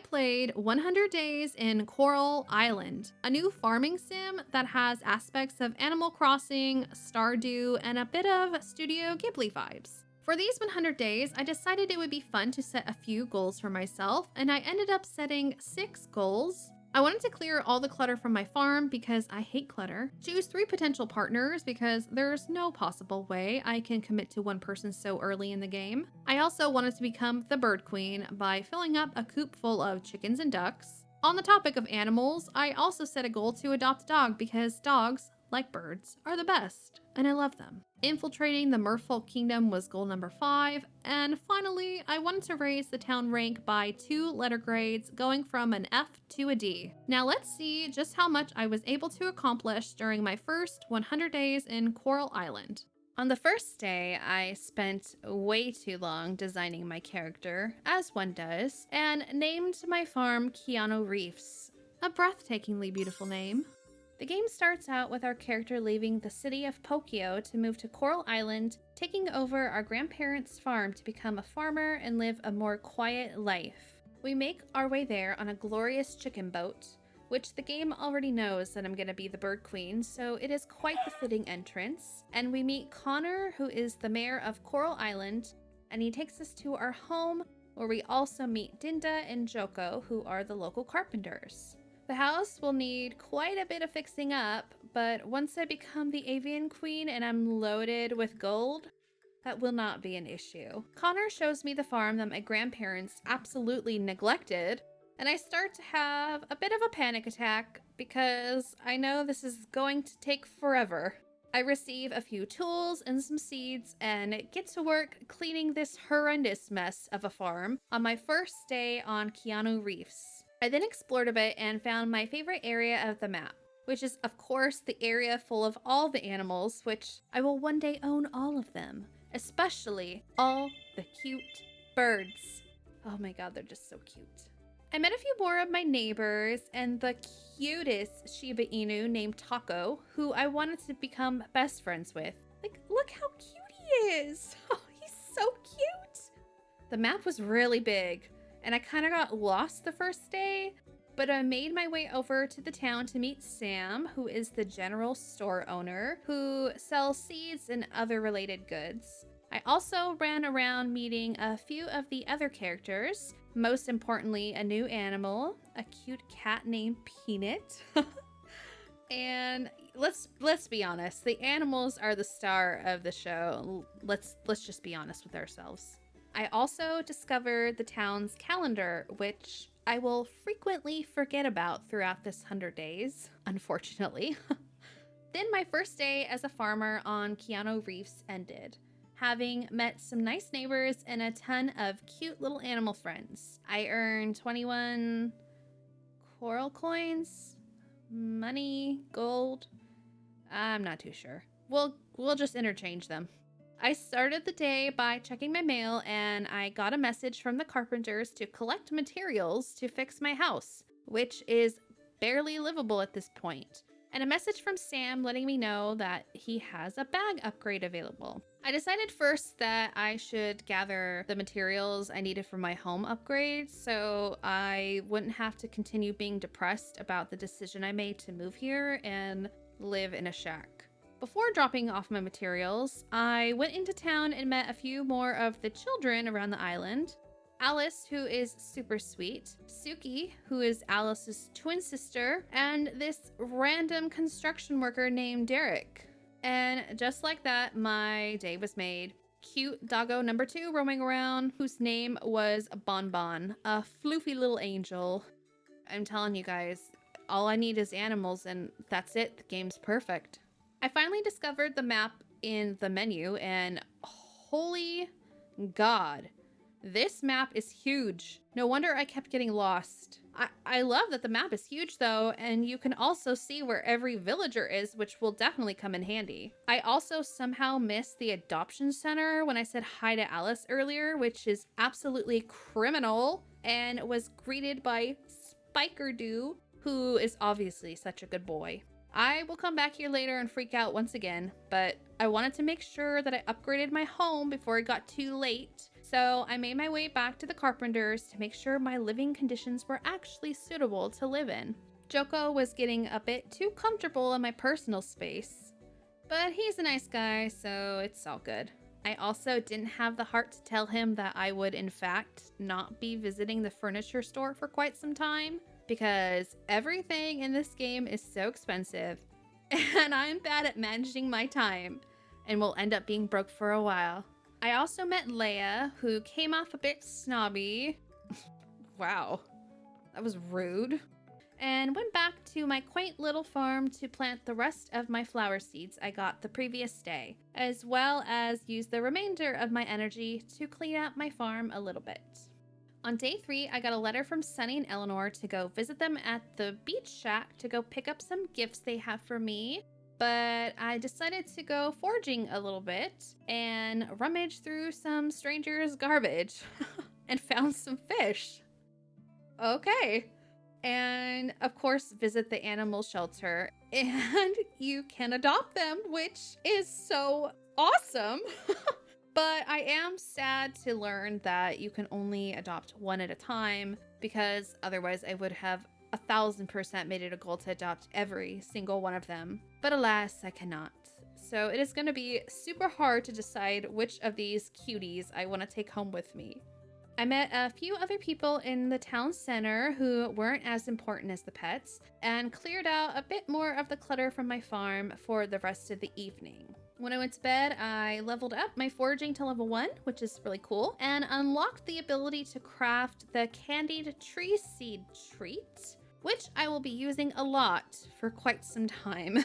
played 100 Days in Coral Island, a new farming sim that has aspects of Animal Crossing, Stardew, and a bit of Studio Ghibli vibes. For these 100 days, I decided it would be fun to set a few goals for myself, and I ended up setting 6 goals. I wanted to clear all the clutter from my farm because I hate clutter, choose 3 potential partners because there's no possible way I can commit to one person so early in the game. I also wanted to become the bird queen by filling up a coop full of chickens and ducks. On the topic of animals, I also set a goal to adopt a dog because dogs, like birds, are the best, and I love them. Infiltrating the Merfolk Kingdom was goal number 5, and finally, I wanted to raise the town rank by 2 letter grades, going from an F to a D. Now let's see just how much I was able to accomplish during my first 100 days in Coral Island. On the first day, I spent way too long designing my character, as one does, and named my farm Keanu Reefs, a breathtakingly beautiful name. The game starts out with our character leaving the city of Pokio to move to Coral Island, taking over our grandparents' farm to become a farmer and live a more quiet life. We make our way there on a glorious chicken boat, which the game already knows that I'm going to be the bird queen, so it is quite the fitting entrance. And we meet Connor, who is the mayor of Coral Island, and he takes us to our home, where we also meet Dinda and Joko, who are the local carpenters. The house will need quite a bit of fixing up, but once I become the avian queen and I'm loaded with gold, that will not be an issue. Connor shows me the farm that my grandparents absolutely neglected, and I start to have a bit of a panic attack because I know this is going to take forever. I receive a few tools and some seeds and get to work cleaning this horrendous mess of a farm on my first day on Keanu Reefs. I then explored a bit and found my favorite area of the map, which is of course the area full of all the animals, which I will one day own all of them, especially all the cute birds. Oh my god, they're just so cute. I met a few more of my neighbors and the cutest Shiba Inu named Taco, who I wanted to become best friends with. Like, look how cute he is! Oh, he's so cute! The map was really big, and I kind of got lost the first day, but I made my way over to the town to meet Sam, who is the general store owner, who sells seeds and other related goods. I also ran around meeting a few of the other characters, most importantly, a new animal, a cute cat named Peanut. And let's be honest, the animals are the star of the show. Let's just be honest with ourselves. I also discovered the town's calendar, which I will frequently forget about throughout this 100 days, unfortunately. Then my first day as a farmer on Keanu Reefs ended, having met some nice neighbors and a ton of cute little animal friends. I earned 21 coral coins, money, gold. I'm not too sure. We'll just interchange them. I started the day by checking my mail, and I got a message from the carpenters to collect materials to fix my house, which is barely livable at this point, and a message from Sam letting me know that he has a bag upgrade available. I decided first that I should gather the materials I needed for my home upgrade so I wouldn't have to continue being depressed about the decision I made to move here and live in a shack. Before dropping off my materials, I went into town and met a few more of the children around the island. Alice, who is super sweet, Suki, who is Alice's twin sister, and this random construction worker named Derek. And just like that, my day was made. Cute doggo number 2 roaming around, whose name was Bonbon, a floofy little angel. I'm telling you guys, all I need is animals and that's it, the game's perfect. I finally discovered the map in the menu, and holy god, this map is huge. No wonder I kept getting lost. I love that the map is huge though, and you can also see where every villager is, which will definitely come in handy. I also somehow missed the adoption center when I said hi to Alice earlier, which is absolutely criminal, and was greeted by Spikerdoo, who is obviously such a good boy. I will come back here later and freak out once again, but I wanted to make sure that I upgraded my home before it got too late, So I made my way back to the carpenters to make sure my living conditions were actually suitable to live in. Joko was getting a bit too comfortable in my personal space, but he's a nice guy, so it's all good. I also didn't have the heart to tell him that I would, in fact, not be visiting the furniture store for quite some time, because everything in this game is so expensive, and I'm bad at managing my time, and will end up being broke for a while. I also met Leia, who came off a bit snobby. Wow, that was rude. And went back to my quaint little farm to plant the rest of my flower seeds I got the previous day, as well as use the remainder of my energy to clean up my farm a little bit. On day 3, I got a letter from Sunny and Eleanor to go visit them at the beach shack to go pick up some gifts they have for me, but I decided to go foraging a little bit and rummage through some strangers' garbage and found some fish. Okay. And of course, visit the animal shelter, and you can adopt them, which is so awesome. But I am sad to learn that you can only adopt one at a time, because otherwise I would have 1,000% made it a goal to adopt every single one of them. But alas, I cannot. So it is going to be super hard to decide which of these cuties I want to take home with me. I met a few other people in the town center who weren't as important as the pets, and cleared out a bit more of the clutter from my farm for the rest of the evening. When I went to bed, I leveled up my foraging to level 1, which is really cool, and unlocked the ability to craft the candied tree seed treat, which I will be using a lot for quite some time.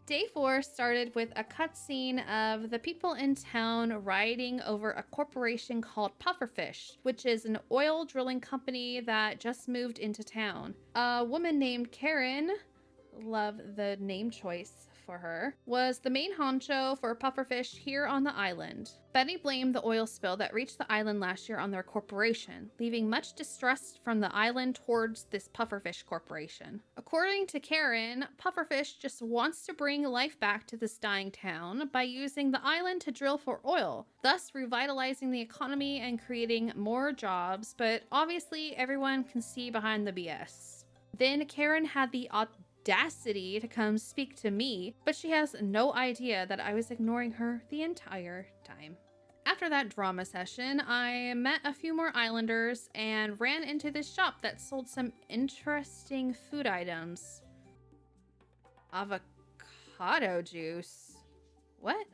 Day 4 started with a cutscene of the people in town riding over a corporation called Pufferfish, which is an oil drilling company that just moved into town. A woman named Karen, love the name choice for her, was the main honcho for Pufferfish here on the island. Betty blamed the oil spill that reached the island last year on their corporation, leaving much distrust from the island towards this Pufferfish corporation. According to Karen, Pufferfish just wants to bring life back to this dying town by using the island to drill for oil, thus revitalizing the economy and creating more jobs, but obviously everyone can see behind the BS. Then Karen had the audacity to come speak to me, but she has no idea that I was ignoring her the entire time. After that drama session, I met a few more islanders and ran into this shop that sold some interesting food items. Avocado juice. What?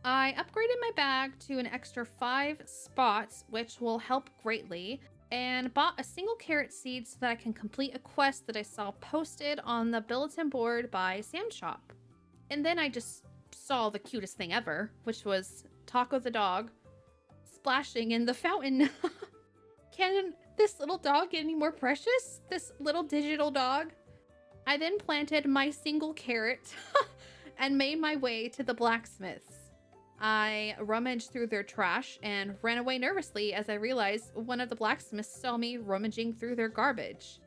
I upgraded my bag to an extra 5 spots, which will help greatly, and bought a single carrot seed so that I can complete a quest that I saw posted on the bulletin board by Sam Shop. And then I just saw the cutest thing ever, which was Taco the dog splashing in the fountain. Can this little dog get any more precious? This little digital dog? I then planted my single carrot and made my way to the blacksmith's. I rummaged through their trash and ran away nervously as I realized one of the blacksmiths saw me rummaging through their garbage.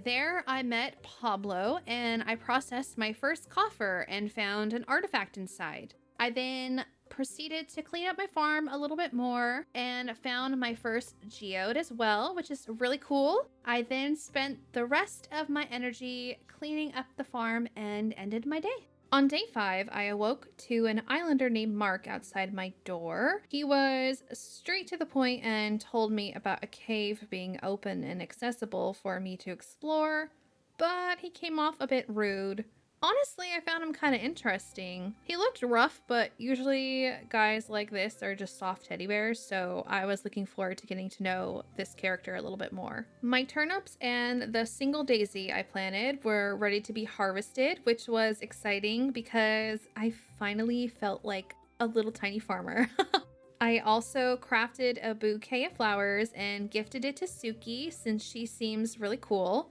There I met Pablo and I processed my first coffer and found an artifact inside. I then proceeded to clean up my farm a little bit more and found my first geode as well, which is really cool. I then spent the rest of my energy cleaning up the farm and ended my day. On day 5, I awoke to an islander named Mark outside my door. He was straight to the point and told me about a cave being open and accessible for me to explore, but he came off a bit rude. Honestly, I found him kind of interesting. He looked rough, but usually guys like this are just soft teddy bears, so I was looking forward to getting to know this character a little bit more. My turnips and the single daisy I planted were ready to be harvested, which was exciting because I finally felt like a little tiny farmer. I also crafted a bouquet of flowers and gifted it to Suki since she seems really cool.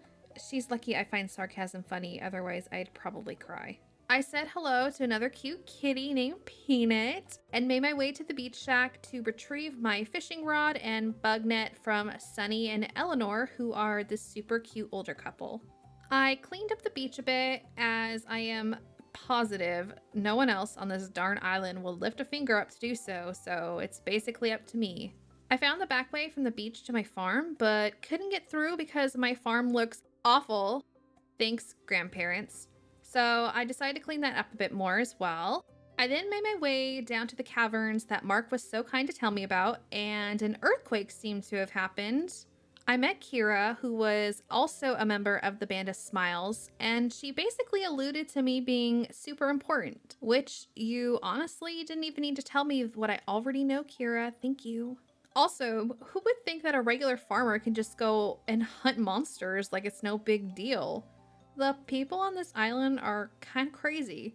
She's lucky I find sarcasm funny, otherwise I'd probably cry. I said hello to another cute kitty named Peanut and made my way to the beach shack to retrieve my fishing rod and bug net from Sunny and Eleanor, who are this super cute older couple. I cleaned up the beach a bit as I am positive no one else on this darn island will lift a finger up to do so, so it's basically up to me. I found the back way from the beach to my farm, but couldn't get through because my farm looks awful. Thanks, grandparents. So I decided to clean that up a bit more as well. I then made my way down to the caverns that Mark was so kind to tell me about, and an earthquake seemed to have happened. I met Kira, who was also a member of the Band of Smiles, and she basically alluded to me being super important, which you honestly didn't even need to tell me what I already know, Kira. Thank you. Also, who would think that a regular farmer can just go and hunt monsters like it's no big deal? The people on this island are kind of crazy.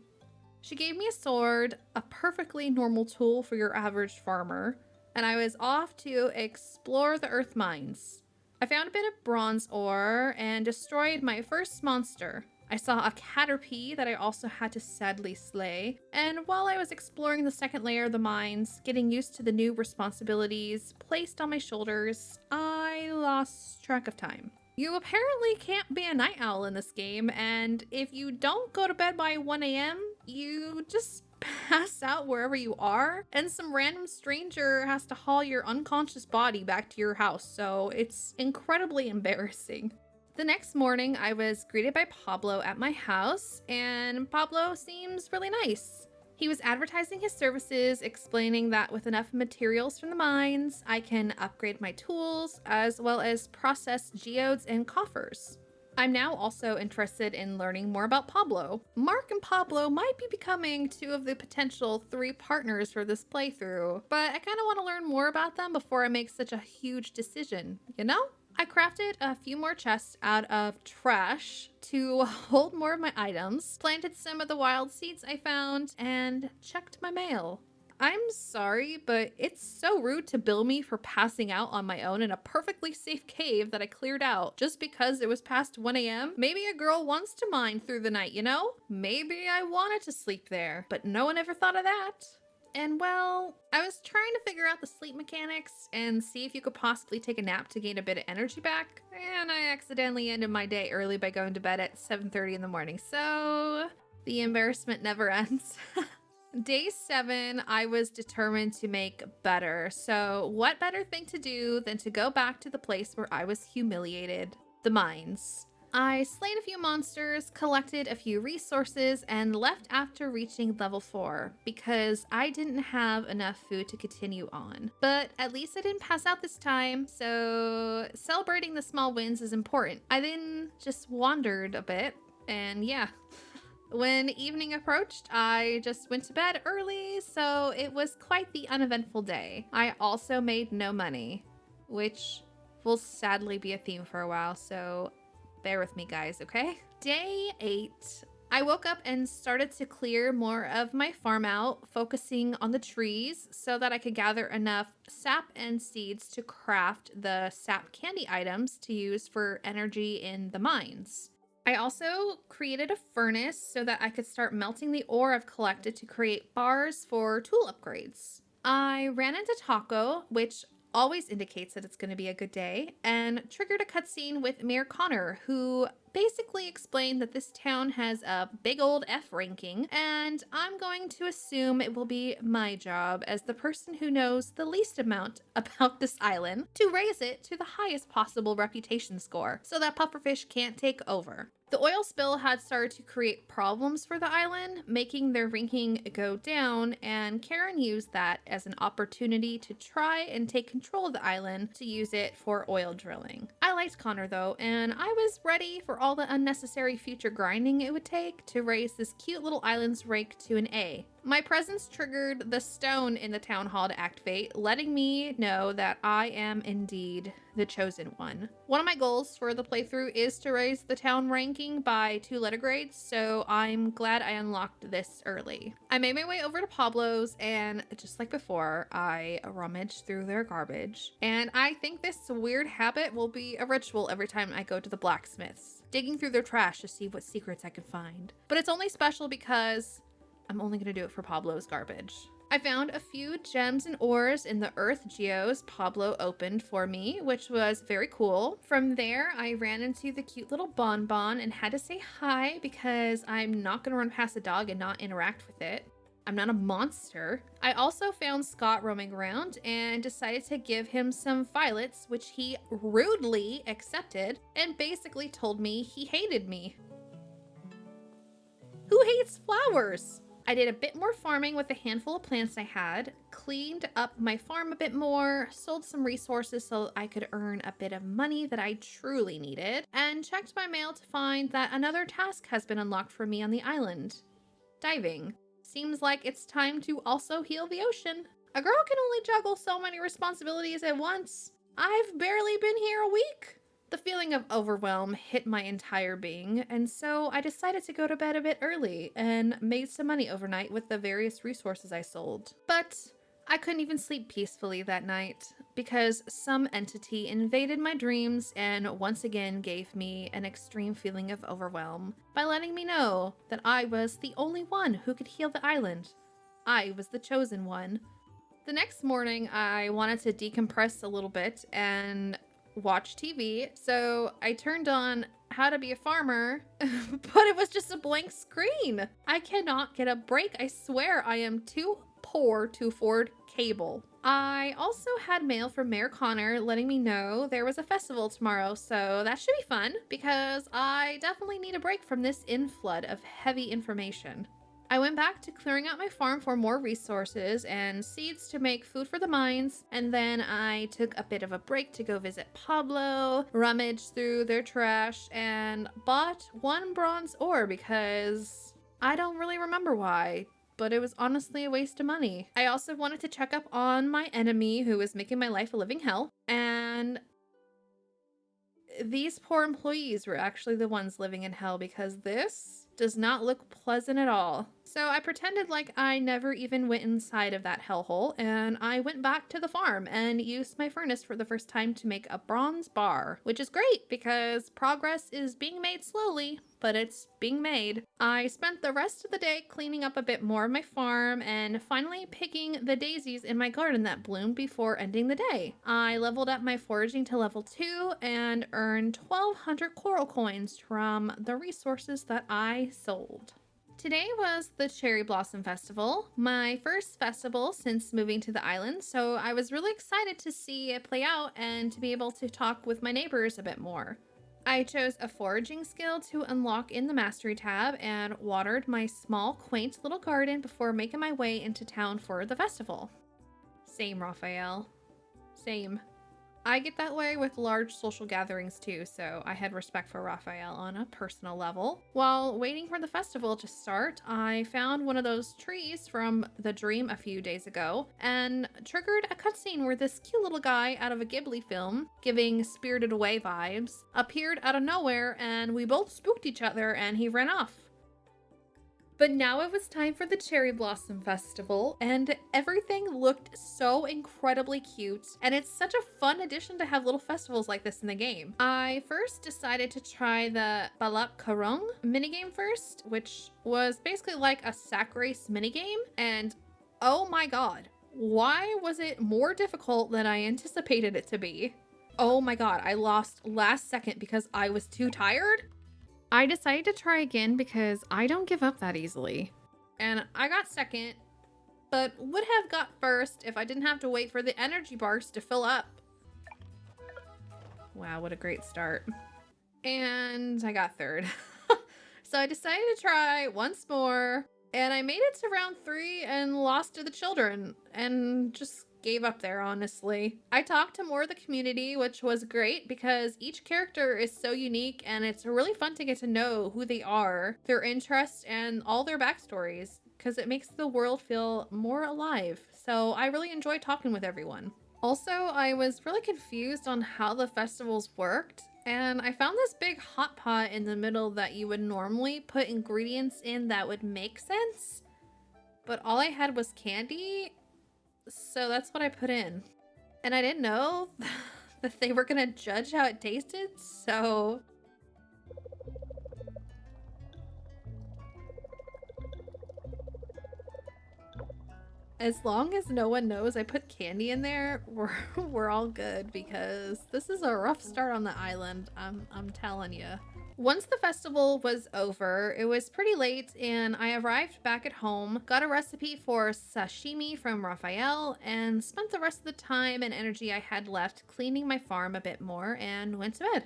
She gave me a sword, a perfectly normal tool for your average farmer, and I was off to explore the earth mines. I found a bit of bronze ore and destroyed my first monster. I saw a caterpie that I also had to sadly slay, and while I was exploring the second layer of the mines, getting used to the new responsibilities placed on my shoulders, I lost track of time. You apparently can't be a night owl in this game, and if you don't go to bed by 1 a.m., you just pass out wherever you are, and some random stranger has to haul your unconscious body back to your house, so it's incredibly embarrassing. The next morning, I was greeted by Pablo at my house, and Pablo seems really nice. He was advertising his services, explaining that with enough materials from the mines, I can upgrade my tools, as well as process geodes and coffers. I'm now also interested in learning more about Pablo. Mark and Pablo might be becoming 2 of the potential 3 partners for this playthrough, but I kind of want to learn more about them before I make such a huge decision, you know? I crafted a few more chests out of trash to hold more of my items, planted some of the wild seeds I found, and checked my mail. I'm sorry, but it's so rude to bill me for passing out on my own in a perfectly safe cave that I cleared out just because it was past 1 a.m. Maybe a girl wants to mine through the night, you know? Maybe I wanted to sleep there, but no one ever thought of that. And well, I was trying to figure out the sleep mechanics and see if you could possibly take a nap to gain a bit of energy back, and I accidentally ended my day early by going to bed at 7:30 in the morning, so the embarrassment never ends. Day 7, I was determined to make better, so what better thing to do than to go back to the place where I was humiliated, the mines. I slayed a few monsters, collected a few resources, and left after reaching level 4 because I didn't have enough food to continue on. But at least I didn't pass out this time, so celebrating the small wins is important. I then just wandered a bit, and yeah. When evening approached, I just went to bed early, so it was quite the uneventful day. I also made no money, which will sadly be a theme for a while, so bear with me, guys, okay? Day 8. I woke up and started to clear more of my farm out, focusing on the trees so that I could gather enough sap and seeds to craft the sap candy items to use for energy in the mines. I also created a furnace so that I could start melting the ore I've collected to create bars for tool upgrades. I ran into Taco, which always indicates that it's going to be a good day, and triggered a cutscene with Mayor Connor, who basically explained that this town has a big old F ranking, and I'm going to assume it will be my job as the person who knows the least amount about this island to raise it to the highest possible reputation score so that pufferfish can't take over. The oil spill had started to create problems for the island, making their ranking go down, and Karen used that as an opportunity to try and take control of the island to use it for oil drilling. I liked Connor though, and I was ready for all the unnecessary future grinding it would take to raise this cute little island's rank to an A. My presence triggered the stone in the town hall to activate, letting me know that I am indeed the chosen one. One of my goals for the playthrough is to raise the town ranking by 2 letter grades, so I'm glad I unlocked this early. I made my way over to Pablo's, and just like before, I rummaged through their garbage. And I think this weird habit will be a ritual every time I go to the blacksmiths, digging through their trash to see what secrets I can find. But it's only special because I'm only gonna do it for Pablo's garbage. I found a few gems and ores in the Earth geos Pablo opened for me, which was very cool. From there, I ran into the cute little bonbon and had to say hi because I'm not going to run past a dog and not interact with it. I'm not a monster. I also found Scott roaming around and decided to give him some violets, which he rudely accepted and basically told me he hated me. Who hates flowers? I did a bit more farming with the handful of plants I had, cleaned up my farm a bit more, sold some resources so I could earn a bit of money that I truly needed, and checked my mail to find that another task has been unlocked for me on the island. Diving. Seems like it's time to also heal the ocean. A girl can only juggle so many responsibilities at once. I've barely been here a week. The feeling of overwhelm hit my entire being, and so I decided to go to bed a bit early and made some money overnight with the various resources I sold. But I couldn't even sleep peacefully that night because some entity invaded my dreams and once again gave me an extreme feeling of overwhelm by letting me know that I was the only one who could heal the island. I was the chosen one. The next morning, I wanted to decompress a little bit and watch TV, so I turned on How to Be a Farmer, but it was just a blank screen. I cannot get a break. I swear I am too poor to afford cable. I also had mail from Mayor Connor letting me know there was a festival tomorrow, so that should be fun because I definitely need a break from this inflood of heavy information. I went back to clearing out my farm for more resources and seeds to make food for the mines, and then I took a bit of a break to go visit Pablo, rummage through their trash, and bought one bronze ore because I don't really remember why, but it was honestly a waste of money. I also wanted to check up on my enemy who was making my life a living hell, and these poor employees were actually the ones living in hell because this does not look pleasant at all. So I pretended like I never even went inside of that hellhole, and I went back to the farm and used my furnace for the first time to make a bronze bar, which is great because progress is being made slowly, but it's being made. I spent the rest of the day cleaning up a bit more of my farm and finally picking the daisies in my garden that bloomed before ending the day. I leveled up my foraging to level 2 and earned 1,200 coral coins from the resources that I sold. Today was the Cherry Blossom Festival, my first festival since moving to the island, so I was really excited to see it play out and to be able to talk with my neighbors a bit more. I chose a foraging skill to unlock in the Mastery tab and watered my small, quaint little garden before making my way into town for the festival. Same, Raphael. Same. I get that way with large social gatherings too, so I had respect for Raphael on a personal level. While waiting for the festival to start, I found one of those trees from the dream a few days ago and triggered a cutscene where this cute little guy out of a Ghibli film, giving Spirited Away vibes, appeared out of nowhere and we both spooked each other and he ran off. But now it was time for the Cherry Blossom Festival, and everything looked so incredibly cute, and it's such a fun addition to have little festivals like this in the game. I first decided to try the Balak Karong minigame first, which was basically like a sack race minigame, and oh my god, why was it more difficult than I anticipated it to be? Oh my god, I lost last second because I was too tired? I decided to try again because I don't give up that easily. And I got second, but would have got first if I didn't have to wait for the energy bars to fill up. Wow, what a great start. And I got third. So I decided to try once more, and I made it to round 3 and lost to the children, and just gave up there, honestly. I talked to more of the community, which was great because each character is so unique and it's really fun to get to know who they are, their interests, and all their backstories because it makes the world feel more alive. So I really enjoyed talking with everyone. Also, I was really confused on how the festivals worked, and I found this big hot pot in the middle that you would normally put ingredients in that would make sense, but all I had was candy. So that's what I put in. And I didn't know that they were gonna judge how it tasted, so... As long as no one knows I put candy in there, we're all good because this is a rough start on the island. I'm telling you. Once the festival was over, it was pretty late and I arrived back at home, got a recipe for sashimi from Raphael, and spent the rest of the time and energy I had left cleaning my farm a bit more and went to bed.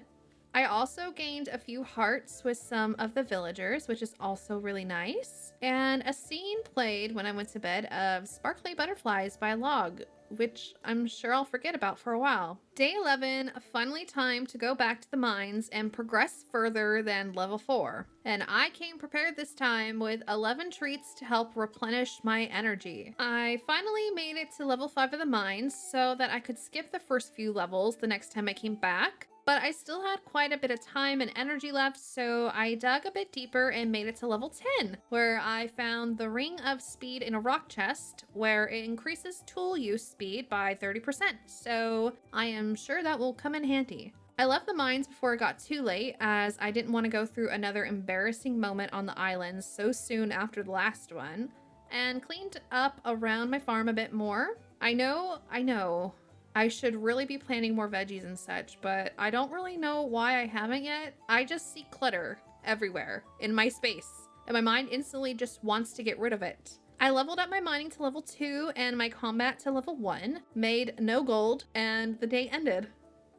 I also gained a few hearts with some of the villagers, which is also really nice. And a scene played when I went to bed of sparkly butterflies by a log, which I'm sure I'll forget about for a while. Day 11, finally time to go back to the mines and progress further than level 4. And I came prepared this time with 11 treats to help replenish my energy. I finally made it to level 5 of the mines so that I could skip the first few levels the next time I came back. But I still had quite a bit of time and energy left, so I dug a bit deeper and made it to level 10, where I found the Ring of Speed in a rock chest, where it increases tool use speed by 30%, so I am sure that will come in handy. I left the mines before it got too late, as I didn't want to go through another embarrassing moment on the island so soon after the last one, and cleaned up around my farm a bit more. I know. I should really be planting more veggies and such, but I don't really know why I haven't yet. I just see clutter everywhere in my space, and my mind instantly just wants to get rid of it. I leveled up my mining to level 2 and my combat to level 1, made no gold, and the day ended.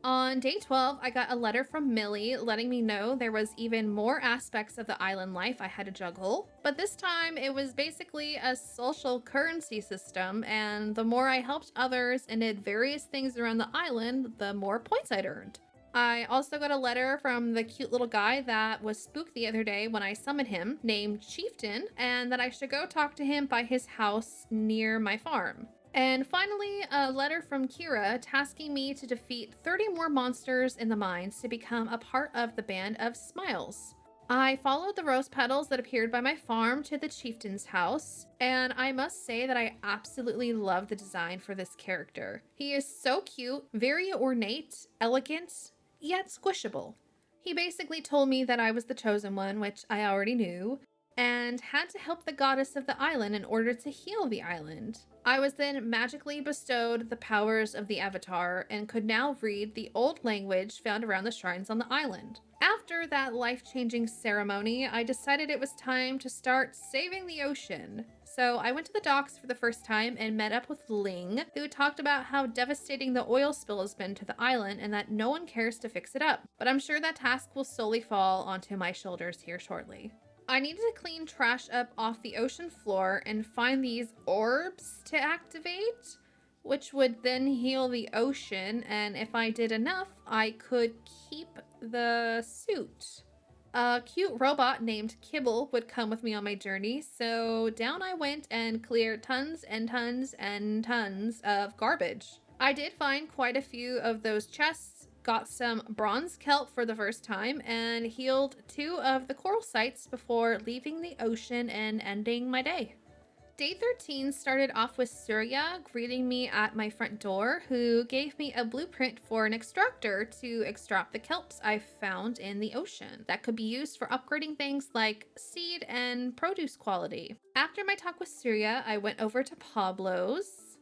On day 12, I got a letter from Millie letting me know there was even more aspects of the island life I had to juggle, but this time it was basically a social currency system, and the more I helped others and did various things around the island, the more points I'd earned. I also got a letter from the cute little guy that was spooked the other day when I summoned him, named Chieftain, and that I should go talk to him by his house near my farm. And finally, a letter from Kira tasking me to defeat 30 more monsters in the mines to become a part of the Band of Smiles. I followed the rose petals that appeared by my farm to the chieftain's house, and I must say that I absolutely love the design for this character. He is so cute, very ornate, elegant, yet squishable. He basically told me that I was the chosen one, which I already knew, and had to help the goddess of the island in order to heal the island. I was then magically bestowed the powers of the Avatar and could now read the old language found around the shrines on the island. After that life-changing ceremony, I decided it was time to start saving the ocean. So I went to the docks for the first time and met up with Ling, who talked about how devastating the oil spill has been to the island and that no one cares to fix it up. But I'm sure that task will solely fall onto my shoulders here shortly. I needed to clean trash up off the ocean floor and find these orbs to activate, which would then heal the ocean, and if I did enough, I could keep the suit. A cute robot named Kibble would come with me on my journey, so down I went and cleared tons and tons and tons of garbage. I did find quite a few of those chests, got some bronze kelp for the first time, and healed 2 of the coral sites before leaving the ocean and ending my day. Day 13 started off with Surya greeting me at my front door, who gave me a blueprint for an extractor to extract the kelps I found in the ocean that could be used for upgrading things like seed and produce quality. After my talk with Surya, I went over to Pablo's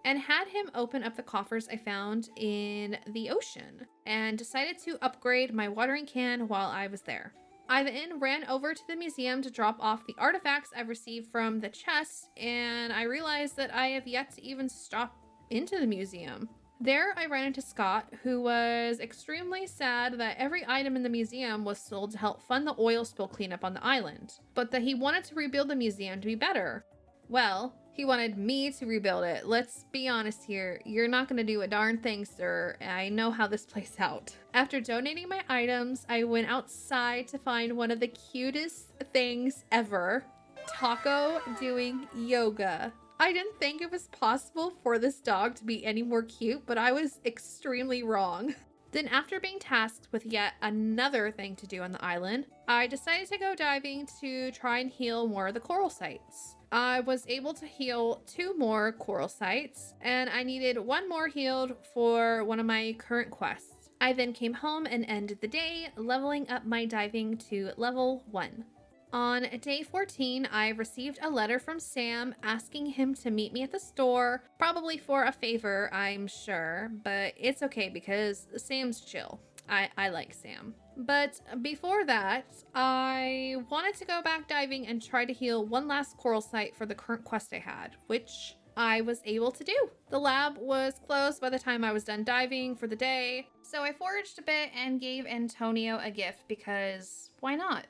and had him open up the coffers I found in the ocean and decided to upgrade my watering can while I was there. I then ran over to the museum to drop off the artifacts I've received from the chest, and I realized that I have yet to even stop into the museum. There I ran into Scott, who was extremely sad that every item in the museum was sold to help fund the oil spill cleanup on the island, but that he wanted to rebuild the museum to be better. Well, he wanted me to rebuild it. Let's be honest here. You're not going to do a darn thing, sir. I know how this plays out. After donating my items, I went outside to find one of the cutest things ever. Taco doing yoga. I didn't think it was possible for this dog to be any more cute, but I was extremely wrong. Then after being tasked with yet another thing to do on the island, I decided to go diving to try and heal more of the coral sites. I was able to heal 2 more coral sites, and I needed 1 more healed for one of my current quests. I then came home and ended the day, leveling up my diving to level 1. On day 14, I received a letter from Sam asking him to meet me at the store, probably for a favor, I'm sure, but it's okay because Sam's chill. I like Sam. But before that, I wanted to go back diving and try to heal one last coral site for the current quest I had, which I was able to do. The lab was closed by the time I was done diving for the day, so I foraged a bit and gave Antonio a gift because why not?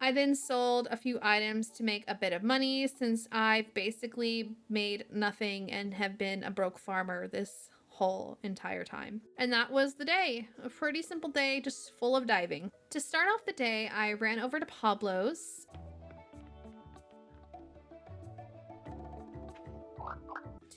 I then sold a few items to make a bit of money since I've basically made nothing and have been a broke farmer this whole entire time. And that was the day. A pretty simple day, just full of diving. To start off the day, I ran over to Pablo's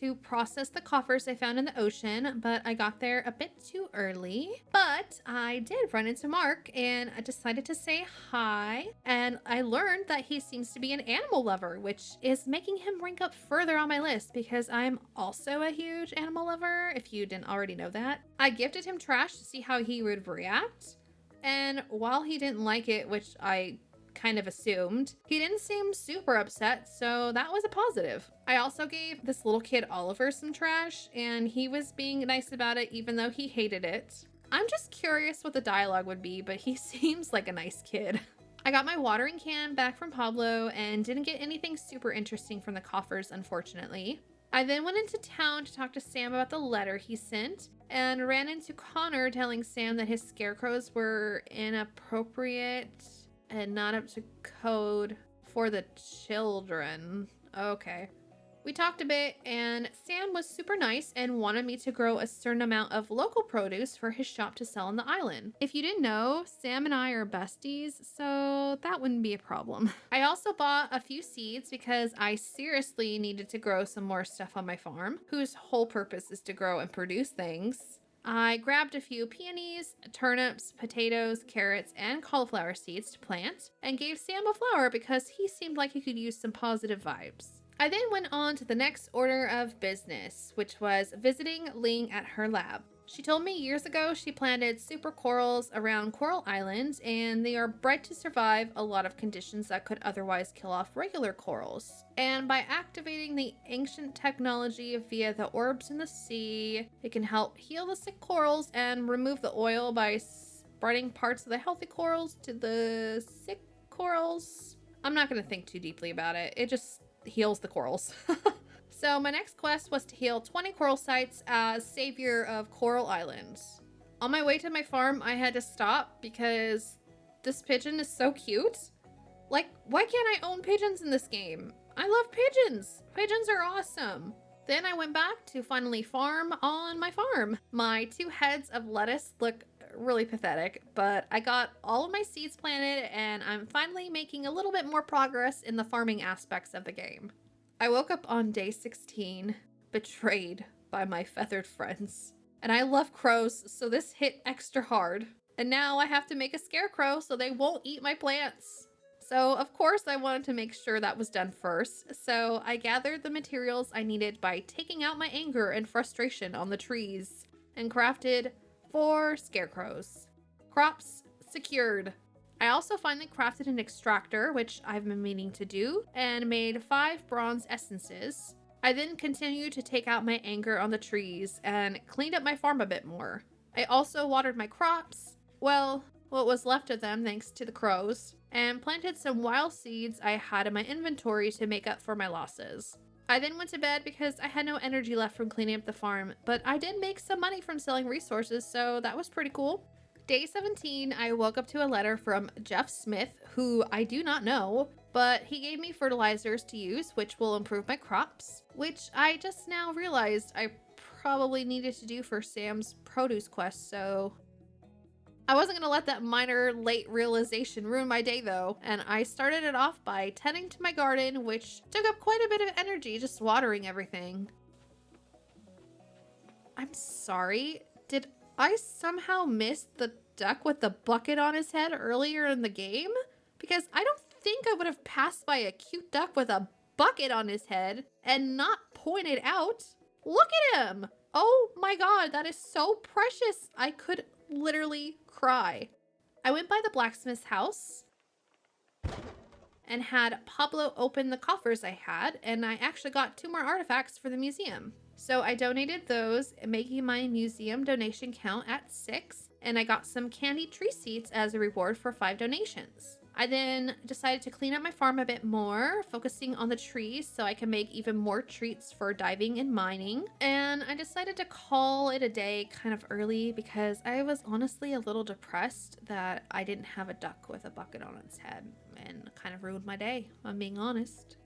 to process the coffers I found in the ocean, but I got there a bit too early. But I did run into Mark and I decided to say hi, and I learned that he seems to be an animal lover, which is making him rank up further on my list because I'm also a huge animal lover, if you didn't already know that. I gifted him trash to see how he would react, and while he didn't like it, which I kind of assumed, he didn't seem super upset, so that was a positive. I also gave this little kid Oliver some trash, and he was being nice about it even though he hated it. I'm just curious what the dialogue would be, but he seems like a nice kid. I got my watering can back from Pablo and didn't get anything super interesting from the coffers, unfortunately. I then went into town to talk to Sam about the letter he sent and ran into Connor telling Sam that his scarecrows were inappropriate and not up to code for the children. Okay. We talked a bit and Sam was super nice and wanted me to grow a certain amount of local produce for his shop to sell on the island. If you didn't know, Sam and I are besties, so that wouldn't be a problem. I also bought a few seeds because I seriously needed to grow some more stuff on my farm, whose whole purpose is to grow and produce things. I grabbed a few peonies, turnips, potatoes, carrots, and cauliflower seeds to plant, and gave Sam a flower because he seemed like he could use some positive vibes. I then went on to the next order of business, which was visiting Ling at her lab. She told me years ago she planted super corals around Coral Island, and they are bred to survive a lot of conditions that could otherwise kill off regular corals. And by activating the ancient technology via the orbs in the sea, it can help heal the sick corals and remove the oil by spreading parts of the healthy corals to the sick corals. I'm not going to think too deeply about it. It just heals the corals. So my next quest was to heal 20 coral sites as savior of Coral Island. On my way to my farm, I had to stop because this pigeon is so cute. Like, why can't I own pigeons in this game? I love pigeons. Pigeons are awesome. Then I went back to finally farm on my farm. My 2 heads of lettuce look really pathetic, but I got all of my seeds planted and I'm finally making a little bit more progress in the farming aspects of the game. I woke up on day 16, betrayed by my feathered friends. And I love crows, so this hit extra hard. And now I have to make a scarecrow so they won't eat my plants. So of course I wanted to make sure that was done first, so I gathered the materials I needed by taking out my anger and frustration on the trees and crafted 4 scarecrows. Crops secured. I also finally crafted an extractor, which I've been meaning to do, and made 5 bronze essences. I then continued to take out my anger on the trees and cleaned up my farm a bit more. I also watered my crops, well, what was left of them thanks to the crows, and planted some wild seeds I had in my inventory to make up for my losses. I then went to bed because I had no energy left from cleaning up the farm, but I did make some money from selling resources, so that was pretty cool. Day 17, I woke up to a letter from Jeff Smith, who I do not know, but he gave me fertilizers to use, which will improve my crops, which I just now realized I probably needed to do for Sam's produce quest, so I wasn't gonna let that minor late realization ruin my day though, and I started it off by tending to my garden, which took up quite a bit of energy just watering everything. I'm sorry, did I somehow miss the duck with the bucket on his head earlier in the game? Because I don't think I would have passed by a cute duck with a bucket on his head and not pointed out. Look at him! Oh my god, that is so precious. I could literally cry. I went by the blacksmith's house and had Pablo open the coffers I had, and I actually got 2 more artifacts for the museum. So I donated those, making my museum donation count at 6, and I got some candy tree seeds as a reward for 5 donations. I then decided to clean up my farm a bit more, focusing on the trees so I can make even more treats for diving and mining. And I decided to call it a day kind of early because I was honestly a little depressed that I didn't have a duck with a bucket on its head, and kind of ruined my day, if I'm being honest.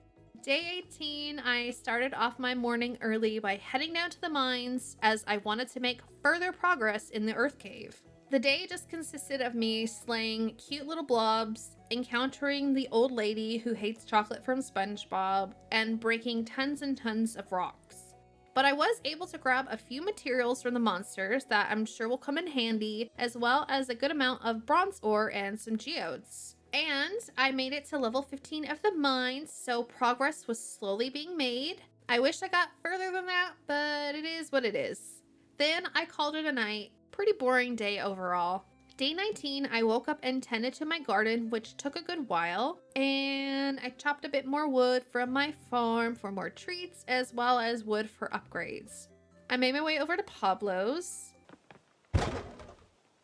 Day 18, I started off my morning early by heading down to the mines as I wanted to make further progress in the Earth Cave. The day just consisted of me slaying cute little blobs, encountering the old lady who hates chocolate from SpongeBob, and breaking tons and tons of rocks. But I was able to grab a few materials from the monsters that I'm sure will come in handy, as well as a good amount of bronze ore and some geodes. And I made it to level 15 of the mines, so progress was slowly being made. I wish I got further than that, but it is what it is. Then I called it a night. Pretty boring day overall. Day 19, I woke up and tended to my garden, which took a good while, and I chopped a bit more wood from my farm for more treats, as well as wood for upgrades. I made my way over to Pablo's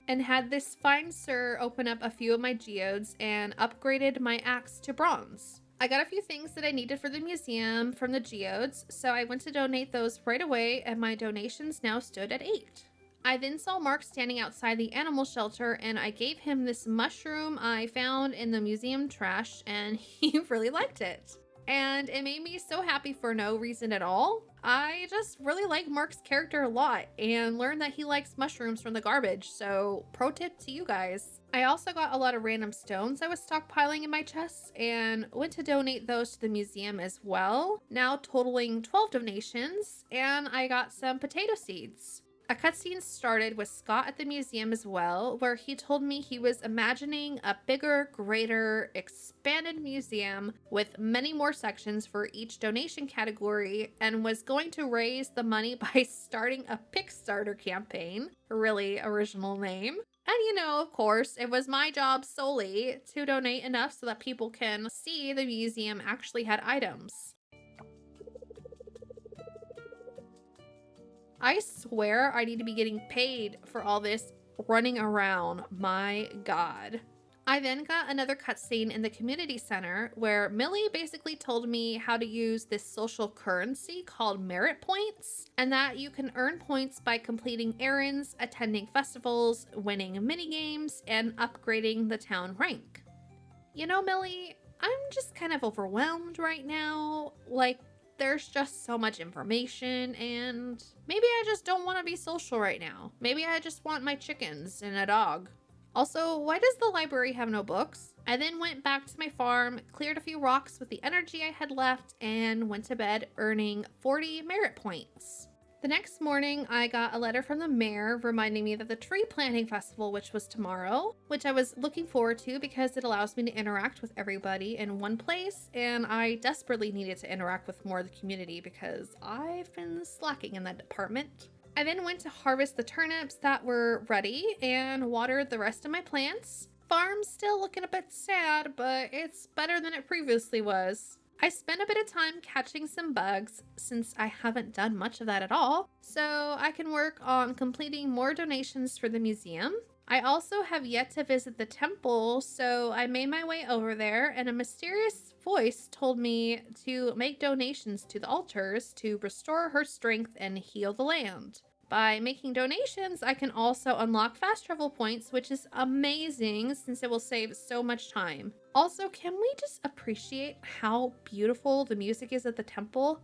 and had this fine sir open up a few of my geodes and upgraded my axe to bronze. I got a few things that I needed for the museum from the geodes, so I went to donate those right away, and my donations now stood at 8. I then saw Mark standing outside the animal shelter, and I gave him this mushroom I found in the museum trash, and he really liked it. And it made me so happy for no reason at all. I just really like Mark's character a lot and learned that he likes mushrooms from the garbage, so pro tip to you guys. I also got a lot of random stones I was stockpiling in my chests and went to donate those to the museum as well, now totaling 12 donations, and I got some potato seeds. A cutscene started with Scott at the museum as well, where he told me he was imagining a bigger, greater, expanded museum with many more sections for each donation category, and was going to raise the money by starting a Kickstarter campaign. Really original name. And of course, it was my job solely to donate enough so that people can see the museum actually had items. I swear I need to be getting paid for all this running around. My God. I then got another cutscene in the community center where Millie basically told me how to use this social currency called merit points, and that you can earn points by completing errands, attending festivals, winning minigames, and upgrading the town rank. Millie, I'm just kind of overwhelmed right now. There's just so much information, and maybe I just don't want to be social right now. Maybe I just want my chickens and a dog. Also, why does the library have no books? I then went back to my farm, cleared a few rocks with the energy I had left, and went to bed earning 40 merit points. The next morning, I got a letter from the mayor reminding me that the tree planting festival, which was tomorrow, which I was looking forward to because it allows me to interact with everybody in one place, and I desperately needed to interact with more of the community because I've been slacking in that department. I then went to harvest the turnips that were ready and watered the rest of my plants. Farm's still looking a bit sad, but it's better than it previously was. I spent a bit of time catching some bugs since I haven't done much of that at all, so I can work on completing more donations for the museum. I also have yet to visit the temple, so I made my way over there, and a mysterious voice told me to make donations to the altars to restore her strength and heal the land. By making donations, I can also unlock fast travel points, which is amazing since it will save so much time. Also, can we just appreciate how beautiful the music is at the temple?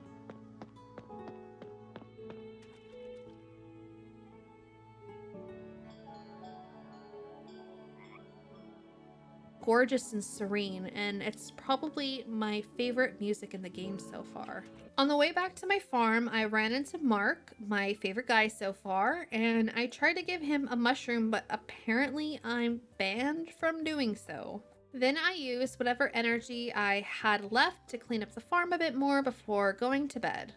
Gorgeous and serene, and it's probably my favorite music in the game so far. On the way back to my farm, I ran into Mark, my favorite guy so far, and I tried to give him a mushroom, but apparently I'm banned from doing so. Then I used whatever energy I had left to clean up the farm a bit more before going to bed.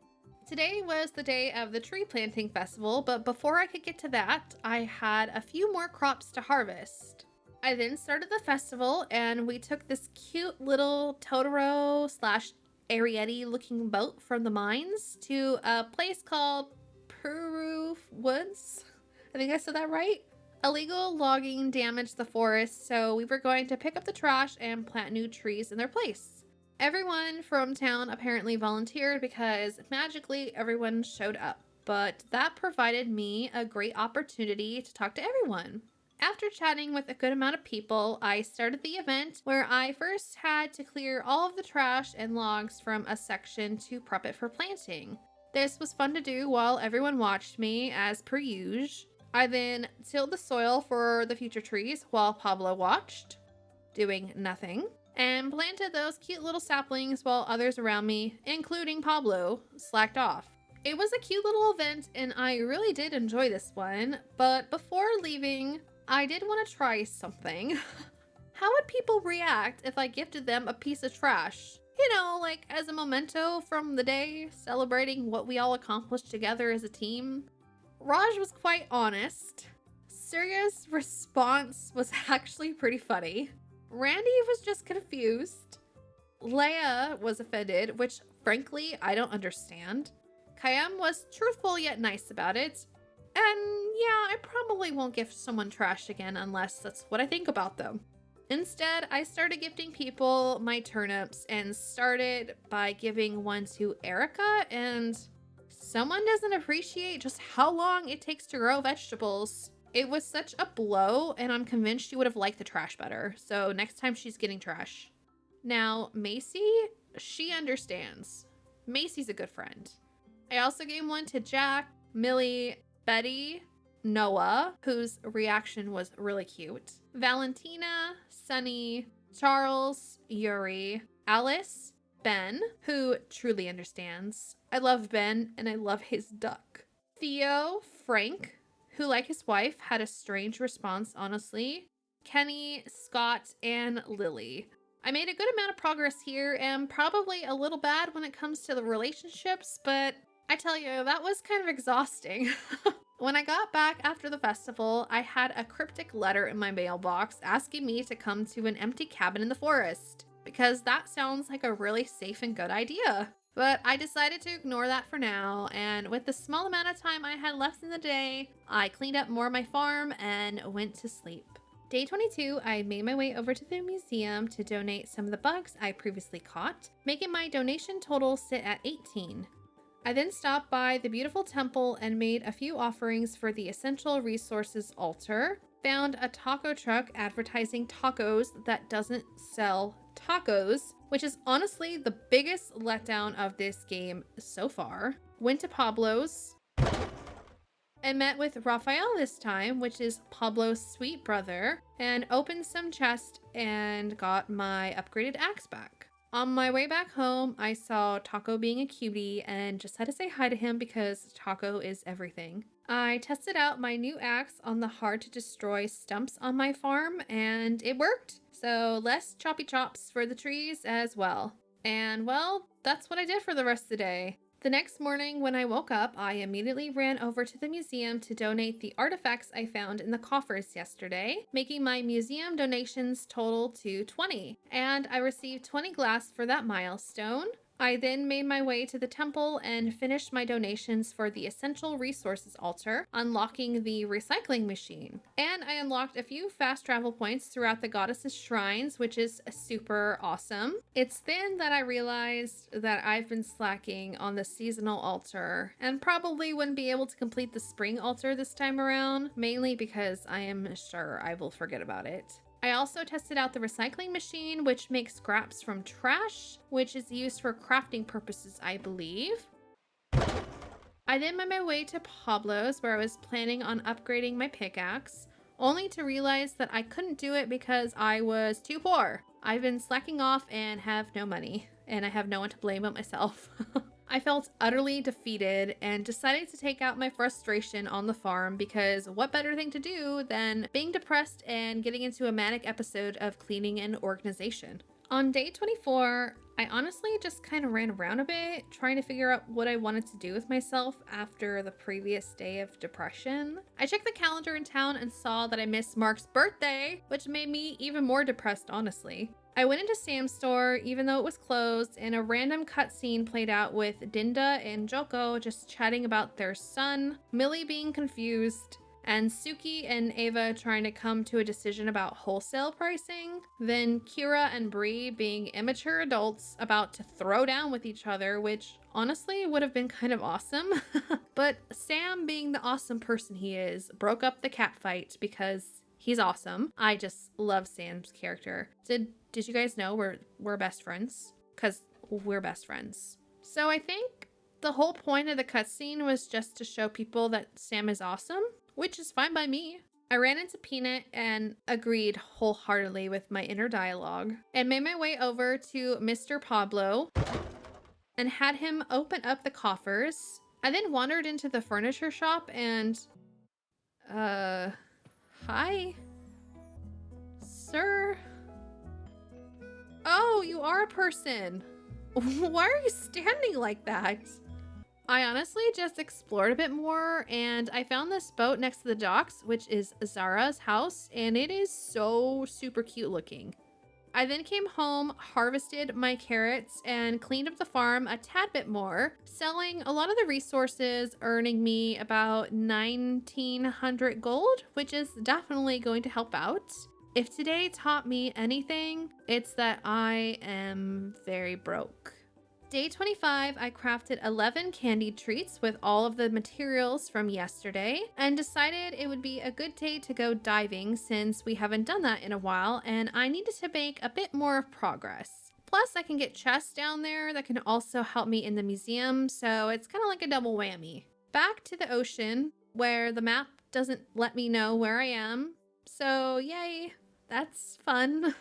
Today was the day of the tree planting festival, but before I could get to that, I had a few more crops to harvest. I then started the festival and we took this cute little Totoro slash Arietti looking boat from the mines to a place called Puru Woods. I think I said that right. Illegal logging damaged the forest, so we were going to pick up the trash and plant new trees in their place. Everyone from town apparently volunteered because magically everyone showed up, but that provided me a great opportunity to talk to everyone. After chatting with a good amount of people, I started the event where I first had to clear all of the trash and logs from a section to prep it for planting. This was fun to do while everyone watched me, as per usual. I then tilled the soil for the future trees while Pablo watched, doing nothing, and planted those cute little saplings while others around me, including Pablo, slacked off. It was a cute little event and I really did enjoy this one, but before leaving, I did want to try something. How would people react if I gifted them a piece of trash? You know, like as a memento from the day, celebrating what we all accomplished together as a team. Raj was quite honest. Surya's response was actually pretty funny. Randy was just confused. Leia was offended, which frankly, I don't understand. Kayam was truthful yet nice about it. And yeah, I probably won't gift someone trash again unless that's what I think about them. Instead, I started gifting people my turnips and started by giving one to Erica, and someone doesn't appreciate just how long it takes to grow vegetables. It was such a blow, and I'm convinced she would have liked the trash better, so next time she's getting trash. Now, Macy, she understands. Macy's a good friend. I also gave one to Jack, Millie, Betty, Noah, whose reaction was really cute, Valentina, Sunny, Charles, Yuri, Alice, Ben, who truly understands. I love Ben and I love his duck. Theo, Frank, who like his wife had a strange response, honestly. Kenny, Scott, and Lily. I made a good amount of progress here and probably a little bad when it comes to the relationships, but I tell you, that was kind of exhausting. When I got back after the festival, I had a cryptic letter in my mailbox asking me to come to an empty cabin in the forest, because that sounds like a really safe and good idea. But I decided to ignore that for now, and with the small amount of time I had left in the day, I cleaned up more of my farm and went to sleep. Day 22, I made my way over to the museum to donate some of the bugs I previously caught, making my donation total sit at 18. I then stopped by the beautiful temple and made a few offerings for the Essential Resources altar, found a taco truck advertising tacos that doesn't sell tacos, which is honestly the biggest letdown of this game so far, went to Pablo's, and met with Raphael this time, which is Pablo's sweet brother, and opened some chests and got my upgraded axe back. On my way back home, I saw Taco being a cutie and just had to say hi to him because Taco is everything. I tested out my new axe on the hard to destroy stumps on my farm and it worked. So less choppy chops for the trees as well. And well, that's what I did for the rest of the day. The next morning when I woke up, I immediately ran over to the museum to donate the artifacts I found in the coffers yesterday, making my museum donations total to 20. And I received 20 glass for that milestone. I then made my way to the temple and finished my donations for the Essential Resources altar, unlocking the recycling machine. And I unlocked a few fast travel points throughout the goddess's shrines, which is super awesome. It's then that I realized that I've been slacking on the seasonal altar and probably wouldn't be able to complete the spring altar this time around, mainly because I am sure I will forget about it. I also tested out the recycling machine, which makes scraps from trash, which is used for crafting purposes, I believe. I then made my way to Pablo's, where I was planning on upgrading my pickaxe, only to realize that I couldn't do it because I was too poor. I've been slacking off and have no money, and I have no one to blame but myself. I felt utterly defeated and decided to take out my frustration on the farm because what better thing to do than being depressed and getting into a manic episode of cleaning and organization. On day 24, I honestly just kind of ran around a bit, trying to figure out what I wanted to do with myself after the previous day of depression. I checked the calendar in town and saw that I missed Mark's birthday, which made me even more depressed, honestly. I went into Sam's store, even though it was closed, and a random cutscene played out with Dinda and Joko just chatting about their son, Millie being confused, and Suki and Ava trying to come to a decision about wholesale pricing, then Kira and Bree being immature adults about to throw down with each other, which honestly would have been kind of awesome. But Sam, being the awesome person he is, broke up the cat fight because he's awesome. I just love Sam's character. Did you guys know we're best friends? Because we're best friends. So I think the whole point of the cutscene was just to show people that Sam is awesome, which is fine by me. I ran into Peanut and agreed wholeheartedly with my inner dialogue and made my way over to Mr. Pablo and had him open up the coffers. I then wandered into the furniture shop and, hi? Sir? Oh, you are a person. Why are you standing like that? I honestly just explored a bit more and I found this boat next to the docks, which is Zara's house, and it is so super cute looking. I then came home, harvested my carrots, and cleaned up the farm a tad bit more, selling a lot of the resources, earning me about 1900 gold, which is definitely going to help out. If today taught me anything, it's that I am very broke. Day 25, I crafted 11 candied treats with all of the materials from yesterday and decided it would be a good day to go diving since we haven't done that in a while and I needed to make a bit more of progress. Plus, I can get chests down there that can also help me in the museum, so it's kind of like a double whammy. Back to the ocean, where the map doesn't let me know where I am, so yay, that's fun.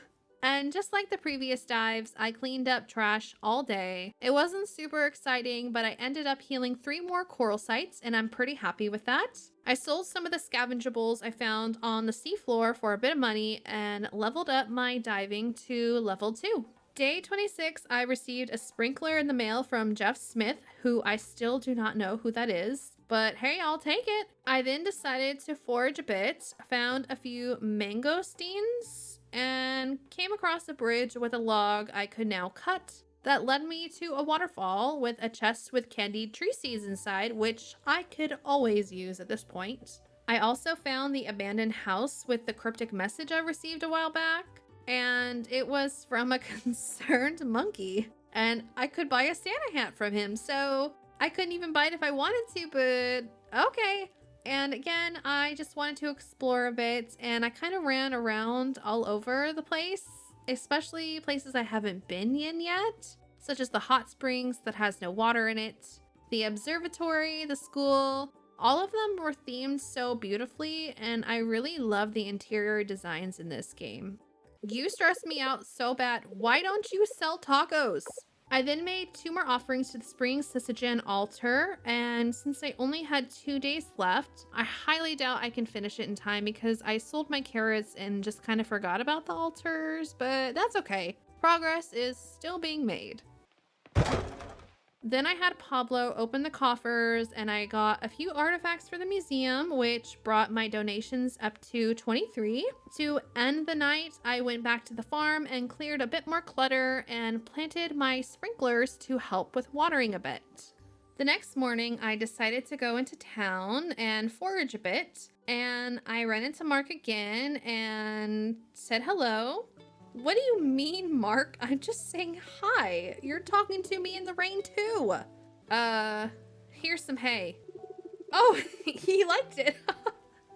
And just like the previous dives, I cleaned up trash all day. It wasn't super exciting, but I ended up healing 3 more coral sites, and I'm pretty happy with that. I sold some of the scavengeables I found on the seafloor for a bit of money and leveled up my diving to level 2. Day 26, I received a sprinkler in the mail from Jeff Smith, who I still do not know who that is, but hey, I'll take it. I then decided to forage a bit, found a few mangosteens, and came across a bridge with a log I could now cut that led me to a waterfall with a chest with candied tree seeds inside, which I could always use at this point. I also found the abandoned house with the cryptic message I received a while back, and it was from a concerned monkey, and I could buy a Santa hat from him, so I couldn't even buy it if I wanted to, but okay. And again, I just wanted to explore a bit, and I kind of ran around all over the place, especially places I haven't been in yet, such as the hot springs that has no water in it, the observatory, the school. All of them were themed so beautifully, and I really love the interior designs in this game. You stress me out so bad. Why don't you sell tacos? I then made 2 more offerings to the Spring Sysagen altar, and since I only had 2 days left, I highly doubt I can finish it in time because I sold my carrots and just kind of forgot about the altars, but that's okay. Progress is still being made. Then I had Pablo open the coffers and I got a few artifacts for the museum, which brought my donations up to 23. To end the night, I went back to the farm and cleared a bit more clutter and planted my sprinklers to help with watering a bit. The next morning, I decided to go into town and forage a bit, and I ran into Mark again and said hello. What do you mean, Mark? I'm just saying hi. You're talking to me in the rain too. Here's some hay. Oh, he liked it.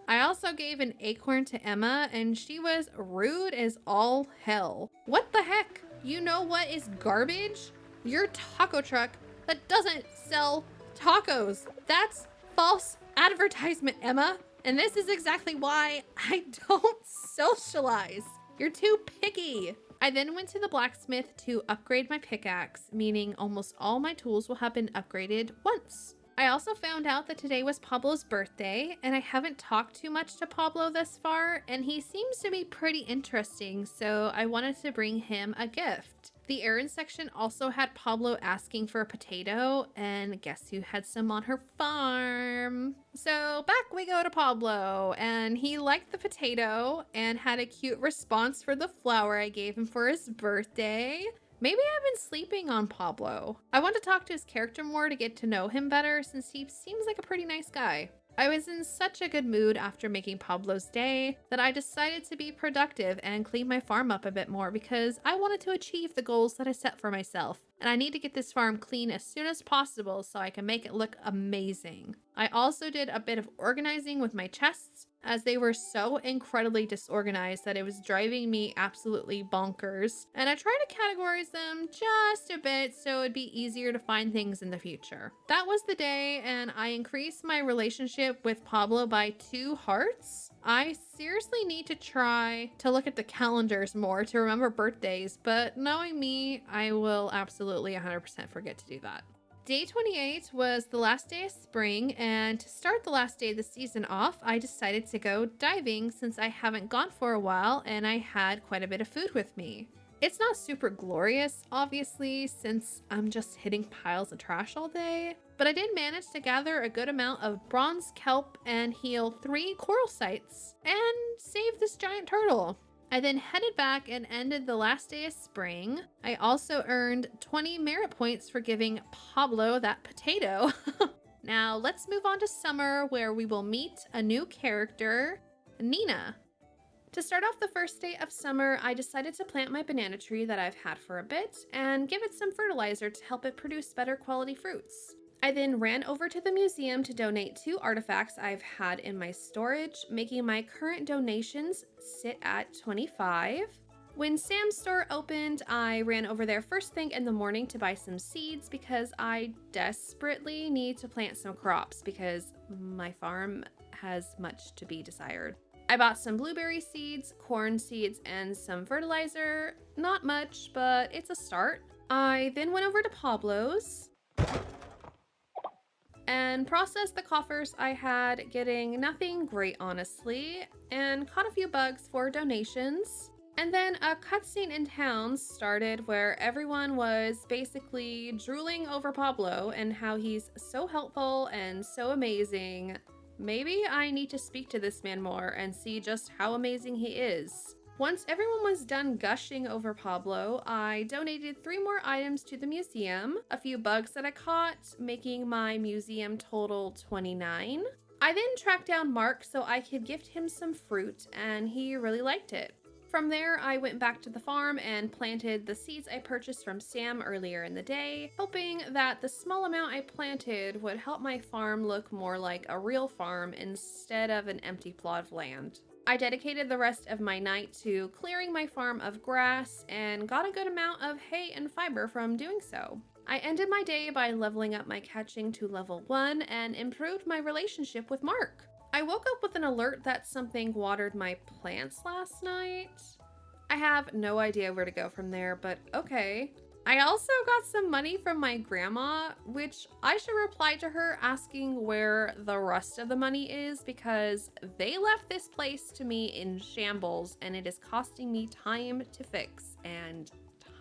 I also gave an acorn to Emma, and she was rude as all hell. What the heck? You know what is garbage? Your taco truck that doesn't sell tacos. That's false advertisement, Emma. And this is exactly why I don't socialize. You're too picky. I then went to the blacksmith to upgrade my pickaxe, meaning almost all my tools will have been upgraded once. I also found out that today was Pablo's birthday, and I haven't talked too much to Pablo thus far, and he seems to be pretty interesting, so I wanted to bring him a gift. The errand section also had Pablo asking for a potato, and guess who had some on her farm? So back we go to Pablo, and he liked the potato and had a cute response for the flower I gave him for his birthday. Maybe I've been sleeping on Pablo. I want to talk to his character more to get to know him better since he seems like a pretty nice guy. I was in such a good mood after making Pablo's day that I decided to be productive and clean my farm up a bit more because I wanted to achieve the goals that I set for myself. And I need to get this farm clean as soon as possible so I can make it look amazing. I also did a bit of organizing with my chests as they were so incredibly disorganized that it was driving me absolutely bonkers. And I tried to categorize them just a bit so it'd be easier to find things in the future. That was the day, and I increased my relationship with Pablo by 2 hearts. I seriously need to try to look at the calendars more to remember birthdays, but knowing me, I will absolutely 100% forget to do that. Day 28 was the last day of spring, and to start the last day of the season off, I decided to go diving since I haven't gone for a while and I had quite a bit of food with me. It's not super glorious, obviously, since I'm just hitting piles of trash all day, but I did manage to gather a good amount of bronze kelp and heal 3 coral sites and save this giant turtle. I then headed back and ended the last day of spring. I also earned 20 merit points for giving Pablo that potato. Now let's move on to summer, where we will meet a new character, Nina. To start off the first day of summer, I decided to plant my banana tree that I've had for a bit and give it some fertilizer to help it produce better quality fruits. I then ran over to the museum to donate 2 artifacts I've had in my storage, making my current donations sit at 25. When Sam's store opened, I ran over there first thing in the morning to buy some seeds because I desperately need to plant some crops because my farm has much to be desired. I bought some blueberry seeds, corn seeds, and some fertilizer. Not much, but it's a start. I then went over to Pablo's and processed the coffers I had, getting nothing great honestly, and caught a few bugs for donations. And then a cutscene in town started where everyone was basically drooling over Pablo and how he's so helpful and so amazing. Maybe I need to speak to this man more and see just how amazing he is. Once everyone was done gushing over Pablo, I donated 3 more items to the museum, a few bugs that I caught, making my museum total 29. I then tracked down Mark so I could gift him some fruit, and he really liked it. From there, I went back to the farm and planted the seeds I purchased from Sam earlier in the day, hoping that the small amount I planted would help my farm look more like a real farm instead of an empty plot of land. I dedicated the rest of my night to clearing my farm of grass and got a good amount of hay and fiber from doing so. I ended my day by leveling up my catching to level 1 and improved my relationship with Mark. I woke up with an alert that something watered my plants last night. I have no idea where to go from there, but okay. I also got some money from my grandma, which I should reply to her asking where the rest of the money is because they left this place to me in shambles and it is costing me time to fix, and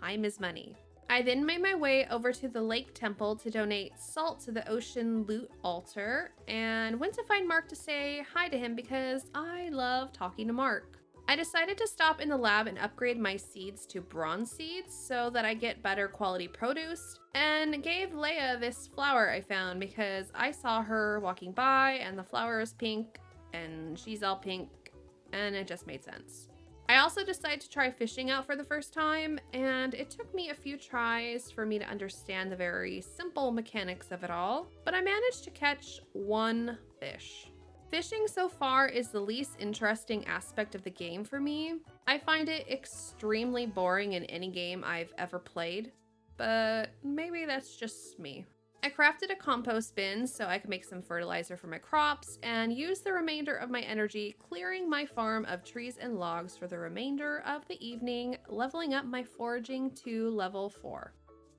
time is money. I then made my way over to the lake temple to donate salt to the ocean loot altar and went to find Mark to say hi to him because I love talking to Mark. I decided to stop in the lab and upgrade my seeds to bronze seeds so that I get better quality produce, and gave Leia this flower I found because I saw her walking by and the flower is pink and she's all pink and it just made sense. I also decided to try fishing out for the first time, and it took me a few tries for me to understand the very simple mechanics of it all, but I managed to catch 1 fish. Fishing so far is the least interesting aspect of the game for me. I find it extremely boring in any game I've ever played, but maybe that's just me. I crafted a compost bin so I could make some fertilizer for my crops and use the remainder of my energy clearing my farm of trees and logs for the remainder of the evening, leveling up my foraging to level 4.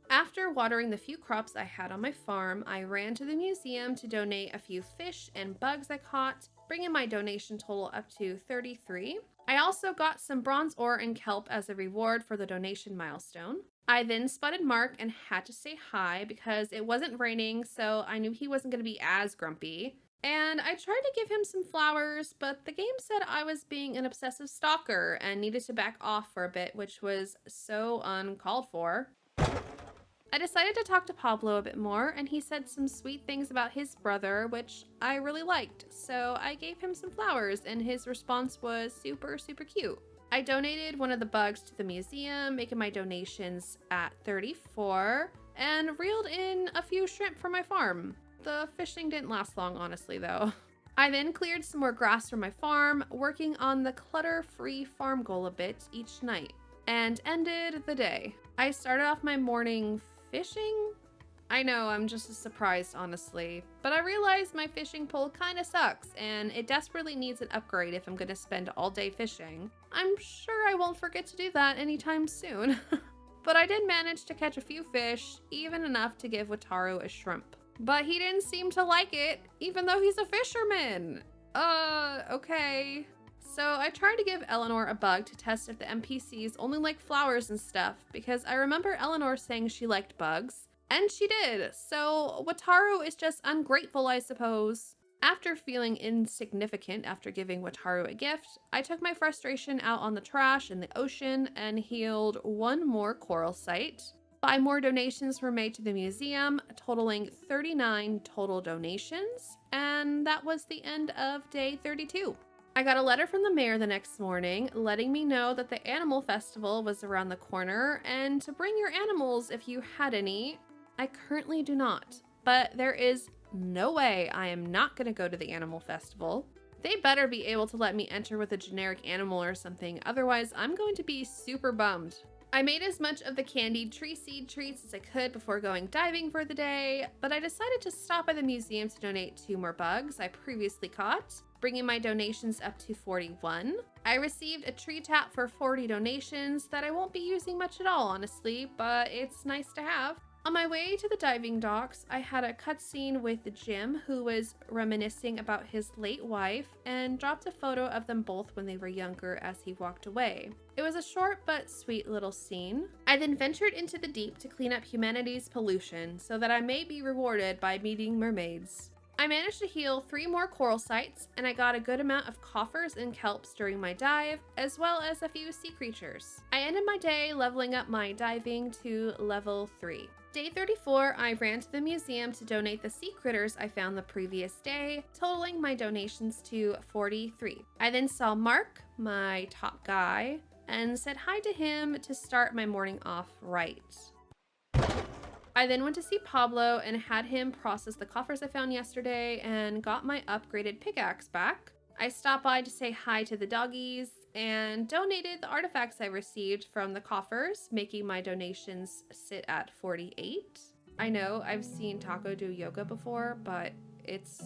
After watering the few crops I had on my farm, I ran to the museum to donate a few fish and bugs I caught, bringing my donation total up to 33. I also got some bronze ore and kelp as a reward for the donation milestone. I then spotted Mark and had to say hi because it wasn't raining, so I knew he wasn't going to be as grumpy. And I tried to give him some flowers, but the game said I was being an obsessive stalker and needed to back off for a bit, which was so uncalled for. I decided to talk to Pablo a bit more, and he said some sweet things about his brother, which I really liked, so I gave him some flowers, and his response was super, super cute. I donated one of the bugs to the museum, making my donations at 34, and reeled in a few shrimp for my farm. The fishing didn't last long, honestly, though. I then cleared some more grass from my farm, working on the clutter-free farm goal a bit each night, and ended the day. I started off my morning fishing? I know, I'm just as surprised, honestly. But I realized my fishing pole kinda sucks, and it desperately needs an upgrade if I'm gonna spend all day fishing. I'm sure I won't forget to do that anytime soon. But I did manage to catch a few fish, even enough to give Wataru a shrimp. But he didn't seem to like it, even though he's a fisherman. Okay. So I tried to give Eleanor a bug to test if the NPCs only like flowers and stuff, because I remember Eleanor saying she liked bugs, and she did. So Wataru is just ungrateful, I suppose. After feeling insignificant after giving Wataru a gift, I took my frustration out on the trash in the ocean and healed one more coral site. 5 more donations were made to the museum, totaling 39 total donations, and that was the end of day 32. I got a letter from the mayor the next morning letting me know that the animal festival was around the corner and to bring your animals if you had any. I currently do not, but there is no way I am not going to go to the animal festival. They better be able to let me enter with a generic animal or something, otherwise I'm going to be super bummed. I made as much of the candied tree seed treats as I could before going diving for the day, but I decided to stop by the museum to donate 2 more bugs I previously caught, bringing my donations up to 41. I received a tree tap for 40 donations that I won't be using much at all, honestly, but it's nice to have. On my way to the diving docks, I had a cutscene with Jim, who was reminiscing about his late wife, and dropped a photo of them both when they were younger as he walked away. It was a short but sweet little scene. I then ventured into the deep to clean up humanity's pollution, so that I may be rewarded by meeting mermaids. I managed to heal 3 more coral sites, and I got a good amount of coffers and kelps during my dive, as well as a few sea creatures. I ended my day leveling up my diving to level 3. Day 34, I ran to the museum to donate the sea critters I found the previous day, totaling my donations to 43. I then saw Mark, my top guy, and said hi to him to start my morning off right. I then went to see Pablo and had him process the coffers I found yesterday and got my upgraded pickaxe back. I stopped by to say hi to the doggies and donated the artifacts I received from the coffers, making my donations sit at 48. I know I've seen Taco do yoga before, but it's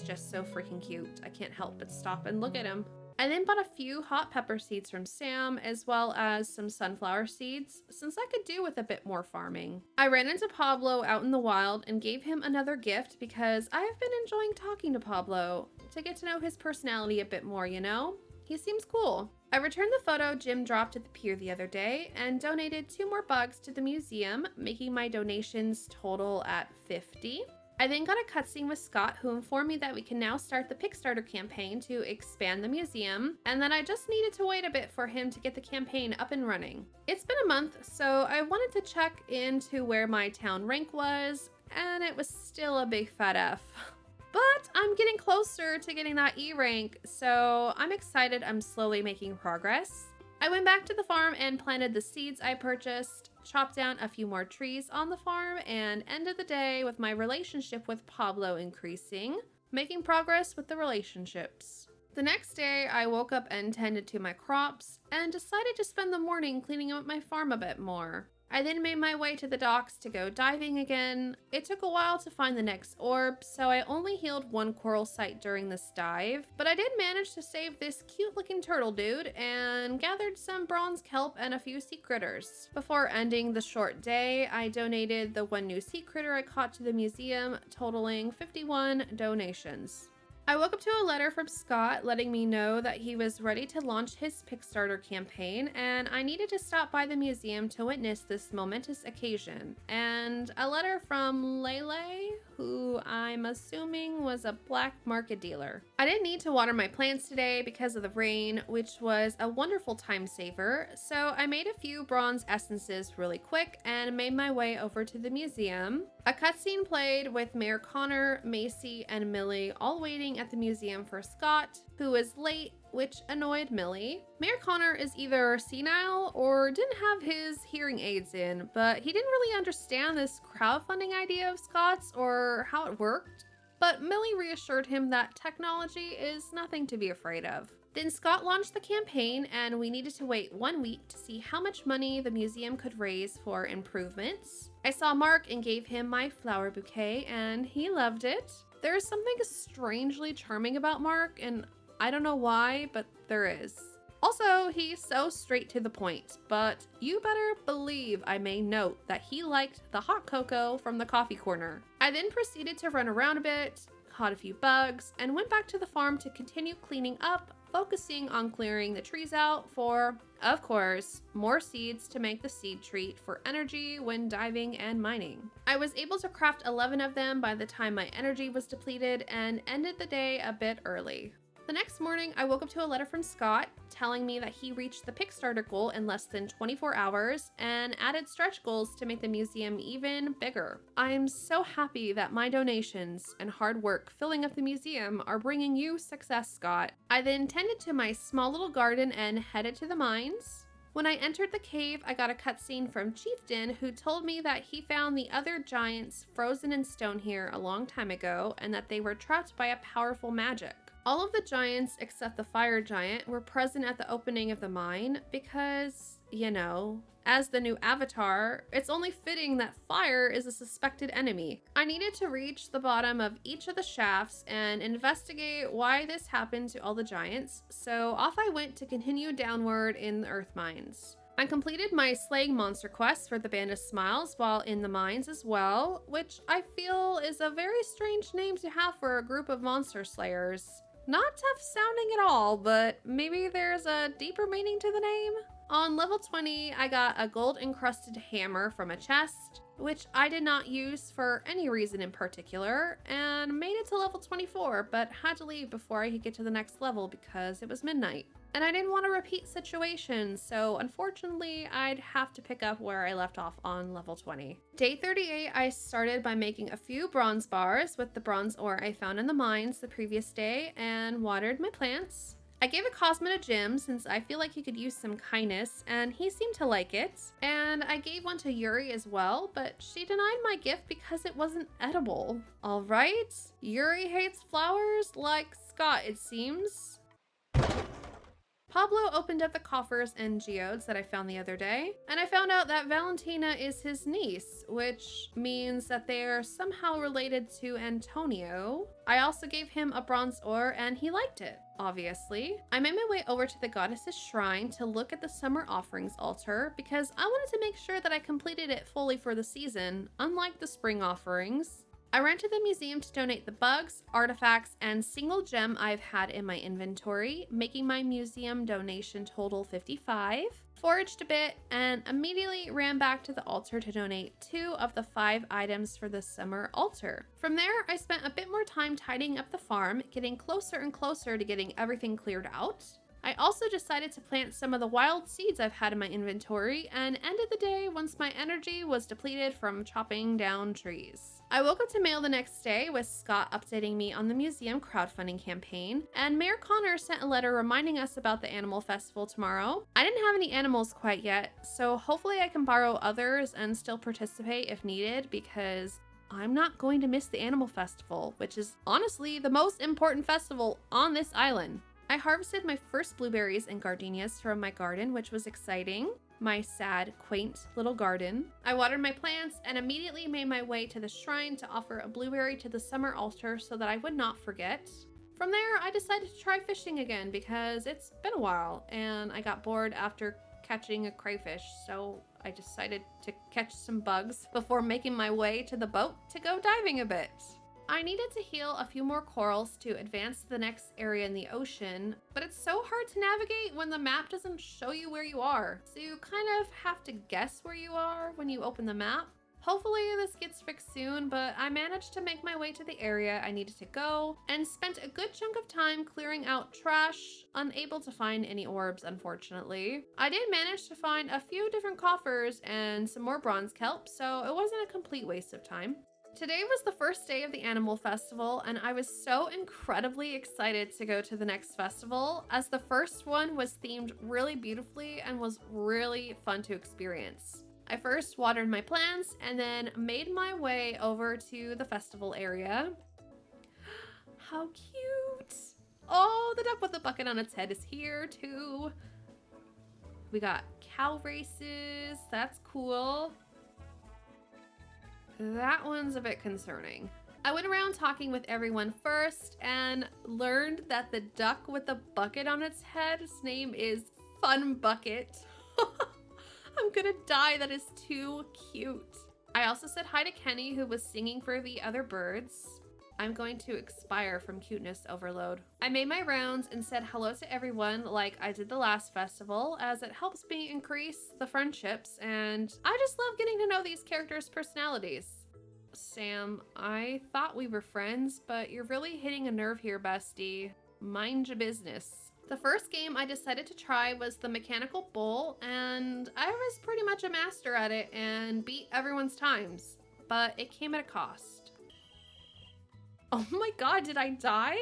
just so freaking cute. I can't help but stop and look at him. I then bought a few hot pepper seeds from Sam, as well as some sunflower seeds, since I could do with a bit more farming. I ran into Pablo out in the wild and gave him another gift because I have been enjoying talking to Pablo to get to know his personality a bit more, you know? He seems cool. I returned the photo Jim dropped at the pier the other day and donated 2 more bugs to the museum, making my donations total at 50. I then got a cutscene with Scott, who informed me that we can now start the Kickstarter campaign to expand the museum, and that I just needed to wait a bit for him to get the campaign up and running. It's been a month, so I wanted to check into where my town rank was, and it was still a big fat F. But I'm getting closer to getting that E rank, so I'm excited I'm slowly making progress. I went back to the farm and planted the seeds I purchased, chopped down a few more trees on the farm, and ended the day with my relationship with Pablo increasing, making progress with the relationships. The next day, I woke up and tended to my crops, and decided to spend the morning cleaning up my farm a bit more. I then made my way to the docks to go diving again. It took a while to find the next orb, so I only healed one coral site during this dive, but I did manage to save this cute looking turtle dude and gathered some bronze kelp and a few sea critters. Before ending the short day, I donated the one new sea critter I caught to the museum, totaling 51 donations. I woke up to a letter from Scott letting me know that he was ready to launch his Kickstarter campaign and I needed to stop by the museum to witness this momentous occasion. And a letter from Lele, who I'm assuming was a black market dealer. I didn't need to water my plants today because of the rain, which was a wonderful time saver, so I made a few bronze essences really quick and made my way over to the museum. A cutscene played with Mayor Connor, Macy, and Millie all waiting at the museum for Scott, who was late, which annoyed Millie. Mayor Connor is either senile or didn't have his hearing aids in, but he didn't really understand this crowdfunding idea of Scott's or how it worked. But Millie reassured him that technology is nothing to be afraid of. Then Scott launched the campaign and we needed to wait 1 week to see how much money the museum could raise for improvements. I saw Mark and gave him my flower bouquet and he loved it. There is something strangely charming about Mark and I don't know why, but there is. Also, he's so straight to the point, but you better believe I made note that he liked the hot cocoa from the coffee corner. I then proceeded to run around a bit, caught a few bugs, and went back to the farm to continue cleaning up, focusing on clearing the trees out for, of course, more seeds to make the seed treat for energy when diving and mining. I was able to craft 11 of them by the time my energy was depleted and ended the day a bit early. The next morning, I woke up to a letter from Scott telling me that he reached the Kickstarter goal in less than 24 hours and added stretch goals to make the museum even bigger. I'm so happy that my donations and hard work filling up the museum are bringing you success, Scott. I then tended to my small little garden and headed to the mines. When I entered the cave, I got a cutscene from Chieftain who told me that he found the other giants frozen in stone here a long time ago and that they were trapped by a powerful magic. All of the giants except the fire giant were present at the opening of the mine because, you know, as the new avatar, it's only fitting that fire is a suspected enemy. I needed to reach the bottom of each of the shafts and investigate why this happened to all the giants, so off I went to continue downward in the earth mines. I completed my slaying monster quest for the Band of Smiles while in the mines as well, which I feel is a very strange name to have for a group of monster slayers. Not tough sounding at all, but maybe there's a deeper meaning to the name? On level 20, I got a gold encrusted hammer from a chest, which I did not use for any reason in particular, and made it to level 24, but had to leave before I could get to the next level because it was midnight. And I didn't want to repeat situations, so unfortunately, I'd have to pick up where I left off on level 20. Day 38, I started by making a few bronze bars with the bronze ore I found in the mines the previous day and watered my plants. I gave a Cosmo a gem since I feel like he could use some kindness and he seemed to like it. And I gave one to Yuri as well, but she denied my gift because it wasn't edible. All right, Yuri hates flowers like Scott, it seems. Pablo opened up the coffers and geodes that I found the other day, and I found out that Valentina is his niece, which means that they are somehow related to Antonio. I also gave him a bronze ore and he liked it, obviously. I made my way over to the goddess's shrine to look at the summer offerings altar because I wanted to make sure that I completed it fully for the season, unlike the spring offerings. I ran to the museum to donate the bugs, artifacts, and single gem I've had in my inventory, making my museum donation total 55. Foraged a bit, and immediately ran back to the altar to donate 2 of the 5 items for the summer altar. From there, I spent a bit more time tidying up the farm, getting closer and closer to getting everything cleared out. I also decided to plant some of the wild seeds I've had in my inventory and ended the day once my energy was depleted from chopping down trees. I woke up to mail the next day with Scott updating me on the museum crowdfunding campaign, and Mayor Connor sent a letter reminding us about the animal festival tomorrow. I didn't have any animals quite yet, so hopefully I can borrow others and still participate if needed because I'm not going to miss the animal festival, which is honestly the most important festival on this island. I harvested my first blueberries and gardenias from my garden, which was exciting. my sad, quaint little garden. I watered my plants and immediately made my way to the shrine to offer a blueberry to the summer altar so that I would not forget. From there, I decided to try fishing again because it's been a while and I got bored after catching a crayfish, so I decided to catch some bugs before making my way to the boat to go diving a bit. I needed to heal a few more corals to advance to the next area in the ocean, but it's so hard to navigate when the map doesn't show you where you are. So you kind of have to guess where you are when you open the map. Hopefully this gets fixed soon, but I managed to make my way to the area I needed to go and spent a good chunk of time clearing out trash, unable to find any orbs, unfortunately. I did manage to find a few different coffers and some more bronze kelp, so it wasn't a complete waste of time. Today was the first day of the Animal Festival, and I was so incredibly excited to go to the next festival, as the first one was themed really beautifully and was really fun to experience. I first watered my plants and then made my way over to the festival area. How cute! Oh, the duck with the bucket on its head is here too. We got cow races, that's cool. That one's a bit concerning. I went around talking with everyone first and learned that the duck with the bucket on its head's name is Fun Bucket. I'm gonna die, that is too cute. I also said hi to Kenny, who was singing for the other birds. I'm going to expire from cuteness overload. I made my rounds and said hello to everyone like I did the last festival, as it helps me increase the friendships, and I just love getting to know these characters' personalities. Sam, I thought we were friends, but you're really hitting a nerve here, bestie. Mind your business. The first game I decided to try was the mechanical bull, and I was pretty much a master at it and beat everyone's times, but it came at a cost. Oh my god, did I die?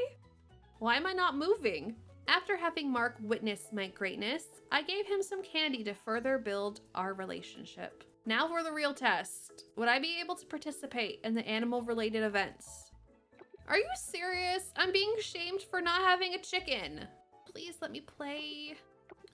Why am I not moving? After having Mark witness my greatness, I gave him some candy to further build our relationship. Now for the real test. Would I be able to participate in the animal-related events? Are you serious? I'm being shamed for not having a chicken. Please let me play.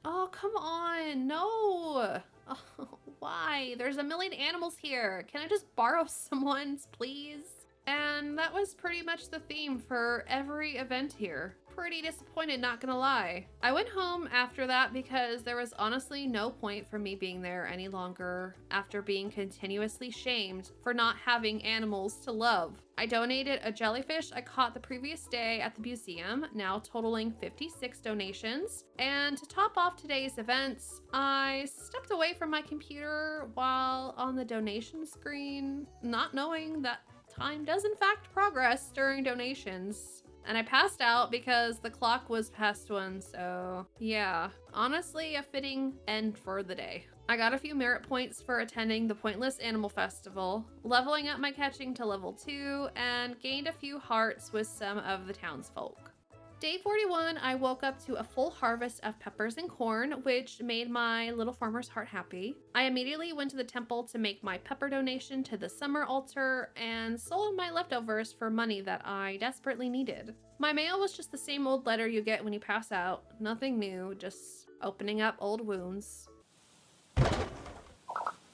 Oh, come on. No. Oh, why? There's a million animals here. Can I just borrow someone's, please? And that was pretty much the theme for every event here. Pretty disappointed, not gonna lie. I went home after that because there was honestly no point for me being there any longer after being continuously shamed for not having animals to love. I donated a jellyfish I caught the previous day at the museum, now totaling 56 donations. And to top off today's events, I stepped away from my computer while on the donation screen, not knowing that time does in fact progress during donations. And I passed out because the clock was past 1, so yeah, honestly a fitting end for the day. I got a few merit points for attending the Pointless Animal Festival, leveling up my catching to level 2, and gained a few hearts with some of the townsfolk. Day 41, I woke up to a full harvest of peppers and corn, which made my little farmer's heart happy. I immediately went to the temple to make my pepper donation to the summer altar and sold my leftovers for money that I desperately needed. My mail was just the same old letter you get when you pass out. Nothing new, just opening up old wounds.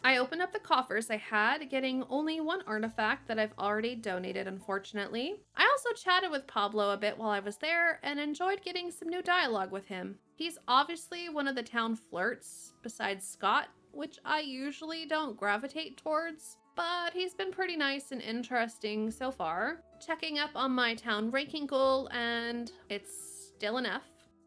I opened up the coffers I had, getting only one artifact that I've already donated, unfortunately. I also chatted with Pablo a bit while I was there and enjoyed getting some new dialogue with him. He's obviously one of the town flirts, besides Scott, which I usually don't gravitate towards, but he's been pretty nice and interesting so far. Checking up on my town ranking goal, and it's still enough.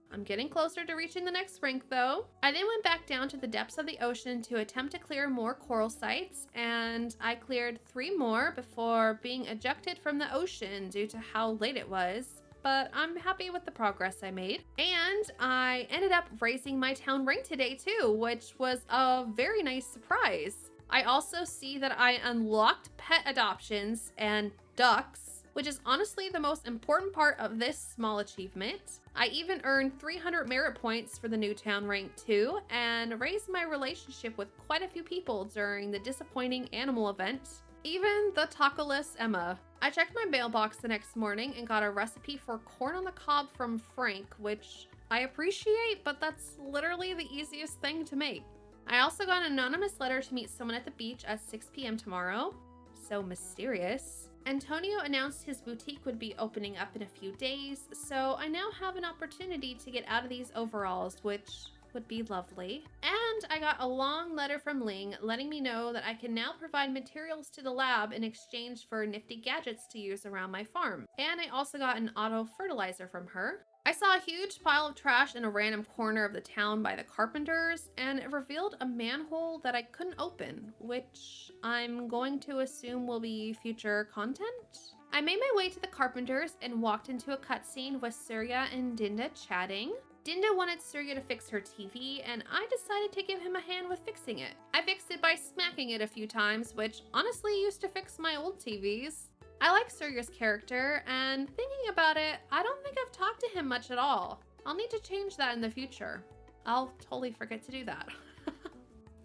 I'm getting closer to reaching the next rank though. I then went back down to the depths of the ocean to attempt to clear more coral sites, and I cleared 3 more before being ejected from the ocean due to how late it was. But I'm happy with the progress I made. And I ended up raising my town rank today too, which was a very nice surprise. I also see that I unlocked pet adoptions and ducks, which is honestly the most important part of this small achievement. I even earned 300 merit points for the new town rank too, and raised my relationship with quite a few people during the disappointing animal event, even the tacoless Emma. I checked my mailbox the next morning and got a recipe for corn on the cob from Frank, which I appreciate, but that's literally the easiest thing to make. I also got an anonymous letter to meet someone at the beach at 6 p.m. tomorrow. So mysterious. Antonio announced his boutique would be opening up in a few days, so I now have an opportunity to get out of these overalls, which would be lovely. And I got a long letter from Ling letting me know that I can now provide materials to the lab in exchange for nifty gadgets to use around my farm. And I also got an auto fertilizer from her. I saw a huge pile of trash in a random corner of the town by the carpenters, and it revealed a manhole that I couldn't open, which I'm going to assume will be future content. I made my way to the carpenters and walked into a cutscene with Surya and Dinda chatting. Dinda wanted Surya to fix her TV, and I decided to give him a hand with fixing it. I fixed it by smacking it a few times, which honestly used to fix my old TVs. I like Surya's character, and thinking about it, I don't think I've talked to him much at all. I'll need to change that in the future. I'll totally forget to do that.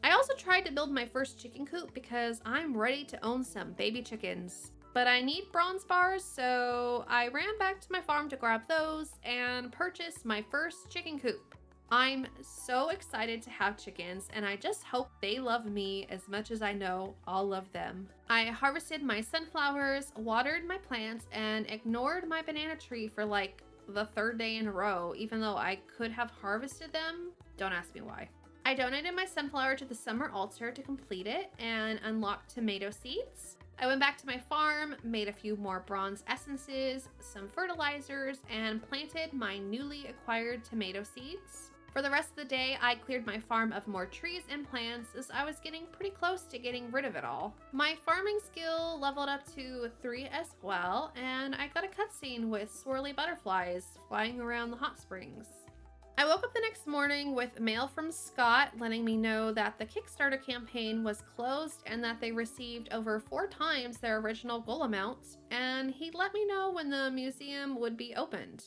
I also tried to build my first chicken coop because I'm ready to own some baby chickens. But I need bronze bars, so I ran back to my farm to grab those and purchased my first chicken coop. I'm so excited to have chickens, and I just hope they love me as much as I know I'll love them. I harvested my sunflowers, watered my plants, and ignored my banana tree for like the third day in a row, even though I could have harvested them. Don't ask me why. I donated my sunflower to the summer altar to complete it and unlocked tomato seeds. I went back to my farm, made a few more bronze essences, some fertilizers, and planted my newly acquired tomato seeds. For the rest of the day, I cleared my farm of more trees and plants as I was getting pretty close to getting rid of it all. My farming skill leveled up to 3 as well, and I got a cutscene with swirly butterflies flying around the hot springs. I woke up the next morning with mail from Scott letting me know that the Kickstarter campaign was closed and that they received over 4 times their original goal amount, and he'd let me know when the museum would be opened.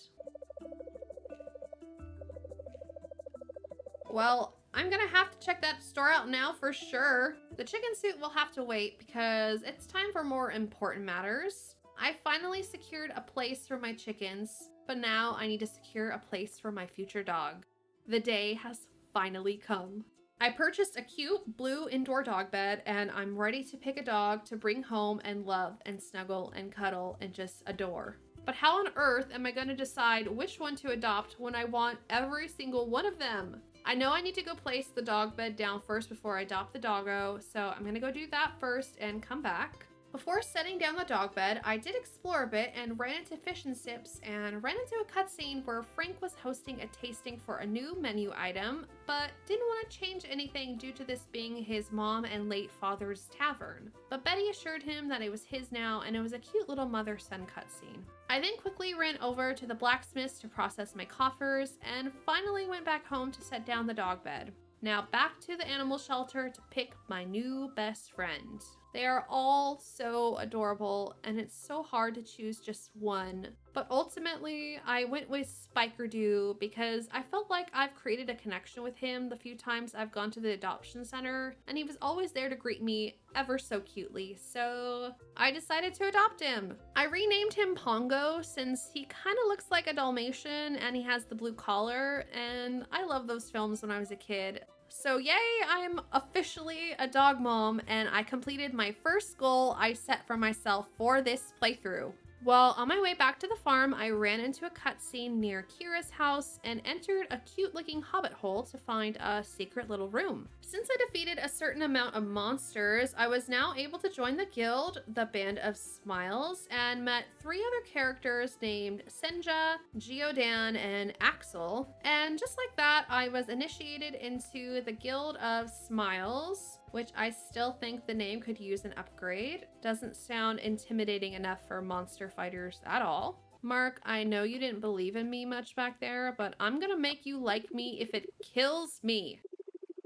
Well, I'm gonna have to check that store out now for sure. The chicken suit will have to wait because it's time for more important matters. I finally secured a place for my chickens, but now I need to secure a place for my future dog. The day has finally come. I purchased a cute blue indoor dog bed, and I'm ready to pick a dog to bring home and love and snuggle and cuddle and just adore. But how on earth am I going to decide which one to adopt when I want every single one of them? I know I need to go place the dog bed down first before I adopt the doggo, so I'm gonna go do that first and come back. Before setting down the dog bed, I did explore a bit and ran into Fish and Sips and ran into a cutscene where Frank was hosting a tasting for a new menu item, but didn't want to change anything due to this being his mom and late father's tavern. But Betty assured him that it was his now, and it was a cute little mother-son cutscene. I then quickly ran over to the blacksmith's to process my coffers, and finally went back home to set down the dog bed. Now back to the animal shelter to pick my new best friend. They are all so adorable, and it's so hard to choose just one. But ultimately, I went with Spiker-Doo because I felt like I've created a connection with him the few times I've gone to the adoption center, and he was always there to greet me ever so cutely, so I decided to adopt him. I renamed him Pongo since he kind of looks like a Dalmatian and he has the blue collar, and I love those films when I was a kid. So yay, I'm officially a dog mom, and I completed my first goal I set for myself for this playthrough. Well, on my way back to the farm, I ran into a cutscene near Kira's house and entered a cute-looking hobbit hole to find a secret little room. Since I defeated a certain amount of monsters, I was now able to join the guild, the Band of Smiles, and met 3 other characters named Senja, Geodan, and Axel. And just like that, I was initiated into the Guild of Smiles, which I still think the name could use an upgrade. Doesn't sound intimidating enough for monster fighters at all. Mark, I know you didn't believe in me much back there, but I'm gonna make you like me if it kills me.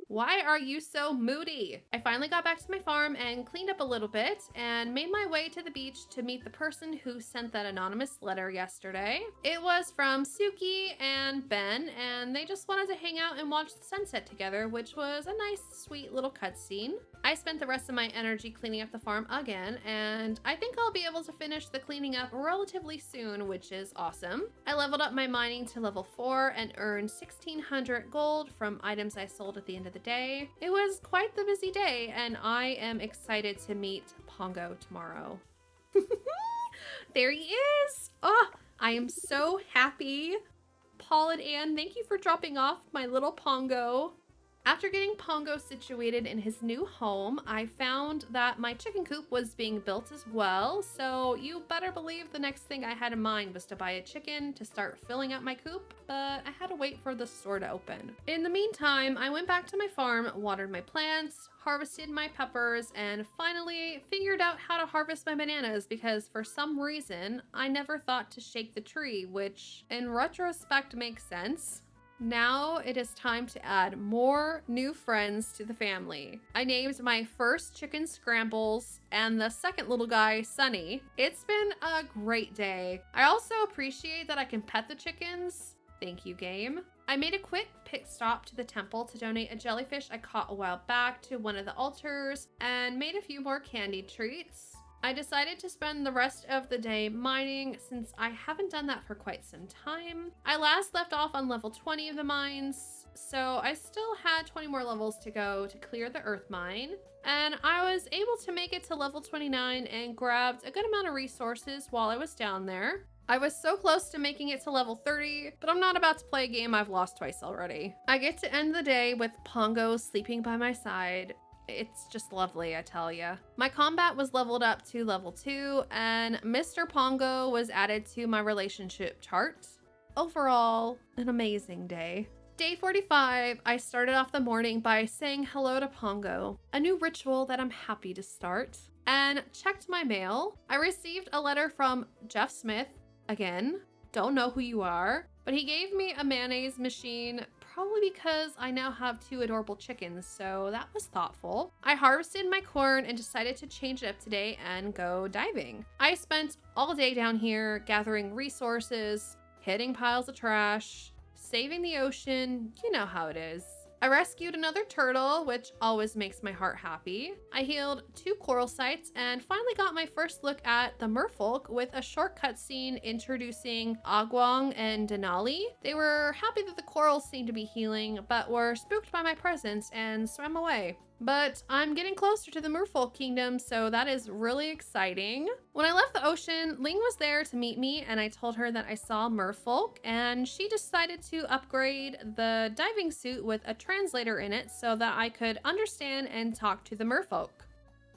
Why are you so moody? I finally got back to my farm and cleaned up a little bit and made my way to the beach to meet the person who sent that anonymous letter yesterday. It was from Suki and Ben, and they just wanted to hang out and watch the sunset together, which was a nice, sweet little cutscene. I spent the rest of my energy cleaning up the farm again, and I think I'll be able to finish the cleaning up relatively soon, which is awesome. I leveled up my mining to level 4 and earned 1,600 gold from items I sold at the end of the the day. It was quite the busy day, and I am excited to meet Pongo tomorrow. There he is! Oh, I am so happy. Paul and Anne, thank you for dropping off my little Pongo. After getting Pongo situated in his new home, I found that my chicken coop was being built as well, so you better believe the next thing I had in mind was to buy a chicken to start filling out my coop, but I had to wait for the store to open. In the meantime, I went back to my farm, watered my plants, harvested my peppers, and finally figured out how to harvest my bananas because for some reason, I never thought to shake the tree, which in retrospect makes sense. Now it is time to add more new friends to the family. I named my first chicken Scrambles and the second little guy Sunny. It's been a great day. I also appreciate that I can pet the chickens. Thank you, game. I made a quick pit stop to the temple to donate a jellyfish I caught a while back to one of the altars and made a few more candied treats. I decided to spend the rest of the day mining since I haven't done that for quite some time. I last left off on level 20 of the mines, so I still had 20 more levels to go to clear the earth mine. And I was able to make it to level 29 and grabbed a good amount of resources while I was down there. I was so close to making it to level 30, but I'm not about to play a game I've lost twice already. I get to end the day with Pongo sleeping by my side. It's just lovely, I tell ya. My combat was leveled up to level 2, and Mr. Pongo was added to my relationship chart. Overall, an amazing day. Day 45, I started off the morning by saying hello to Pongo, a new ritual that I'm happy to start, and checked my mail. I received a letter from Jeff Smith, again, don't know who you are, but he gave me a mayonnaise machine, probably because I now have 2 adorable chickens, so that was thoughtful. I harvested my corn and decided to change it up today and go diving. I spent all day down here gathering resources, hitting piles of trash, saving the ocean, you know how it is. I rescued another turtle, which always makes my heart happy. I healed 2 coral sites and finally got my first look at the merfolk with a short cutscene introducing Agwong and Denali. They were happy that the corals seemed to be healing, but were spooked by my presence and swam away. But I'm getting closer to the merfolk kingdom, so that is really exciting. When I left the ocean, Ling was there to meet me, and I told her that I saw merfolk, and she decided to upgrade the diving suit with a translator in it so that I could understand and talk to the merfolk.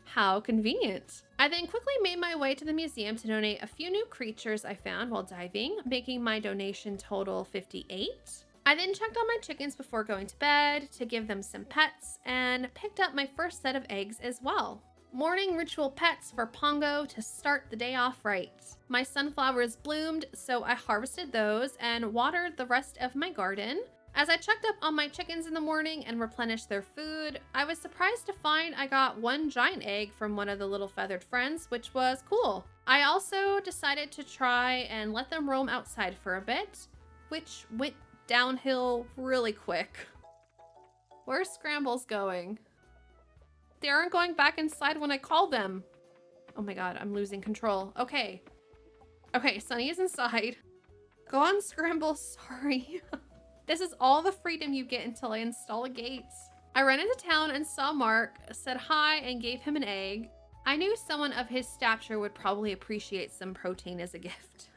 How convenient. I then quickly made my way to the museum to donate a few new creatures I found while diving, making my donation total 58. I then checked on my chickens before going to bed to give them some pets and picked up my first set of eggs as well. Morning ritual pets for Pongo to start the day off right. My sunflowers bloomed, so I harvested those and watered the rest of my garden. As I checked up on my chickens in the morning and replenished their food, I was surprised to find I got 1 giant egg from one of the little feathered friends, which was cool. I also decided to try and let them roam outside for a bit, which went downhill really quick. Where's Scrambles going? They aren't going back inside when I call them. Oh my god, I'm losing control. Okay. Okay, Sunny is inside. Go on, Scrambles. Sorry. This is all the freedom you get until I install a gate. I ran into town and saw Mark, said hi, and gave him an egg. I knew someone of his stature would probably appreciate some protein as a gift.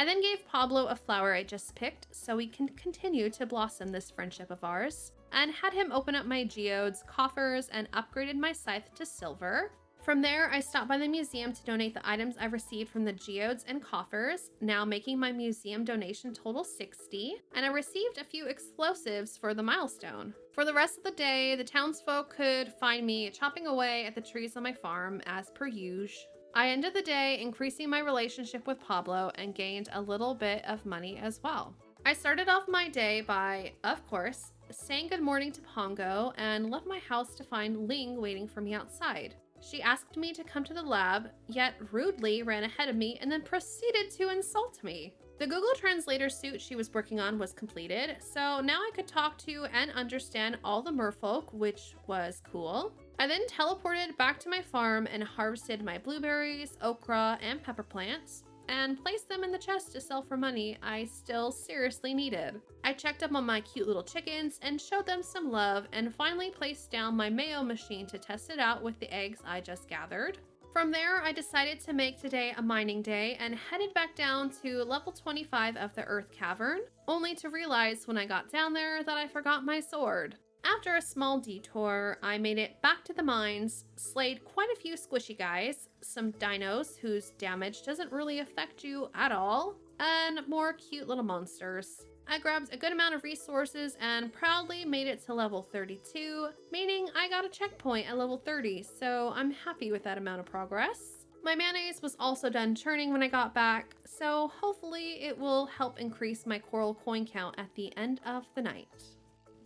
I then gave Pablo a flower I just picked so we can continue to blossom this friendship of ours, and had him open up my geodes, coffers, and upgraded my scythe to silver. From there, I stopped by the museum to donate the items I received from the geodes and coffers, now making my museum donation total 60, and I received a few explosives for the milestone. For the rest of the day, the townsfolk could find me chopping away at the trees on my farm as per usual. I ended the day increasing my relationship with Pablo and gained a little bit of money as well. I started off my day by, of course, saying good morning to Pongo and left my house to find Ling waiting for me outside. She asked me to come to the lab, yet rudely ran ahead of me and then proceeded to insult me. The Google Translator suit she was working on was completed, so now I could talk to and understand all the merfolk, which was cool. I then teleported back to my farm and harvested my blueberries, okra, and pepper plants. and placed them in the chest to sell for money I still seriously needed. I checked up on my cute little chickens and showed them some love, and finally placed down my mayo machine to test it out with the eggs I just gathered. From there, I decided to make today a mining day and headed back down to level 25 of the Earth Cavern, only to realize when I got down there that I forgot my sword. After a small detour, I made it back to the mines, slayed quite a few squishy guys, some dinos whose damage doesn't really affect you at all, and more cute little monsters. I grabbed a good amount of resources and proudly made it to level 32, meaning I got a checkpoint at level 30, so I'm happy with that amount of progress. My mayonnaise was also done churning when I got back, so hopefully it will help increase my coral coin count at the end of the night.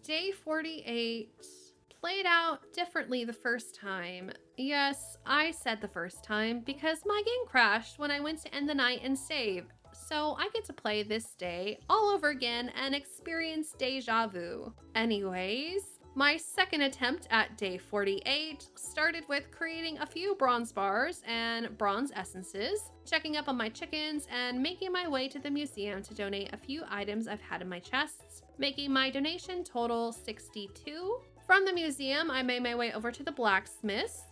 Day 48 played out differently the first time. Yes, I said the first time because my game crashed when I went to end the night and save. So I get to play this day all over again and experience deja vu. Anyways, my second attempt at day 48 started with creating a few bronze bars and bronze essences, checking up on my chickens, and making my way to the museum to donate a few items I've had in my chests, making my donation total 62. From the museum, I made my way over to the blacksmith's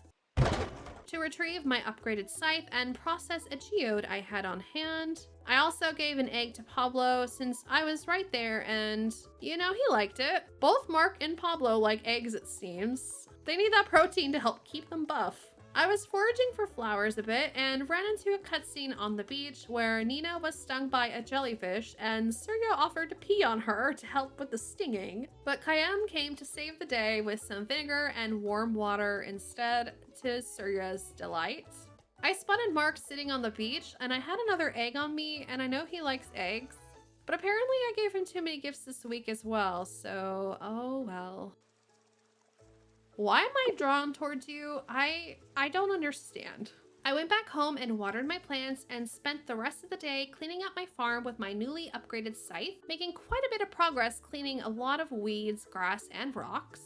to retrieve my upgraded scythe and process a geode I had on hand. I also gave an egg to Pablo since I was right there and, he liked it. Both Mark and Pablo like eggs, it seems. They need that protein to help keep them buff. I was foraging for flowers a bit and ran into a cutscene on the beach where Nina was stung by a jellyfish and Surya offered to pee on her to help with the stinging. But Kayam came to save the day with some vinegar and warm water instead, to Surya's delight. I spotted Mark sitting on the beach and I had another egg on me, and I know he likes eggs. But apparently I gave him too many gifts this week as well, so oh well. Why am I drawn towards you? I don't understand. I went back home and watered my plants and spent the rest of the day cleaning up my farm with my newly upgraded scythe, making quite a bit of progress cleaning a lot of weeds, grass, and rocks.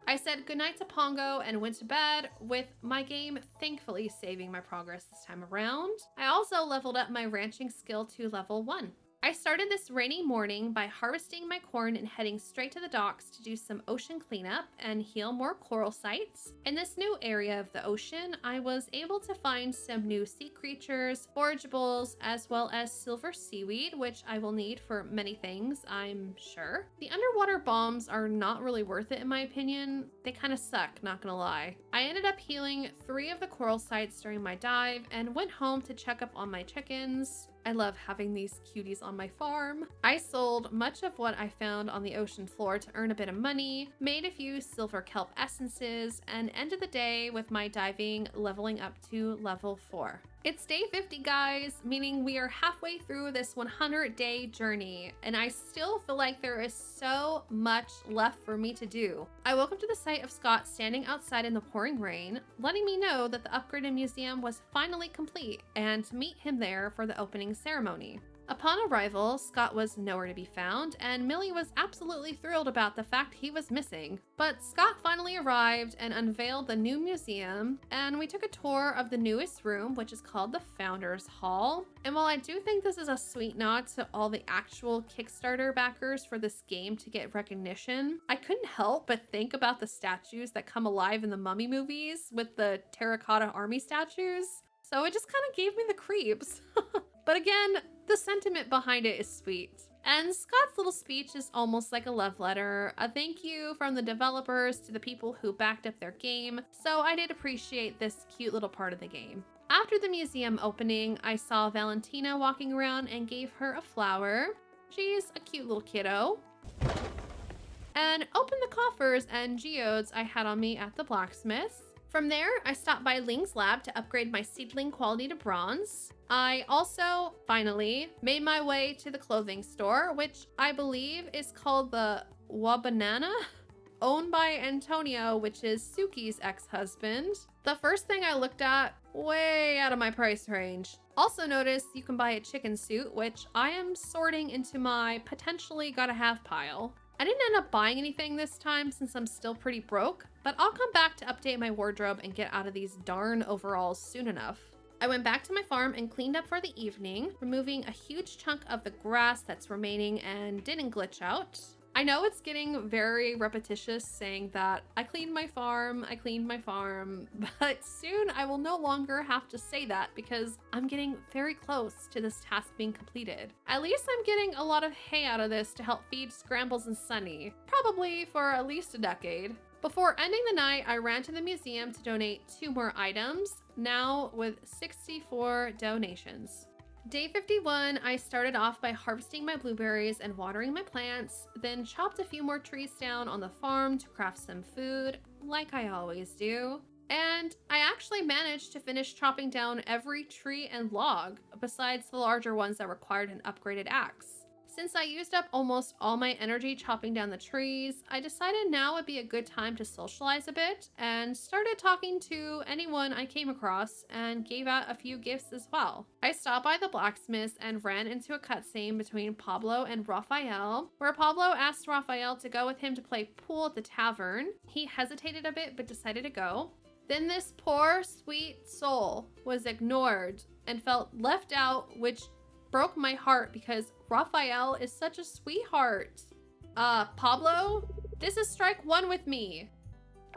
I said goodnight to Pongo and went to bed, with my game thankfully saving my progress this time around. I also leveled up my ranching skill to level 1. I started this rainy morning by harvesting my corn and heading straight to the docks to do some ocean cleanup and heal more coral sites. In this new area of the ocean, I was able to find some new sea creatures, forageables, as well as silver seaweed, which I will need for many things, I'm sure. The underwater bombs are not really worth it in my opinion. They kind of suck, not gonna lie. I ended up healing 3 of the coral sites during my dive and went home to check up on my chickens. I love having these cuties on my farm. I sold much of what I found on the ocean floor to earn a bit of money, made a few silver kelp essences, and ended the day with my diving leveling up to level 4. It's day 50, guys, meaning we are halfway through this 100-day journey, and I still feel like there is so much left for me to do. I woke up to the sight of Scott standing outside in the pouring rain, letting me know that the upgraded museum was finally complete, and to meet him there for the opening ceremony. Upon arrival, Scott was nowhere to be found, and Millie was absolutely thrilled about the fact he was missing. But Scott finally arrived and unveiled the new museum, and we took a tour of the newest room, which is called the Founders Hall. And while I do think this is a sweet nod to all the actual Kickstarter backers for this game to get recognition, I couldn't help but think about the statues that come alive in the Mummy movies with the terracotta army statues. So it just kind of gave me the creeps. But again, the sentiment behind it is sweet. And Scott's little speech is almost like a love letter, a thank you from the developers to the people who backed up their game, so I did appreciate this cute little part of the game. After the museum opening, I saw Valentina walking around and gave her a flower. She's a cute little kiddo. And opened the coffers and geodes I had on me at the blacksmith's. From there, I stopped by Ling's lab to upgrade my seedling quality to bronze. I also, finally, made my way to the clothing store, which I believe is called the Wabanana, owned by Antonio, which is Suki's ex-husband. The first thing I looked at, way out of my price range. Also notice you can buy a chicken suit, which I am sorting into my potentially gotta have pile. I didn't end up buying anything this time since I'm still pretty broke, but I'll come back to update my wardrobe and get out of these darn overalls soon enough. I went back to my farm and cleaned up for the evening, removing a huge chunk of the grass that's remaining and didn't glitch out. I know it's getting very repetitious saying that I cleaned my farm, but soon I will no longer have to say that because I'm getting very close to this task being completed. At least I'm getting a lot of hay out of this to help feed Scrambles and Sunny, probably for at least a decade. Before ending the night, I ran to the museum to donate 2 more items, now with 64 donations. Day 51, I started off by harvesting my blueberries and watering my plants, then chopped a few more trees down on the farm to craft some food, like I always do. And I actually managed to finish chopping down every tree and log, besides the larger ones that required an upgraded axe. Since I used up almost all my energy chopping down the trees, I decided now would be a good time to socialize a bit and started talking to anyone I came across and gave out a few gifts as well. I stopped by the blacksmith and ran into a cutscene between Pablo and Raphael, where Pablo asked Raphael to go with him to play pool at the tavern. He hesitated a bit but decided to go. Then this poor, sweet soul was ignored and felt left out, which broke my heart because Raphael is such a sweetheart. Pablo, this is strike 1 with me.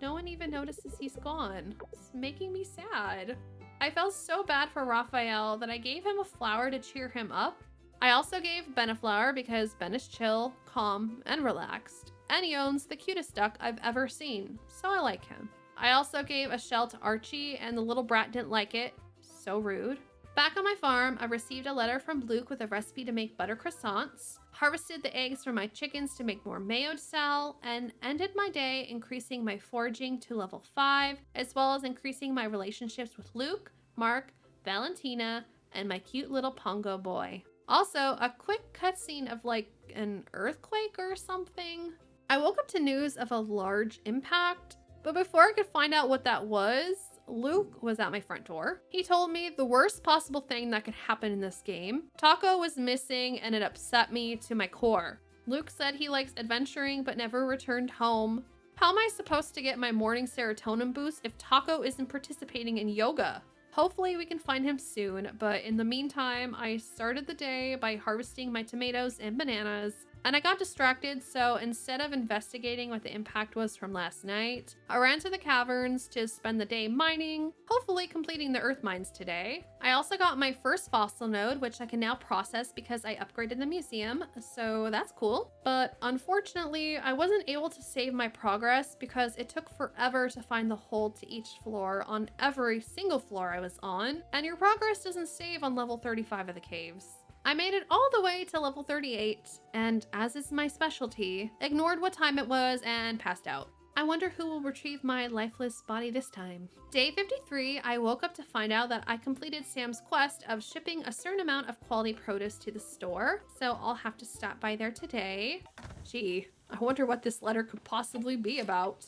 No one even notices he's gone. It's making me sad. I felt so bad for Raphael that I gave him a flower to cheer him up. I also gave Ben a flower because Ben is chill, calm, and relaxed. And he owns the cutest duck I've ever seen, so I like him. I also gave a shell to Archie and the little brat didn't like it. So rude. Back on my farm, I received a letter from Luke with a recipe to make butter croissants, harvested the eggs from my chickens to make more mayo to sell, and ended my day increasing my foraging to level 5, as well as increasing my relationships with Luke, Mark, Valentina, and my cute little Pongo boy. Also, a quick cutscene of like an earthquake or something. I woke up to news of a large impact, but before I could find out what that was, Luke was at my front door. He told me the worst possible thing that could happen in this game. Taco was missing and it upset me to my core. Luke said he likes adventuring but never returned home. How am I supposed to get my morning serotonin boost if Taco isn't participating in yoga? Hopefully we can find him soon, but in the meantime, I started the day by harvesting my tomatoes and bananas. And I got distracted, so instead of investigating what the impact was from last night, I ran to the caverns to spend the day mining, hopefully completing the earth mines today. I also got my first fossil node, which I can now process because I upgraded the museum, so that's cool. But unfortunately, I wasn't able to save my progress because it took forever to find the hold to each floor on every single floor I was on, and your progress doesn't save on level 35 of the caves. I made it all the way to level 38, and as is my specialty, ignored what time it was and passed out. I wonder who will retrieve my lifeless body this time. Day 53, I woke up to find out that I completed Sam's quest of shipping a certain amount of quality produce to the store, so I'll have to stop by there today. Gee, I wonder what this letter could possibly be about.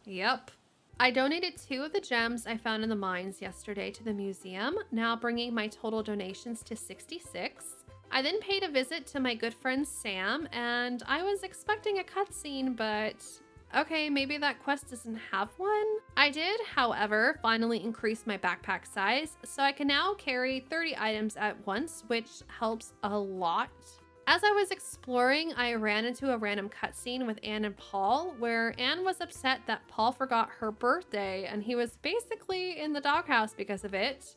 Yep. I donated 2 of the gems I found in the mines yesterday to the museum, now bringing my total donations to 66. I then paid a visit to my good friend Sam, and I was expecting a cutscene, but okay, maybe that quest doesn't have one? I did, however, finally increase my backpack size, so I can now carry 30 items at once, which helps a lot. As I was exploring, I ran into a random cutscene with Anne and Paul, where Anne was upset that Paul forgot her birthday and he was basically in the doghouse because of it.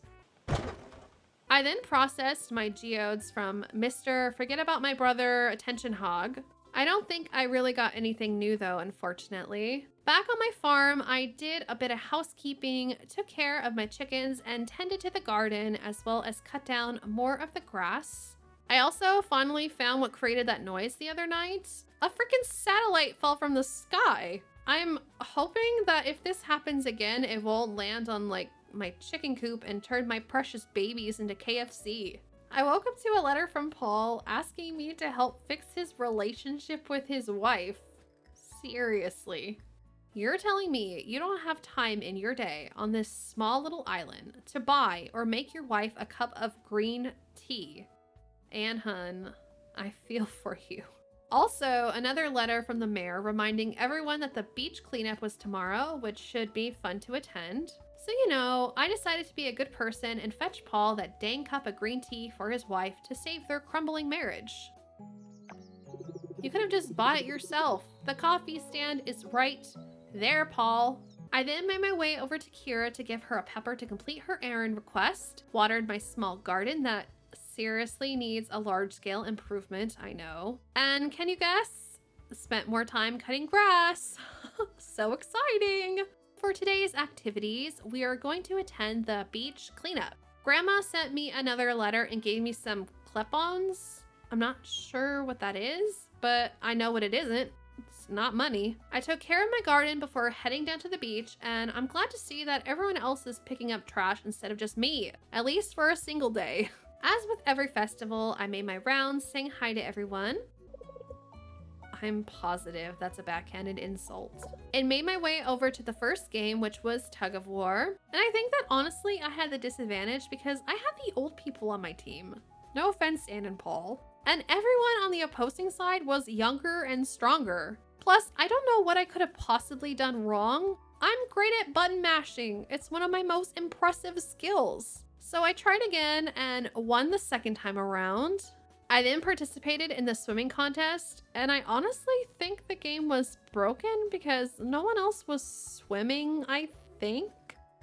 I then processed my geodes from Mr. Forget About My Brother Attention Hog. I don't think I really got anything new though, unfortunately. Back on my farm, I did a bit of housekeeping, took care of my chickens, and tended to the garden, as well as cut down more of the grass. I also finally found what created that noise the other night. A freaking satellite fell from the sky. I'm hoping that if this happens again, it won't land on like my chicken coop and turn my precious babies into KFC. I woke up to a letter from Paul asking me to help fix his relationship with his wife. Seriously. You're telling me you don't have time in your day on this small little island to buy or make your wife a cup of green tea? Anne, hun, I feel for you. Also, another letter from the mayor reminding everyone that the beach cleanup was tomorrow, which should be fun to attend. So, I decided to be a good person and fetch Paul that dang cup of green tea for his wife to save their crumbling marriage. You could have just bought it yourself. The coffee stand is right there, Paul. I then made my way over to Kira to give her a pepper to complete her errand request, watered my small garden that seriously needs a large-scale improvement, I know. And can you guess? Spent more time cutting grass. So exciting! For today's activities, we are going to attend the beach cleanup. Grandma sent me another letter and gave me some clip-ons. I'm not sure what that is, but I know what it isn't. It's not money. I took care of my garden before heading down to the beach, and I'm glad to see that everyone else is picking up trash instead of just me, at least for a single day. As with every festival, I made my rounds saying hi to everyone. I'm positive that's a backhanded insult. And made my way over to the first game, which was Tug of War. And I think that honestly, I had the disadvantage because I had the old people on my team. No offense, Anne and Paul. And everyone on the opposing side was younger and stronger. Plus, I don't know what I could have possibly done wrong. I'm great at button mashing. It's one of my most impressive skills. So I tried again and won the second time around. I then participated in the swimming contest, and I honestly think the game was broken because no one else was swimming, I think.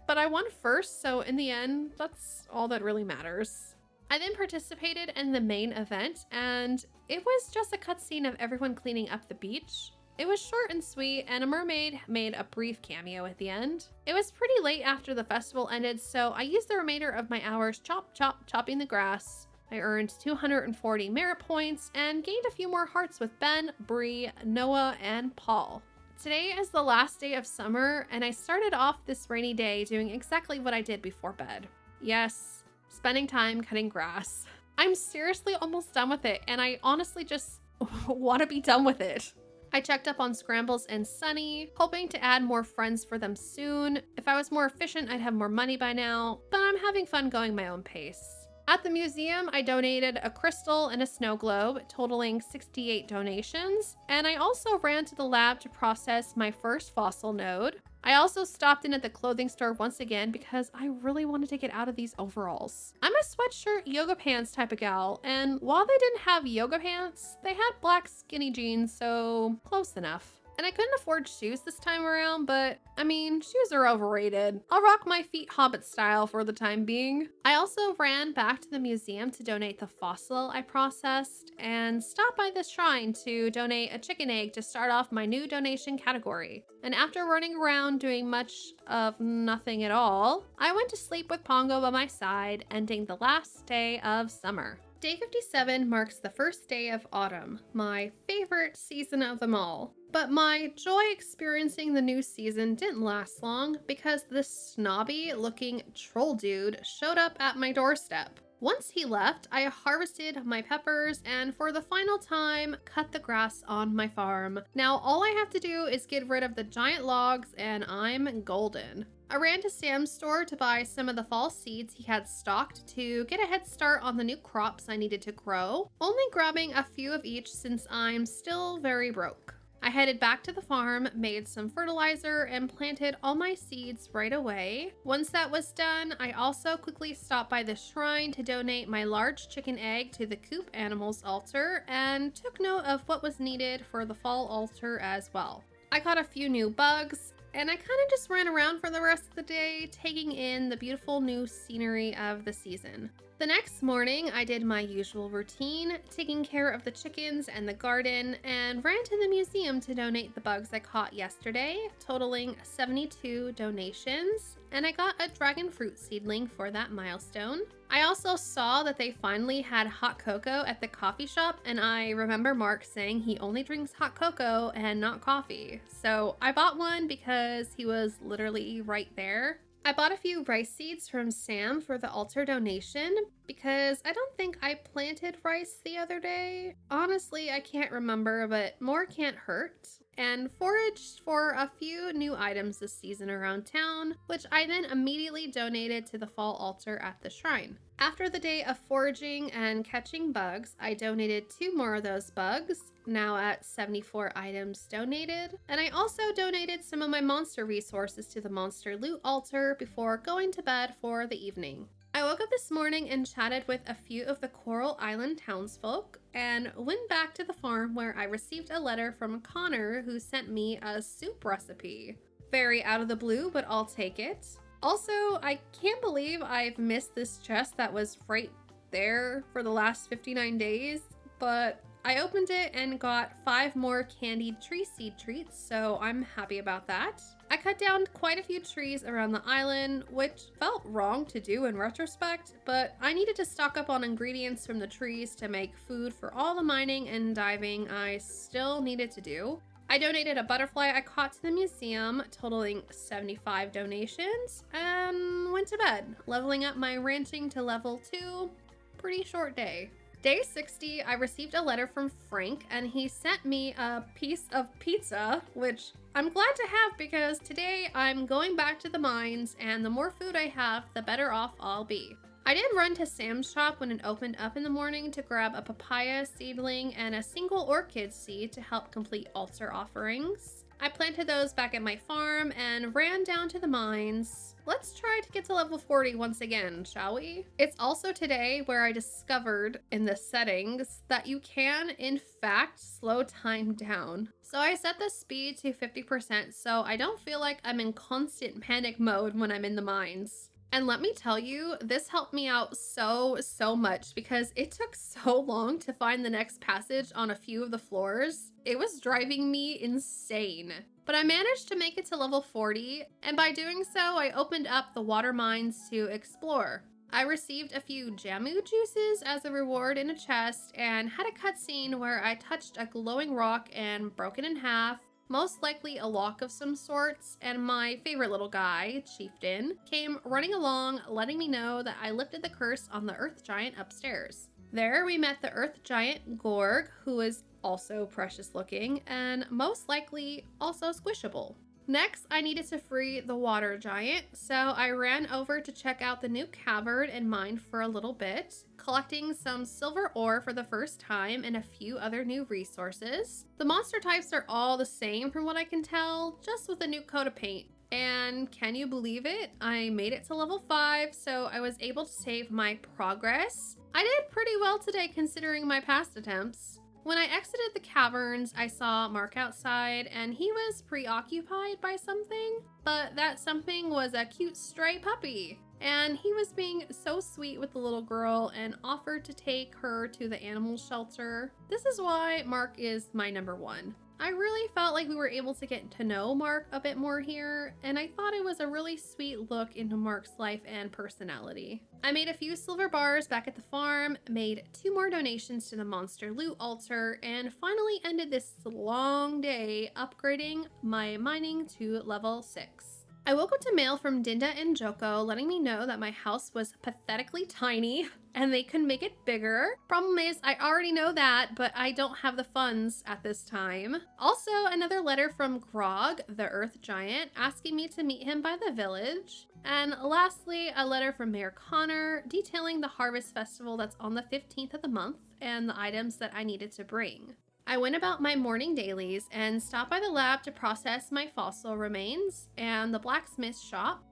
But I won first, so in the end, that's all that really matters. I then participated in the main event, and it was just a cutscene of everyone cleaning up the beach. It was short and sweet, and a mermaid made a brief cameo at the end. It was pretty late after the festival ended, so I used the remainder of my hours chopping the grass. I earned 240 merit points and gained a few more hearts with Ben, Bree, Noah, and Paul. Today is the last day of summer, and I started off this rainy day doing exactly what I did before bed. Yes, spending time cutting grass. I'm seriously almost done with it, and I honestly just want to be done with it. I checked up on Scrambles and Sunny, hoping to add more friends for them soon. If I was more efficient, I'd have more money by now, but I'm having fun going my own pace. At the museum, I donated a crystal and a snow globe, totaling 68 donations, and I also ran to the lab to process my first fossil node. I also stopped in at the clothing store once again because I really wanted to get out of these overalls. I'm a sweatshirt yoga pants type of gal, and while they didn't have yoga pants, they had black skinny jeans, so close enough. And I couldn't afford shoes this time around, but I mean, shoes are overrated. I'll rock my feet Hobbit style for the time being. I also ran back to the museum to donate the fossil I processed and stopped by the shrine to donate a chicken egg to start off my new donation category. And after running around doing much of nothing at all, I went to sleep with Pongo by my side, ending the last day of summer. Day 57 marks the first day of autumn, my favorite season of them all. But my joy experiencing the new season didn't last long because this snobby looking troll dude showed up at my doorstep. Once he left, I harvested my peppers and for the final time, cut the grass on my farm. Now all I have to do is get rid of the giant logs and I'm golden. I ran to Sam's store to buy some of the fall seeds he had stocked to get a head start on the new crops I needed to grow, only grabbing a few of each since I'm still very broke. I headed back to the farm, made some fertilizer, and planted all my seeds right away. Once that was done, I also quickly stopped by the shrine to donate my large chicken egg to the Coop Animals altar and took note of what was needed for the fall altar as well. I caught a few new bugs, and I kind of just ran around for the rest of the day, taking in the beautiful new scenery of the season. The next morning, I did my usual routine, taking care of the chickens and the garden, and ran to the museum to donate the bugs I caught yesterday, totaling 72 donations, and I got a dragon fruit seedling for that milestone. I also saw that they finally had hot cocoa at the coffee shop, and I remember Mark saying he only drinks hot cocoa and not coffee. So I bought one because he was literally right there. I bought a few rice seeds from Sam for the altar donation because I don't think I planted rice the other day. Honestly, I can't remember, but more can't hurt. and foraged for a few new items this season around town, which I then immediately donated to the fall altar at the shrine. After the day of foraging and catching bugs, I donated 2 more of those bugs, now at 74 items donated, and I also donated some of my monster resources to the monster loot altar before going to bed for the evening. I woke up this morning and chatted with a few of the Coral Island townsfolk and went back to the farm where I received a letter from Connor who sent me a soup recipe. Very out of the blue, but I'll take it. Also, I can't believe I've missed this chest that was right there for the last 59 days, but I opened it and got 5 more candied tree seed treats, so I'm happy about that. I cut down quite a few trees around the island, which felt wrong to do in retrospect, but I needed to stock up on ingredients from the trees to make food for all the mining and diving I still needed to do. I donated a butterfly I caught to the museum, totaling 75 donations, and went to bed, leveling up my ranching to level 2. Pretty short day. Day 60, I received a letter from Frank, and he sent me a piece of pizza, which I'm glad to have because today I'm going back to the mines, and the more food I have, the better off I'll be. I did run to Sam's shop when it opened up in the morning to grab a papaya seedling and a single orchid seed to help complete altar offerings. I planted those back at my farm and ran down to the mines. Let's try to get to level 40 once again, shall we? It's also today where I discovered in the settings that you can, in fact, slow time down. So I set the speed to 50% so I don't feel like I'm in constant panic mode when I'm in the mines. And let me tell you, this helped me out so much because it took so long to find the next passage on a few of the floors. It was driving me insane. But I managed to make it to level 40, and by doing so, I opened up the water mines to explore. I received a few Jamu juices as a reward in a chest and had a cutscene where I touched a glowing rock and broke it in half, most likely a lock of some sorts, and my favorite little guy, Chieftain, came running along, letting me know that I lifted the curse on the earth giant upstairs. There we met the earth giant Gorg, who is also precious looking and most likely also squishable. Next, I needed to free the water giant, so I ran over to check out the new cavern and mine for a little bit, collecting some silver ore for the first time and a few other new resources. The monster types are all the same from what I can tell, just with a new coat of paint. And can you believe it? I made it to level 5, so I was able to save my progress. I did pretty well today considering my past attempts. When I exited the caverns, I saw Mark outside, and he was preoccupied by something, but that something was a cute stray puppy. And he was being so sweet with the little girl and offered to take her to the animal shelter. This is why Mark is my number 1. I really felt like we were able to get to know Mark a bit more here, and I thought it was a really sweet look into Mark's life and personality. I made a few silver bars back at the farm, made 2 more donations to the monster loot altar, and finally ended this long day upgrading my mining to level 6. I woke up to mail from Dinda and Joko letting me know that my house was pathetically tiny and they couldn't make it bigger. Problem is, I already know that, but I don't have the funds at this time. Also, another letter from Grog, the earth giant, asking me to meet him by the village. And lastly, a letter from Mayor Connor detailing the harvest festival that's on the 15th of the month and the items that I needed to bring. I went about my morning dailies and stopped by the lab to process my fossil remains and the blacksmith shop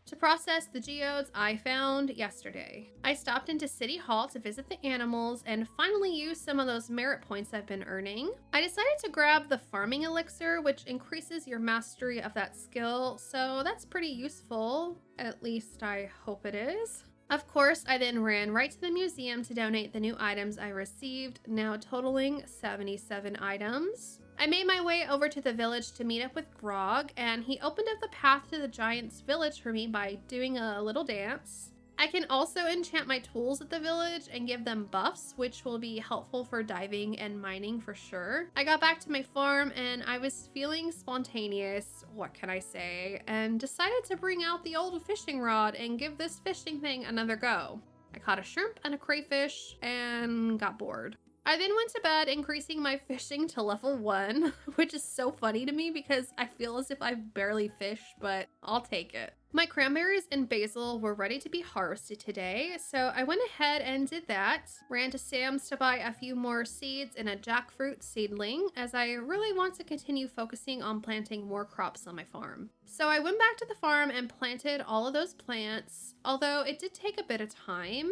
to process the geodes I found yesterday. I stopped into City Hall to visit the animals and finally used some of those merit points I've been earning. I decided to grab the farming elixir, which increases your mastery of that skill, so that's pretty useful. At least I hope it is. Of course, I then ran right to the museum to donate the new items I received, now totaling 77 items. I made my way over to the village to meet up with Grog, and he opened up the path to the giant's village for me by doing a little dance. I can also enchant my tools at the village and give them buffs, which will be helpful for diving and mining for sure. I got back to my farm and I was feeling spontaneous, what can I say, and decided to bring out the old fishing rod and give this fishing thing another go. I caught a shrimp and a crayfish and got bored. I then went to bed, increasing my fishing to level 1, which is so funny to me because I feel as if I've barely fished, but I'll take it. My cranberries and basil were ready to be harvested today, so I went ahead and did that. Ran to Sam's to buy a few more seeds and a jackfruit seedling, as I really want to continue focusing on planting more crops on my farm. So I went back to the farm and planted all of those plants, although it did take a bit of time.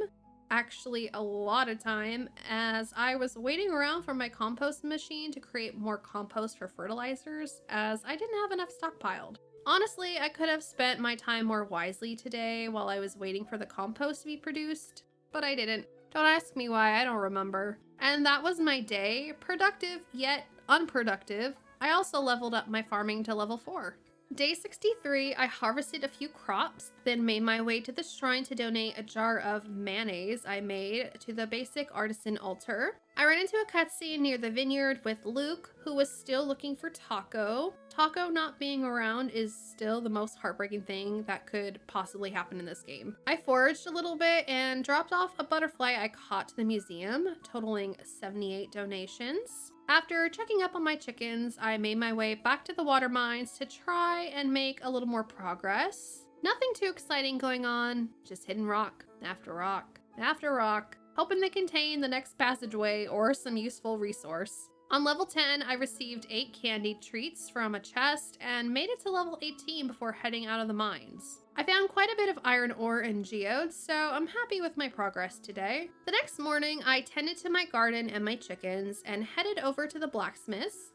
Actually, a lot of time, as I was waiting around for my compost machine to create more compost for fertilizers, as I didn't have enough stockpiled. Honestly, I could have spent my time more wisely today while I was waiting for the compost to be produced, but I didn't. Don't ask me why, I don't remember. And that was my day, productive yet unproductive. I also leveled up my farming to level 4. Day 63, I harvested a few crops, then made my way to the shrine to donate a jar of mayonnaise I made to the basic artisan altar. I ran into a cutscene near the vineyard with Luke, who was still looking for Taco. Taco not being around is still the most heartbreaking thing that could possibly happen in this game. I foraged a little bit and dropped off a butterfly I caught to the museum, totaling 78 donations. After checking up on my chickens, I made my way back to the water mines to try and make a little more progress. Nothing too exciting going on, just hitting rock after rock after rock, hoping they contain the next passageway or some useful resource. On level 10, I received 8 candied treats from a chest and made it to level 18 before heading out of the mines. I found quite a bit of iron ore and geodes, so I'm happy with my progress today. The next morning, I tended to my garden and my chickens and headed over to the blacksmith's.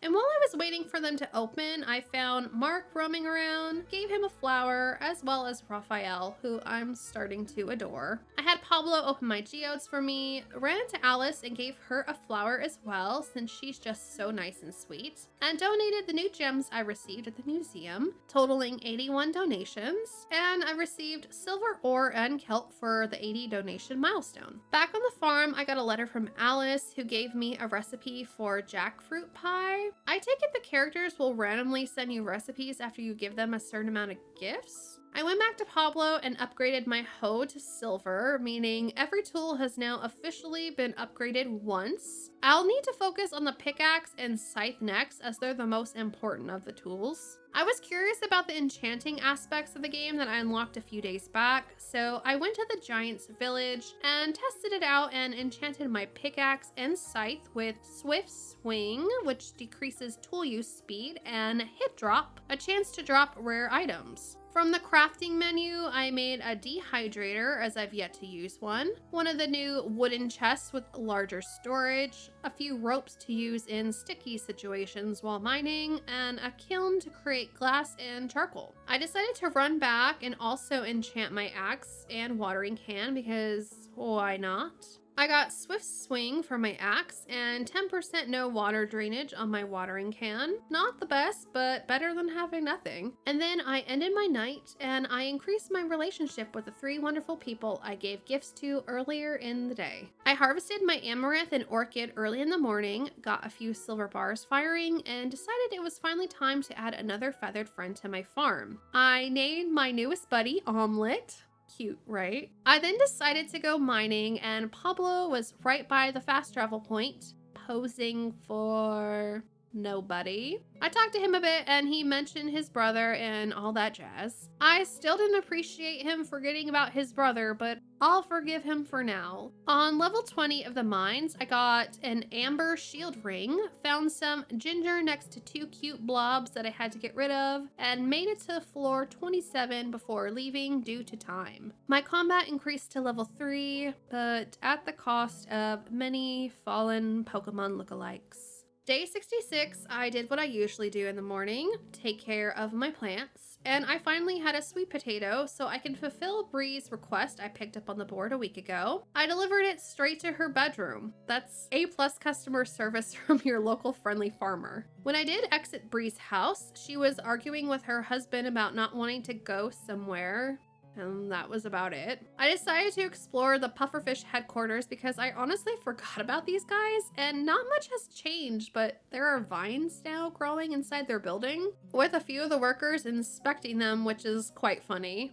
And while I was waiting for them to open, I found Mark roaming around, gave him a flower, as well as Raphael, who I'm starting to adore. I had Pablo open my geodes for me, ran into Alice and gave her a flower as well, since she's just so nice and sweet, and donated the new gems I received at the museum, totaling 81 donations, and I received silver ore and kelp for the 80 donation milestone. Back on the farm, I got a letter from Alice, who gave me a recipe for jackfruit pie. I take it the characters will randomly send you recipes after you give them a certain amount of gifts. I went back to Pablo and upgraded my hoe to silver, meaning every tool has now officially been upgraded once. I'll need to focus on the pickaxe and scythe next, as they're the most important of the tools. I was curious about the enchanting aspects of the game that I unlocked a few days back, so I went to the Giant's Village and tested it out and enchanted my pickaxe and scythe with Swift Swing, which decreases tool use speed, and Hit Drop, a chance to drop rare items. From the crafting menu, I made a dehydrator, as I've yet to use one of the new wooden chests with larger storage, a few ropes to use in sticky situations while mining, and a kiln to create glass and charcoal. I decided to run back and also enchant my axe and watering can because why not? I got Swift Swing for my axe and 10% no water drainage on my watering can. Not the best, but better than having nothing. And then I ended my night and I increased my relationship with the 3 wonderful people I gave gifts to earlier in the day. I harvested my amaranth and orchid early in the morning, got a few silver bars firing, and decided it was finally time to add another feathered friend to my farm. I named my newest buddy Omelette. Cute, right? I then decided to go mining, and Pablo was right by the fast travel point, posing for nobody. I talked to him a bit and he mentioned his brother and all that jazz. I still didn't appreciate him forgetting about his brother, but I'll forgive him for now. On level 20 of the mines, I got an amber shield ring, found some ginger next to 2 cute blobs that I had to get rid of, and made it to floor 27 before leaving due to time. My combat increased to level 3, but at the cost of many fallen Pokemon lookalikes. Day 66, I did what I usually do in the morning, take care of my plants, and I finally had a sweet potato so I can fulfill Bree's request I picked up on the board a week ago. I delivered it straight to her bedroom. That's A+ customer service from your local friendly farmer. When I did exit Bree's house, she was arguing with her husband about not wanting to go somewhere. And that was about it. I decided to explore the pufferfish headquarters because I honestly forgot about these guys and not much has changed, but there are vines now growing inside their building with a few of the workers inspecting them, which is quite funny.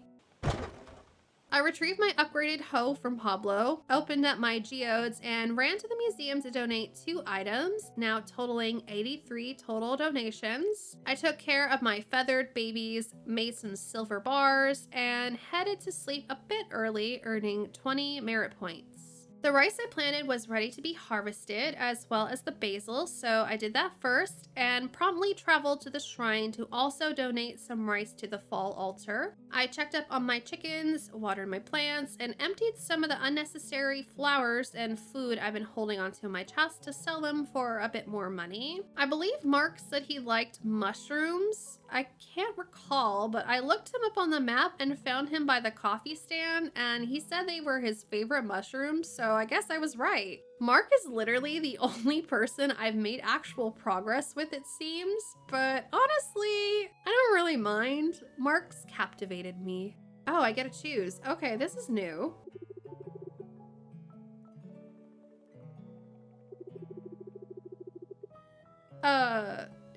I retrieved my upgraded hoe from Pablo, opened up my geodes, and ran to the museum to donate 2 items, now totaling 83 total donations. I took care of my feathered babies, made some silver bars, and headed to sleep a bit early, earning 20 merit points. The rice I planted was ready to be harvested, as well as the basil, so I did that first and promptly traveled to the shrine to also donate some rice to the fall altar. I checked up on my chickens, watered my plants, and emptied some of the unnecessary flowers and food I've been holding onto my chest to sell them for a bit more money. I believe Mark said he liked mushrooms. I can't recall, but I looked him up on the map and found him by the coffee stand, and he said they were his favorite mushrooms, so I guess I was right. Mark is literally the only person I've made actual progress with, it seems, but honestly, I don't really mind. Mark's captivated me. Oh, I get to choose. Okay, this is new.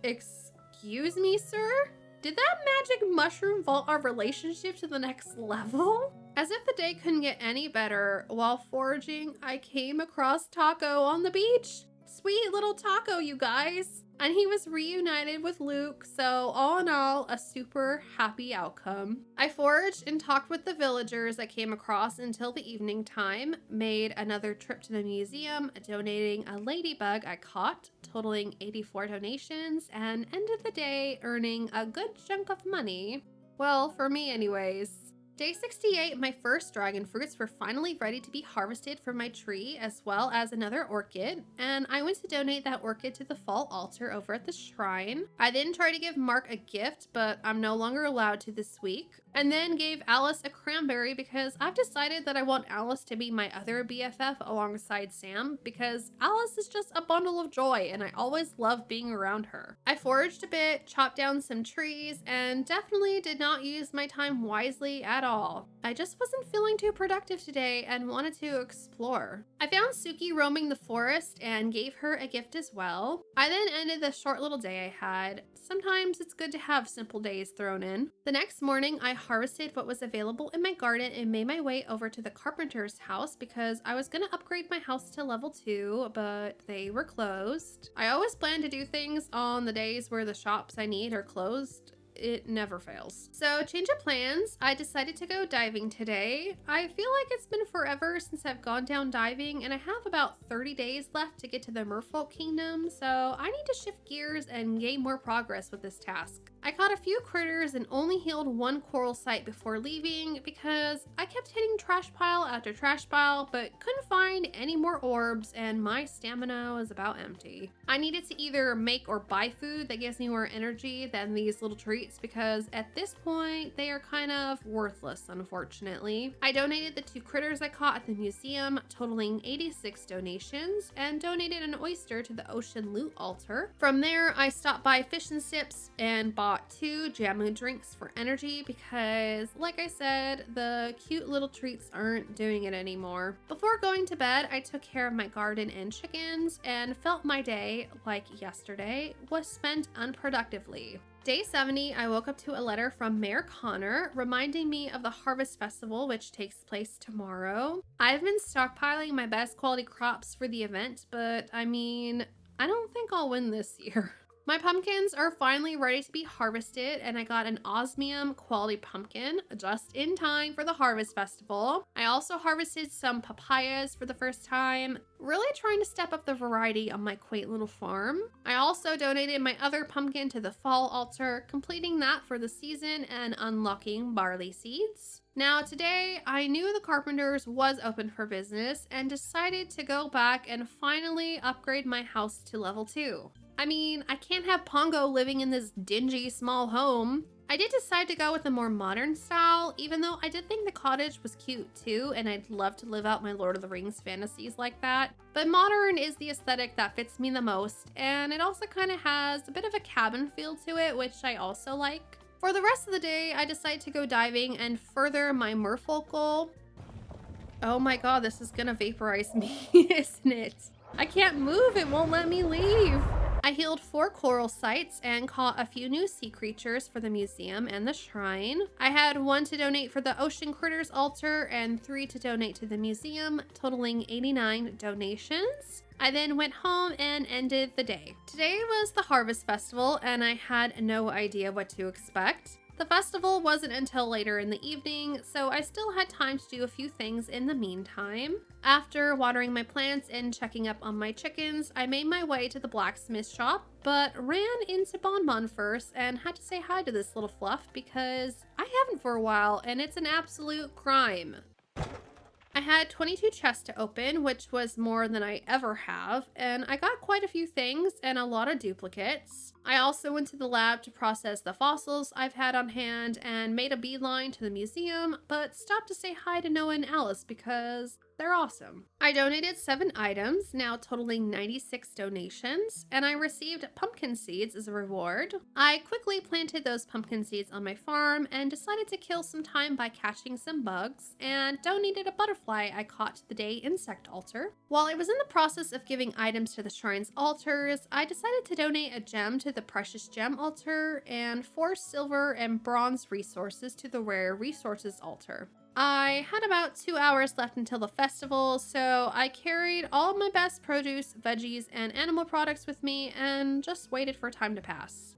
Excuse me, sir? Did that magic mushroom vault our relationship to the next level? As if the day couldn't get any better, while foraging, I came across Taco on the beach. Sweet little Taco, you guys. And he was reunited with Luke, so all in all, a super happy outcome. I foraged and talked with the villagers I came across until the evening time, made another trip to the museum, donating a ladybug I caught, totaling 84 donations, and ended the day earning a good chunk of money. Well, for me anyways. Day 68, my first dragon fruits were finally ready to be harvested from my tree, as well as another orchid, and I went to donate that orchid to the fall altar over at the shrine. I then tried to give Mark a gift, but I'm no longer allowed to this week, and then gave Alice a cranberry because I've decided that I want Alice to be my other BFF alongside Sam, because Alice is just a bundle of joy and I always love being around her. I foraged a bit, chopped down some trees, and definitely did not use my time wisely at all. I just wasn't feeling too productive today and wanted to explore. I found Suki roaming the forest and gave her a gift as well. I then ended the short little day I had. Sometimes it's good to have simple days thrown in. The next morning, I harvested what was available in my garden and made my way over to the carpenter's house because I was going to upgrade my house to level 2, but they were closed. I always plan to do things on the days where the shops I need are closed. It never fails. So, change of plans. I decided to go diving today. I feel like it's been forever since I've gone down diving, and I have about 30 days left to get to the Merfolk Kingdom, so I need to shift gears and gain more progress with this task. I caught a few critters and only healed 1 coral site before leaving because I kept hitting trash pile after trash pile, but couldn't find any more orbs and my stamina was about empty. I needed to either make or buy food that gives me more energy than these little treats because at this point they are kind of worthless, unfortunately. I donated the 2 critters I caught at the museum, totaling 86 donations, and donated an oyster to the ocean loot altar. From there, I stopped by Fish and Sips and bought 2 Jamu drinks for energy because, like I said, the cute little treats aren't doing it anymore. Before going to bed, I took care of my garden and chickens and felt my day, like yesterday, was spent unproductively. Day 70, I woke up to a letter from Mayor Connor reminding me of the Harvest Festival, which takes place tomorrow. I've been stockpiling my best quality crops for the event, but I mean, I don't think I'll win this year. My pumpkins are finally ready to be harvested, and I got an osmium quality pumpkin just in time for the Harvest Festival. I also harvested some papayas for the first time, really trying to step up the variety on my quaint little farm. I also donated my other pumpkin to the fall altar, completing that for the season and unlocking barley seeds. Now today, I knew the Carpenters was open for business and decided to go back and finally upgrade my house to level 2. I mean, I can't have Pongo living in this dingy small home. I did decide to go with a more modern style, even though I did think the cottage was cute too, and I'd love to live out my Lord of the Rings fantasies like that. But modern is the aesthetic that fits me the most, and it also kind of has a bit of a cabin feel to it, which I also like. For the rest of the day, I decided to go diving and further my merfolk goal. Oh my god, this is gonna vaporize me, isn't it? I can't move, it won't let me leave. I healed 4 coral sites and caught a few new sea creatures for the museum and the shrine. I had 1 to donate for the Ocean Critters altar and 3 to donate to the museum, totaling 89 donations. I then went home and ended the day. Today was the Harvest Festival and I had no idea what to expect. The festival wasn't until later in the evening, so I still had time to do a few things in the meantime. After watering my plants and checking up on my chickens, I made my way to the blacksmith shop, but ran into Bonbon first and had to say hi to this little fluff because I haven't for a while and it's an absolute crime. I had 22 chests to open, which was more than I ever have, and I got quite a few things and a lot of duplicates. I also went to the lab to process the fossils I've had on hand and made a beeline to the museum, but stopped to say hi to Noah and Alice because they're awesome. I donated 7 items, now totaling 96 donations, and I received pumpkin seeds as a reward. I quickly planted those pumpkin seeds on my farm and decided to kill some time by catching some bugs, and donated a butterfly I caught to the day insect altar. While I was in the process of giving items to the shrine's altars, I decided to donate a gem to the precious gem altar and 4 silver and bronze resources to the rare resources altar. I had about 2 hours left until the festival, so I carried all of my best produce, veggies, and animal products with me and just waited for time to pass.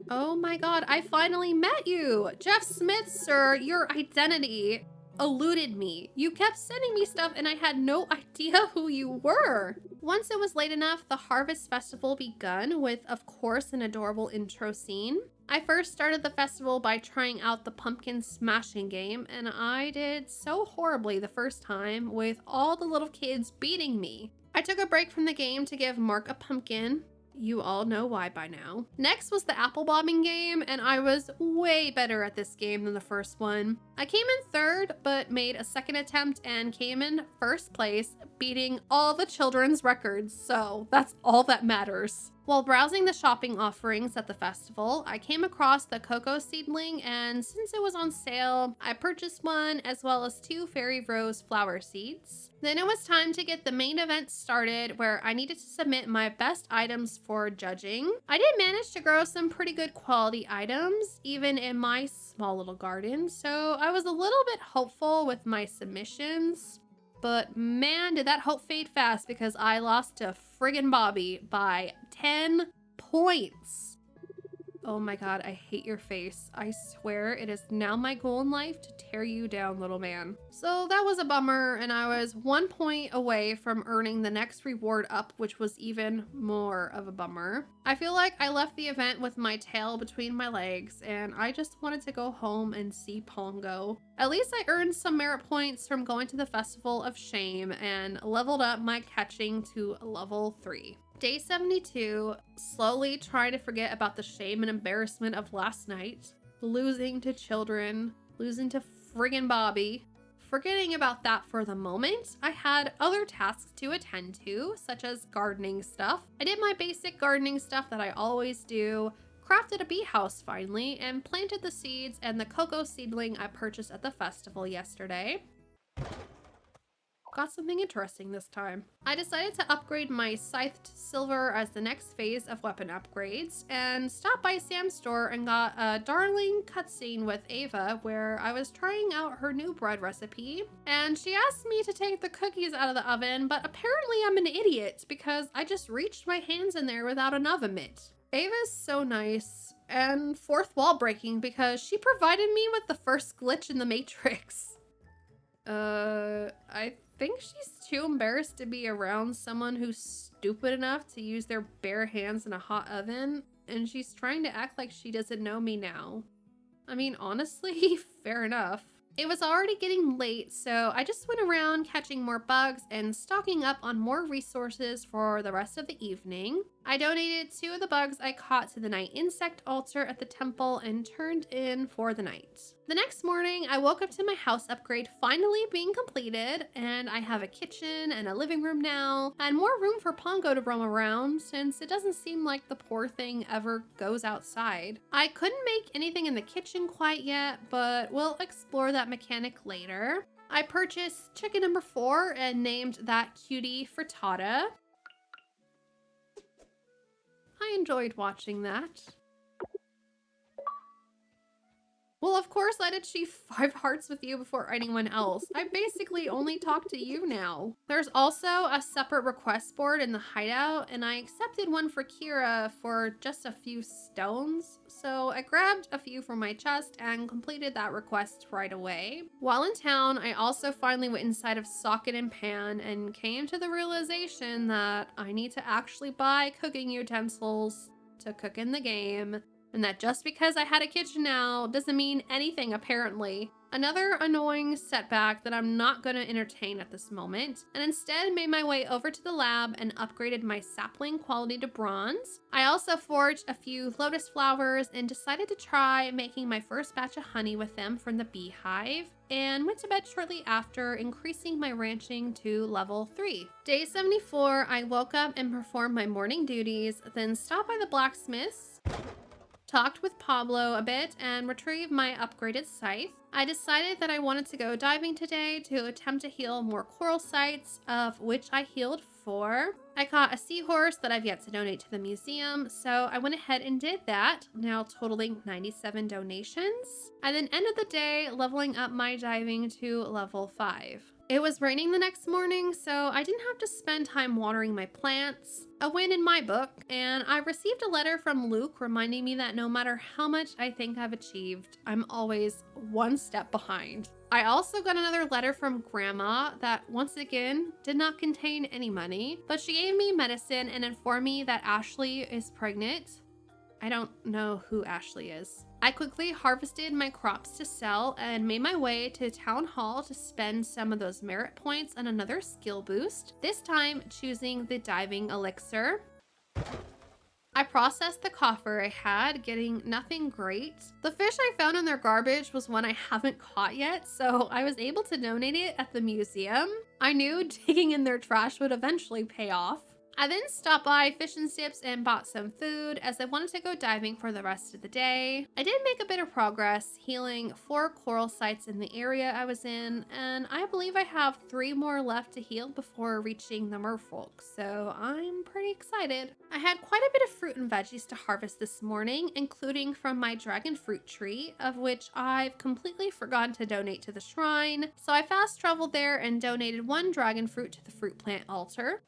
Oh my god, I finally met you! Jeff Smith, sir, your identity eluded me. You kept sending me stuff and I had no idea who you were. Once it was late enough, the Harvest Festival begun with, of course, an adorable intro scene. I first started the festival by trying out the pumpkin smashing game, and I did so horribly the first time with all the little kids beating me. I took a break from the game to give Mark a pumpkin. You all know why by now. Next was the apple bobbing game, and I was way better at this game than the first one. I came in 3rd, but made a 2nd attempt and came in 1st place, beating all the children's records, so that's all that matters. While browsing the shopping offerings at the festival, I came across the cocoa seedling, and since it was on sale, I purchased one as well as 2 fairy rose flower seeds. Then it was time to get the main event started, where I needed to submit my best items for judging. I did manage to grow some pretty good quality items, even in my small little garden, so I was a little bit hopeful with my submissions. But man, did that hope fade fast because I lost to friggin' Bobby by 10 points. Oh my god, I hate your face. I swear it is now my goal in life to tear you down, little man. So that was a bummer, and I was 1 point away from earning the next reward up, which was even more of a bummer. I feel like I left the event with my tail between my legs, and I just wanted to go home and see Pongo. At least I earned some merit points from going to the Festival of Shame and leveled up my catching to level 3. Day 72, slowly trying to forget about the shame and embarrassment of last night, losing to children, losing to friggin' Bobby. Forgetting about that for the moment, I had other tasks to attend to, such as gardening stuff. I did my basic gardening stuff that I always do, crafted a bee house finally, and planted the seeds and the cocoa seedling I purchased at the festival yesterday. Got something interesting this time. I decided to upgrade my scythe to silver as the next phase of weapon upgrades, and stopped by Sam's store and got a darling cutscene with Ava where I was trying out her new bread recipe, and she asked me to take the cookies out of the oven, but apparently I'm an idiot because I just reached my hands in there without an oven mitt. Ava's so nice and fourth wall breaking because she provided me with the first glitch in the Matrix. I think she's too embarrassed to be around someone who's stupid enough to use their bare hands in a hot oven, and she's trying to act like she doesn't know me now. I mean, honestly, fair enough. It was already getting late, so I just went around catching more bugs and stocking up on more resources for the rest of the evening. I donated 2 of the bugs I caught to the night insect altar at the temple and turned in for the night. The next morning, I woke up to my house upgrade finally being completed, and I have a kitchen and a living room now, and more room for Pongo to roam around since it doesn't seem like the poor thing ever goes outside. I couldn't make anything in the kitchen quite yet, but we'll explore that mechanic later. I purchased chicken number 4 and named that cutie Frittata. I enjoyed watching that. Well, of course, I'd achieve 5 hearts with you before anyone else. I basically only talk to you now. There's also a separate request board in the hideout, and I accepted one for Kira for just a few stones. So I grabbed a few from my chest and completed that request right away. While in town, I also finally went inside of Socket and Pan and came to the realization that I need to actually buy cooking utensils to cook in the game. And that just because I had a kitchen now doesn't mean anything, apparently. Another annoying setback that I'm not going to entertain at this moment, and instead made my way over to the lab and upgraded my sapling quality to bronze. I also forged a few lotus flowers and decided to try making my first batch of honey with them from the beehive, and went to bed shortly after, increasing my ranching to level 3. Day 74, I woke up and performed my morning duties, then stopped by the blacksmith's, talked with Pablo a bit, and retrieved my upgraded scythe. I decided that I wanted to go diving today to attempt to heal more coral sites, of which I healed 4. I caught a seahorse that I've yet to donate to the museum, so I went ahead and did that, now totaling 97 donations. I then ended the day leveling up my diving to level 5. It was raining the next morning, so I didn't have to spend time watering my plants. A win in my book, and I received a letter from Luke reminding me that no matter how much I think I've achieved, I'm always one step behind. I also got another letter from Grandma that once again did not contain any money, but she gave me medicine and informed me that Ashley is pregnant. I don't know who Ashley is. I quickly harvested my crops to sell and made my way to Town Hall to spend some of those merit points on another skill boost, this time choosing the diving elixir. I processed the coffer I had, getting nothing great. The fish I found in their garbage was one I haven't caught yet, so I was able to donate it at the museum. I knew digging in their trash would eventually pay off. I then stopped by Fish and Sips and bought some food as I wanted to go diving for the rest of the day. I did make a bit of progress, healing 4 coral sites in the area I was in, and I believe I have 3 more left to heal before reaching the merfolk, so I'm pretty excited. I had quite a bit of fruit and veggies to harvest this morning, including from my dragon fruit tree, of which I've completely forgotten to donate to the shrine, so I fast traveled there and donated 1 dragon fruit to the fruit plant altar.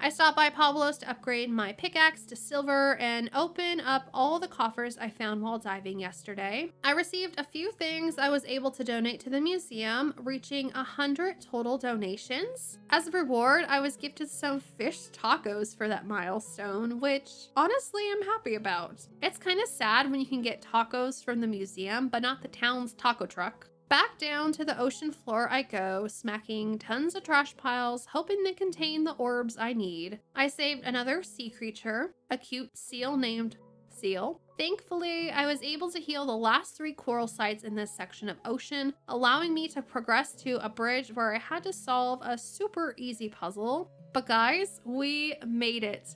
I stopped by Pablo's to upgrade my pickaxe to silver and open up all the coffers I found while diving yesterday. I received a few things I was able to donate to the museum, reaching 100 total donations. As a reward, I was gifted some fish tacos for that milestone, which honestly I'm happy about. It's kind of sad when you can get tacos from the museum, but not the town's taco truck. Back down to the ocean floor I go, smacking tons of trash piles, hoping to contain the orbs I need. I saved another sea creature, a cute seal named Seal. Thankfully, I was able to heal the last 3 coral sites in this section of ocean, allowing me to progress to a bridge where I had to solve a super easy puzzle. But guys, we made it.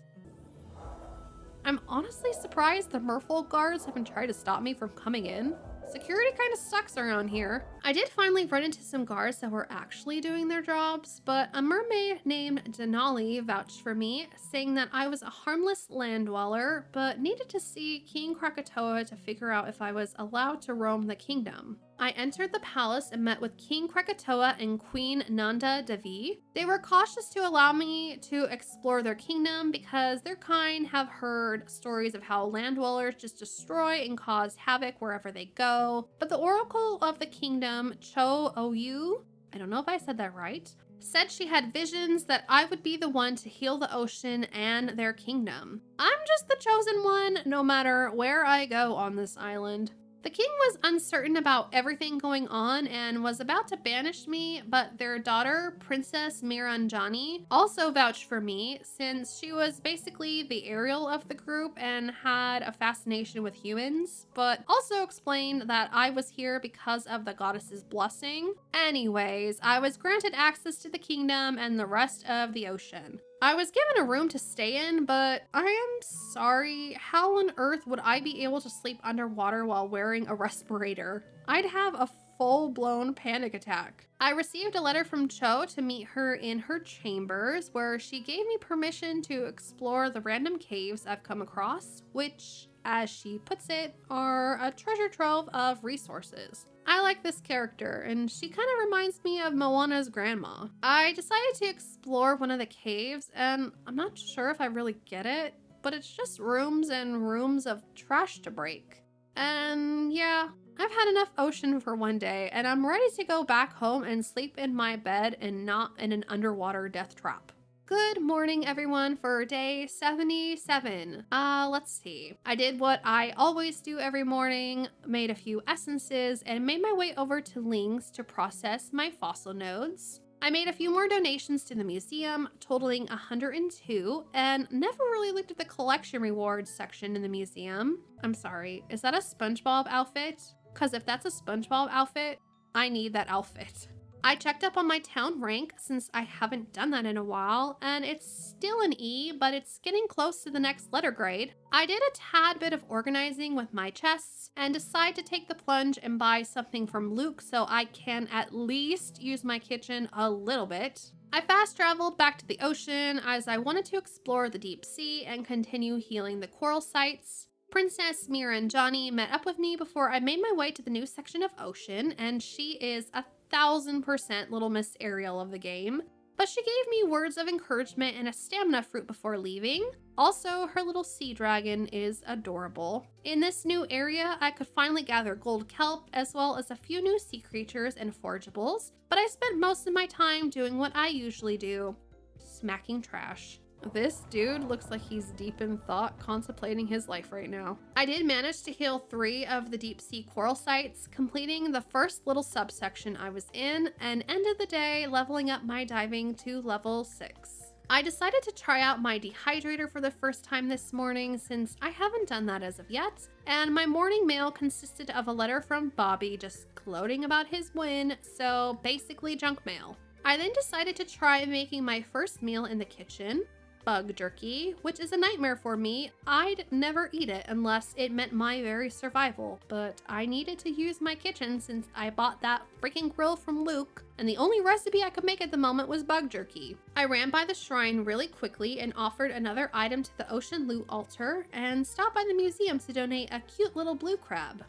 I'm honestly surprised the merfolk guards haven't tried to stop me from coming in. Security kind of sucks around here. I did finally run into some guards that were actually doing their jobs, but a mermaid named Denali vouched for me, saying that I was a harmless land dweller, but needed to see King Krakatoa to figure out if I was allowed to roam the kingdom. I entered the palace and met with King Krakatoa and Queen Nanda Devi. They were cautious to allow me to explore their kingdom because their kind have heard stories of how land dwellers just destroy and cause havoc wherever they go. But the Oracle of the Kingdom, Cho Oyu, I don't know if I said that right, said she had visions that I would be the one to heal the ocean and their kingdom. I'm just the chosen one, no matter where I go on this island. The king was uncertain about everything going on and was about to banish me, but their daughter, Princess Miranjani, also vouched for me since she was basically the Ariel of the group and had a fascination with humans, but also explained that I was here because of the goddess's blessing. Anyways, I was granted access to the kingdom and the rest of the ocean. I was given a room to stay in, but I am sorry, how on earth would I be able to sleep underwater while wearing a respirator? I'd have a full-blown panic attack. I received a letter from Cho to meet her in her chambers, where she gave me permission to explore the random caves I've come across, which, as she puts it, are a treasure trove of resources. I like this character, and she kind of reminds me of Moana's grandma. I decided to explore one of the caves, and I'm not sure if I really get it, but it's just rooms and rooms of trash to break. And yeah, I've had enough ocean for one day, and I'm ready to go back home and sleep in my bed and not in an underwater death trap. Good morning, everyone, for day 77. Let's see. I did what I always do every morning, made a few essences, and made my way over to Ling's to process my fossil nodes. I made a few more donations to the museum, totaling 102, and never really looked at the collection rewards section in the museum. I'm sorry, is that a SpongeBob outfit? Because if that's a SpongeBob outfit, I need that outfit. I checked up on my town rank since I haven't done that in a while, and it's still an E, but it's getting close to the next letter grade. I did a tad bit of organizing with my chests and decided to take the plunge and buy something from Luke so I can at least use my kitchen a little bit. I fast traveled back to the ocean as I wanted to explore the deep sea and continue healing the coral sites. Princess Mira and Johnny met up with me before I made my way to the new section of ocean, and she is 1,000% Little Miss Ariel of the game. But she gave me words of encouragement and a stamina fruit before leaving. Also, her little sea dragon is adorable. In this new area, I could finally gather gold kelp as well as a few new sea creatures and forageables, but I spent most of my time doing what I usually do, smacking trash. This dude looks like he's deep in thought, contemplating his life right now. I did manage to heal 3 of the deep sea coral sites, completing the first little subsection I was in, and ended the day leveling up my diving to level 6. I decided to try out my dehydrator for the first time this morning since I haven't done that as of yet, and my morning mail consisted of a letter from Bobby just gloating about his win, so basically junk mail. I then decided to try making my first meal in the kitchen, bug jerky, which is a nightmare for me. I'd never eat it unless it meant my very survival, but I needed to use my kitchen since I bought that freaking grill from Luke, and the only recipe I could make at the moment was bug jerky. I ran by the shrine really quickly and offered another item to the ocean loot altar, and stopped by the museum to donate a cute little blue crab.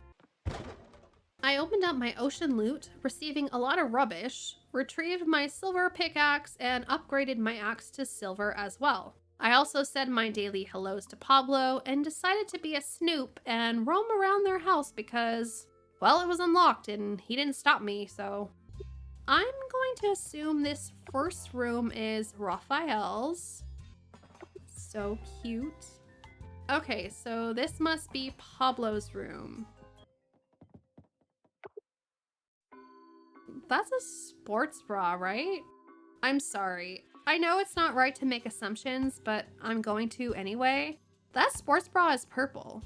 I opened up my ocean loot, receiving a lot of rubbish, retrieved my silver pickaxe, and upgraded my axe to silver as well. I also said my daily hellos to Pablo and decided to be a snoop and roam around their house because, well, it was unlocked and he didn't stop me, so. I'm going to assume this first room is Raphael's. So cute. Okay, so this must be Pablo's room. That's a sports bra, right? I'm sorry. I know it's not right to make assumptions, but I'm going to anyway. That sports bra is purple.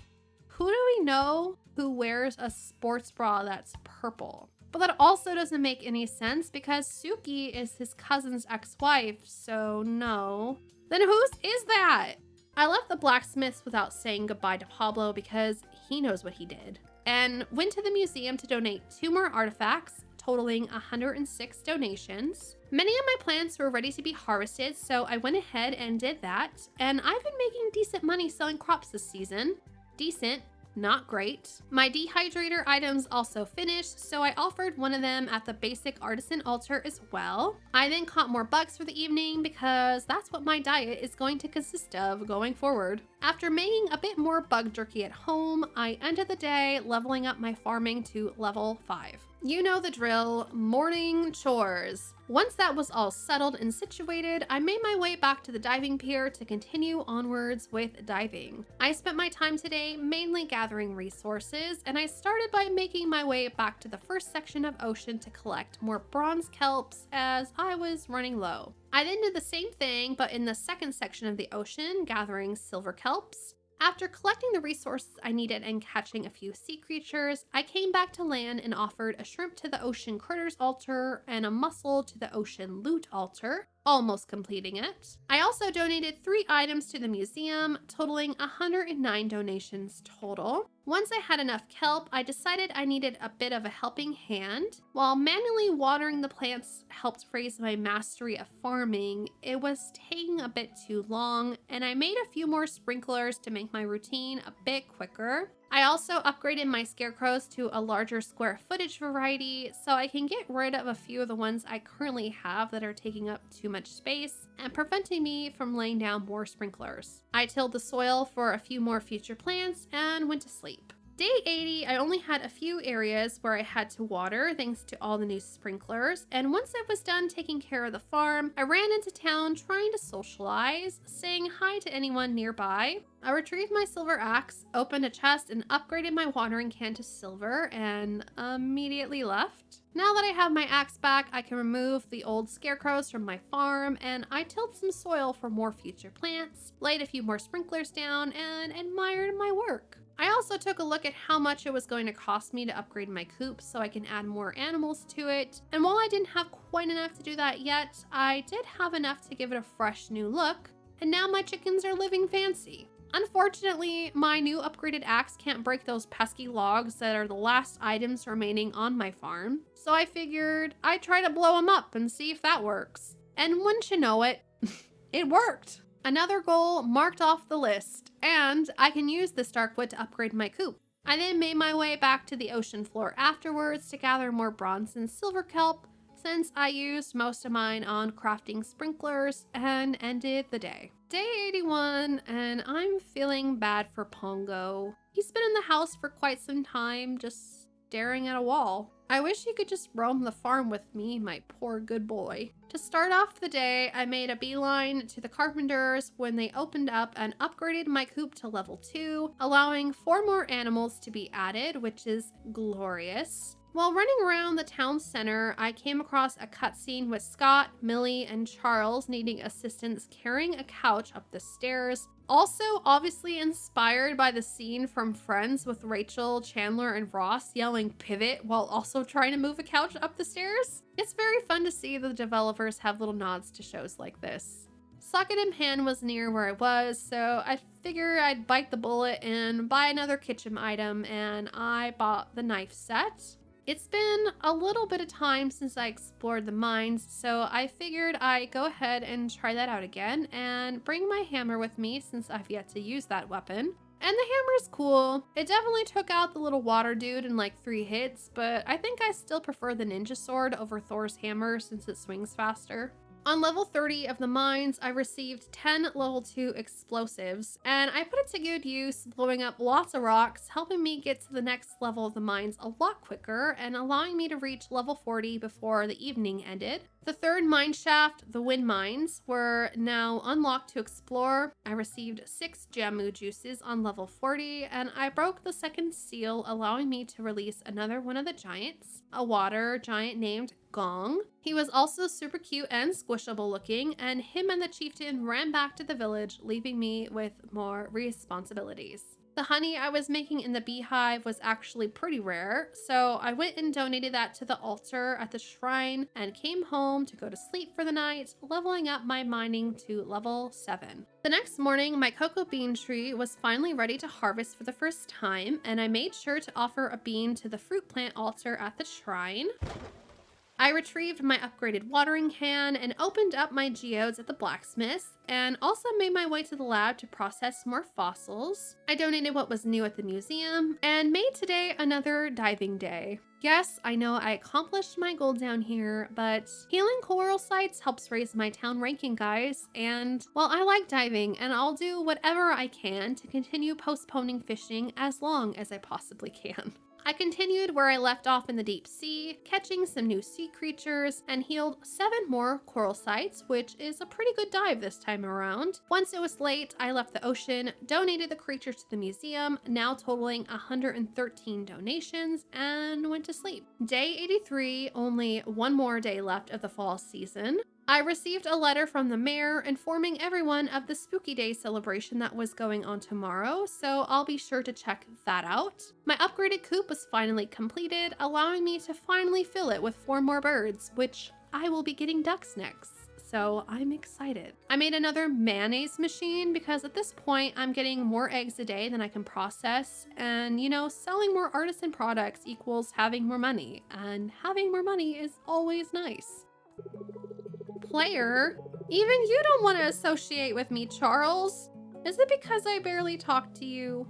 Who do we know who wears a sports bra that's purple? But that also doesn't make any sense because Suki is his cousin's ex-wife, so no. Then whose is that? I left the blacksmith's without saying goodbye to Pablo because he knows what he did, and went to the museum to donate 2 more artifacts, totaling 106 donations. Many of my plants were ready to be harvested, so I went ahead and did that, and I've been making decent money selling crops this season. Decent, not great. My dehydrator items also finished, so I offered one of them at the basic artisan altar as well. I then caught more bugs for the evening because that's what my diet is going to consist of going forward. After making a bit more bug jerky at home, I ended the day leveling up my farming to level 5. You know the drill, morning chores. Once that was all settled and situated, I made my way back to the diving pier to continue onwards with diving. I spent my time today mainly gathering resources, and I started by making my way back to the first section of ocean to collect more bronze kelps as I was running low. I then did the same thing, but in the second section of the ocean, gathering silver kelps. After collecting the resources I needed and catching a few sea creatures, I came back to land and offered a shrimp to the ocean critters altar and a mussel to the ocean loot altar, almost completing it. I also donated 3 items to the museum, totaling 109 donations total. Once I had enough kelp, I decided I needed a bit of a helping hand. While manually watering the plants helped raise my mastery of farming, it was taking a bit too long, and I made a few more sprinklers to make my routine a bit quicker. I also upgraded my scarecrows to a larger square footage variety so I can get rid of a few of the ones I currently have that are taking up too much space and preventing me from laying down more sprinklers. I tilled the soil for a few more future plants and went to sleep. Day 80, I only had a few areas where I had to water thanks to all the new sprinklers, and once I was done taking care of the farm, I ran into town trying to socialize, saying hi to anyone nearby. I retrieved my silver axe, opened a chest, and upgraded my watering can to silver, and immediately left. Now that I have my axe back, I can remove the old scarecrows from my farm, and I tilled some soil for more future plants, laid a few more sprinklers down, and admired my work. I also took a look at how much it was going to cost me to upgrade my coop so I can add more animals to it. And while I didn't have quite enough to do that yet, I did have enough to give it a fresh new look. And now my chickens are living fancy. Unfortunately, my new upgraded axe can't break those pesky logs that are the last items remaining on my farm. So I figured I'd try to blow them up and see if that works. And wouldn't you know it, it worked. Another goal marked off the list, and I can use this dark wood to upgrade my coop. I then made my way back to the ocean floor afterwards to gather more bronze and silver kelp, since I used most of mine on crafting sprinklers and ended the day. Day 81, and I'm feeling bad for Pongo. He's been in the house for quite some time, just staring at a wall. I wish he could just roam the farm with me, my poor good boy. To start off the day, I made a beeline to the carpenters when they opened up and upgraded my coop to level 2, allowing 4 more animals to be added, which is glorious. While running around the town center, I came across a cutscene with Scott, Millie, and Charles needing assistance carrying a couch up the stairs. Also, obviously inspired by the scene from Friends with Rachel, Chandler, and Ross yelling pivot while also trying to move a couch up the stairs. It's very fun to see the developers have little nods to shows like this. Socket in Pan was near where I was, so I figured I'd bite the bullet and buy another kitchen item, and I bought the knife set. It's been a little bit of time since I explored the mines, so I figured I'd go ahead and try that out again and bring my hammer with me since I've yet to use that weapon. And the hammer's cool. It definitely took out the little water dude in like 3 hits, but I think I still prefer the ninja sword over Thor's hammer since it swings faster. On level 30 of the mines, I received 10 level 2 explosives, and I put it to good use blowing up lots of rocks, helping me get to the next level of the mines a lot quicker and allowing me to reach level 40 before the evening ended. The third mine shaft, the wind mines, were now unlocked to explore. I received 6 Jamu juices on level 40, and I broke the second seal, allowing me to release another one of the giants, a water giant named Gong. He was also super cute and squishable looking, and him and the chieftain ran back to the village, leaving me with more responsibilities. The honey I was making in the beehive was actually pretty rare, so I went and donated that to the altar at the shrine and came home to go to sleep for the night, leveling up my mining to level 7. The next morning, my cocoa bean tree was finally ready to harvest for the first time, and I made sure to offer a bean to the fruit plant altar at the shrine. I retrieved my upgraded watering can and opened up my geodes at the blacksmith, and also made my way to the lab to process more fossils. I donated what was new at the museum, and made today another diving day. Yes, I know I accomplished my goal down here, but healing coral sites helps raise my town ranking, guys, and well, I like diving, and I'll do whatever I can to continue postponing fishing as long as I possibly can. I continued where I left off in the deep sea, catching some new sea creatures, and healed 7 more coral sites, which is a pretty good dive this time around. Once it was late, I left the ocean, donated the creatures to the museum, now totaling 113 donations, and went to sleep. Day 83, only 1 more day left of the fall season. I received a letter from the mayor informing everyone of the Spooky Day celebration that was going on tomorrow, so I'll be sure to check that out. My upgraded coop was finally completed, allowing me to finally fill it with 4 more birds, which I will be getting ducks next. so I'm excited. I made another mayonnaise machine because at this point I'm getting more eggs a day than I can process, and you know, selling more artisan products equals having more money, and having more money is always nice. Player, even you don't want to associate with me, Charles. Is it because I barely talk to you?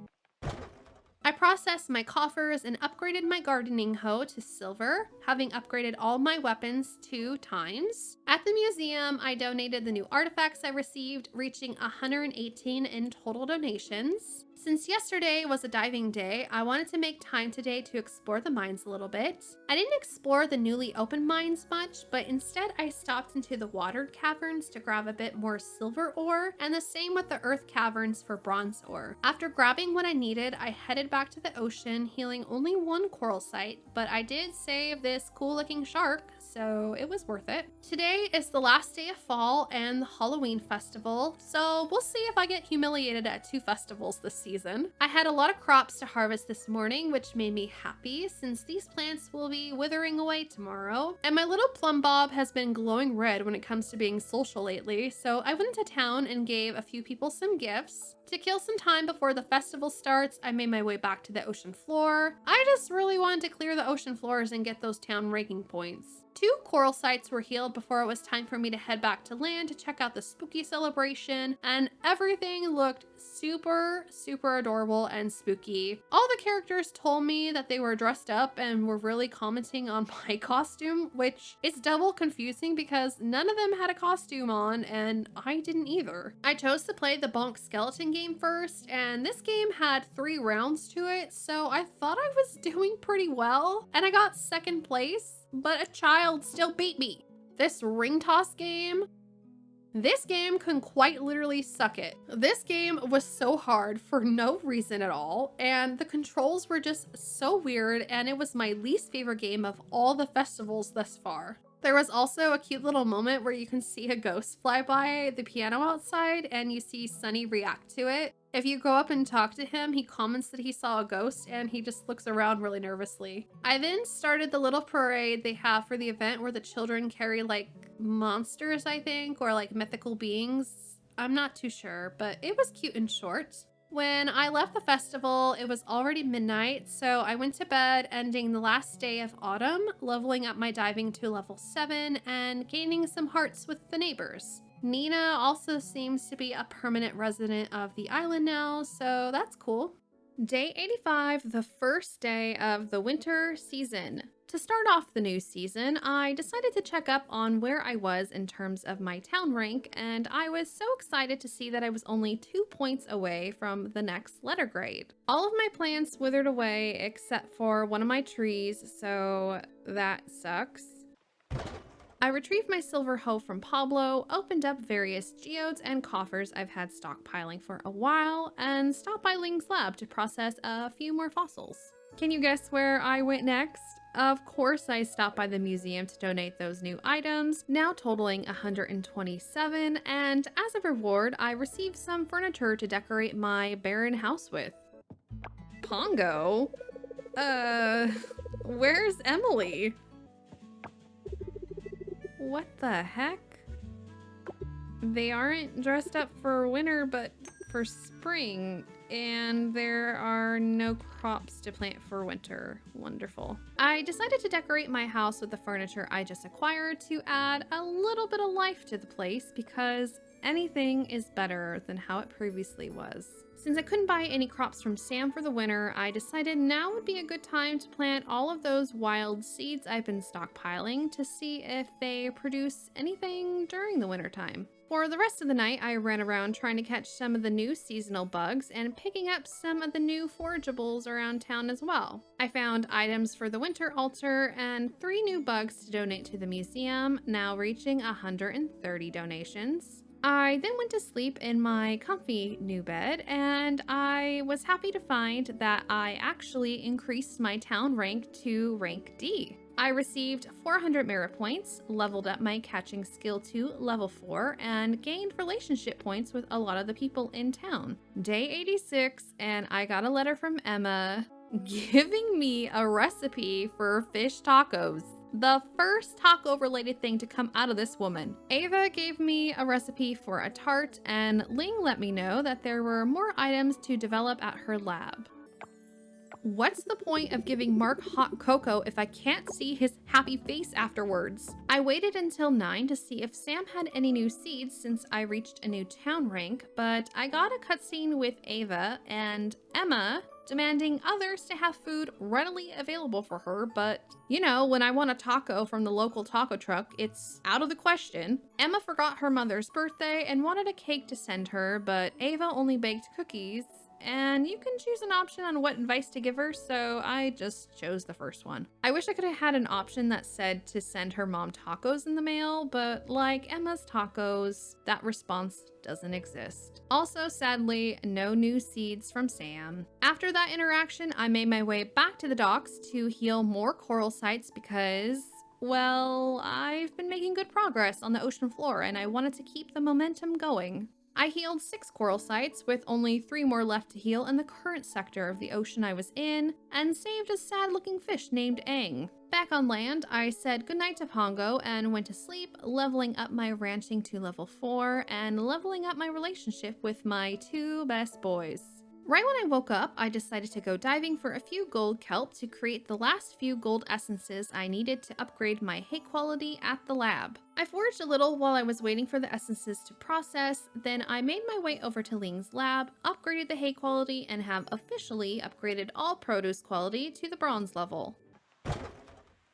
I processed my coffers and upgraded my gardening hoe to silver, having upgraded all my weapons 2 times. At the museum, I donated the new artifacts I received, reaching 118 in total donations. Since yesterday was a diving day, I wanted to make time today to explore the mines a little bit. I didn't explore the newly opened mines much, but instead I stopped into the watered caverns to grab a bit more silver ore, and the same with the earth caverns for bronze ore. After grabbing what I needed, I headed back to the ocean, healing only 1 coral site, but I did save this cool looking shark, so it was worth it. Today is the last day of fall and the Halloween festival, so we'll see if I get humiliated at 2 festivals this season. I had a lot of crops to harvest this morning, which made me happy since these plants will be withering away tomorrow. And my little plum bob has been glowing red when it comes to being social lately, so I went into town and gave a few people some gifts. To kill some time before the festival starts, I made my way back to the ocean floor. I just really wanted to clear the ocean floors and get those town ranking points. 2 coral sites were healed before it was time for me to head back to land to check out the spooky celebration, and everything looked super adorable and spooky. All the characters told me that they were dressed up and were really commenting on my costume, which is double confusing because none of them had a costume on and I didn't either. I chose to play the Bonk Skeleton game first, and this game had 3 rounds to it, so I thought I was doing pretty well, and I got 2nd place. But a child still beat me. This ring toss game, this game can quite literally suck it. This game was so hard for no reason at all, and the controls were just so weird, and it was my least favorite game of all the festivals thus far. There was also a cute little moment where you can see a ghost fly by the piano outside and you see Sunny react to it. If you go up and talk to him, he comments that he saw a ghost and he just looks around really nervously. I then started the little parade they have for the event where the children carry like monsters, I think, or like mythical beings. I'm not too sure, but it was cute and short. When I left the festival, it was already midnight, so I went to bed, ending the last day of autumn, leveling up my diving to level 7 and gaining some hearts with the neighbors. Nina also seems to be a permanent resident of the island now, so that's cool. Day 85, the first day of the winter season. To start off the new season, I decided to check up on where I was in terms of my town rank, and I was so excited to see that I was only 2 points away from the next letter grade. All of my plants withered away except for one of my trees, so that sucks. I retrieved my silver hoe from Pablo, opened up various geodes and coffers I've had stockpiling for a while, and stopped by Ling's lab to process a few more fossils. Can you guess where I went next? Of course, I stopped by the museum to donate those new items, now totaling 127, and as a reward, I received some furniture to decorate my barren house with. Pongo? Where's Emily? What the heck? They aren't dressed up for winter, but for spring, and there are no crops to plant for winter. Wonderful. I decided to decorate my house with the furniture I just acquired to add a little bit of life to the place because anything is better than how it previously was. Since I couldn't buy any crops from Sam for the winter, I decided now would be a good time to plant all of those wild seeds I've been stockpiling to see if they produce anything during the winter time. For the rest of the night, I ran around trying to catch some of the new seasonal bugs and picking up some of the new forageables around town as well. I found items for the winter altar and 3 new bugs to donate to the museum, now reaching 130 donations. I then went to sleep in my comfy new bed, and I was happy to find that I actually increased my town rank to rank D. I received 400 merit points, leveled up my catching skill to level 4, and gained relationship points with a lot of the people in town. Day 86, and I got a letter from Emma giving me a recipe for fish tacos. The first taco related thing to come out of this woman. Ava gave me a recipe for a tart, and Ling let me know that there were more items to develop at her lab. What's the point of giving Mark hot cocoa if I can't see his happy face afterwards? I waited until 9 to see if Sam had any new seeds since I reached a new town rank, but I got a cutscene with Ava and Emma demanding others to have food readily available for her, but you know, when I want a taco from the local taco truck, it's out of the question. Emma forgot her mother's birthday and wanted a cake to send her, but Ava only baked cookies. And you can choose an option on what advice to give her, so I just chose the first one. I wish I could have had an option that said to send her mom tacos in the mail, but like Emma's tacos, that response doesn't exist. Also, sadly, no new seeds from Sam. After that interaction, I made my way back to the docks to heal more coral sites because, well, I've been making good progress on the ocean floor and I wanted to keep the momentum going. I healed 6 coral sites, with only 3 more left to heal in the current sector of the ocean I was in, and saved a sad-looking fish named Aang. Back on land, I said goodnight to Pongo and went to sleep, leveling up my ranching to level 4 and leveling up my relationship with my 2 best boys. Right when I woke up, I decided to go diving for a few gold kelp to create the last few gold essences I needed to upgrade my hate quality at the lab. I foraged a little while I was waiting for the essences to process, then I made my way over to Ling's lab, upgraded the hate quality, and have officially upgraded all produce quality to the bronze level.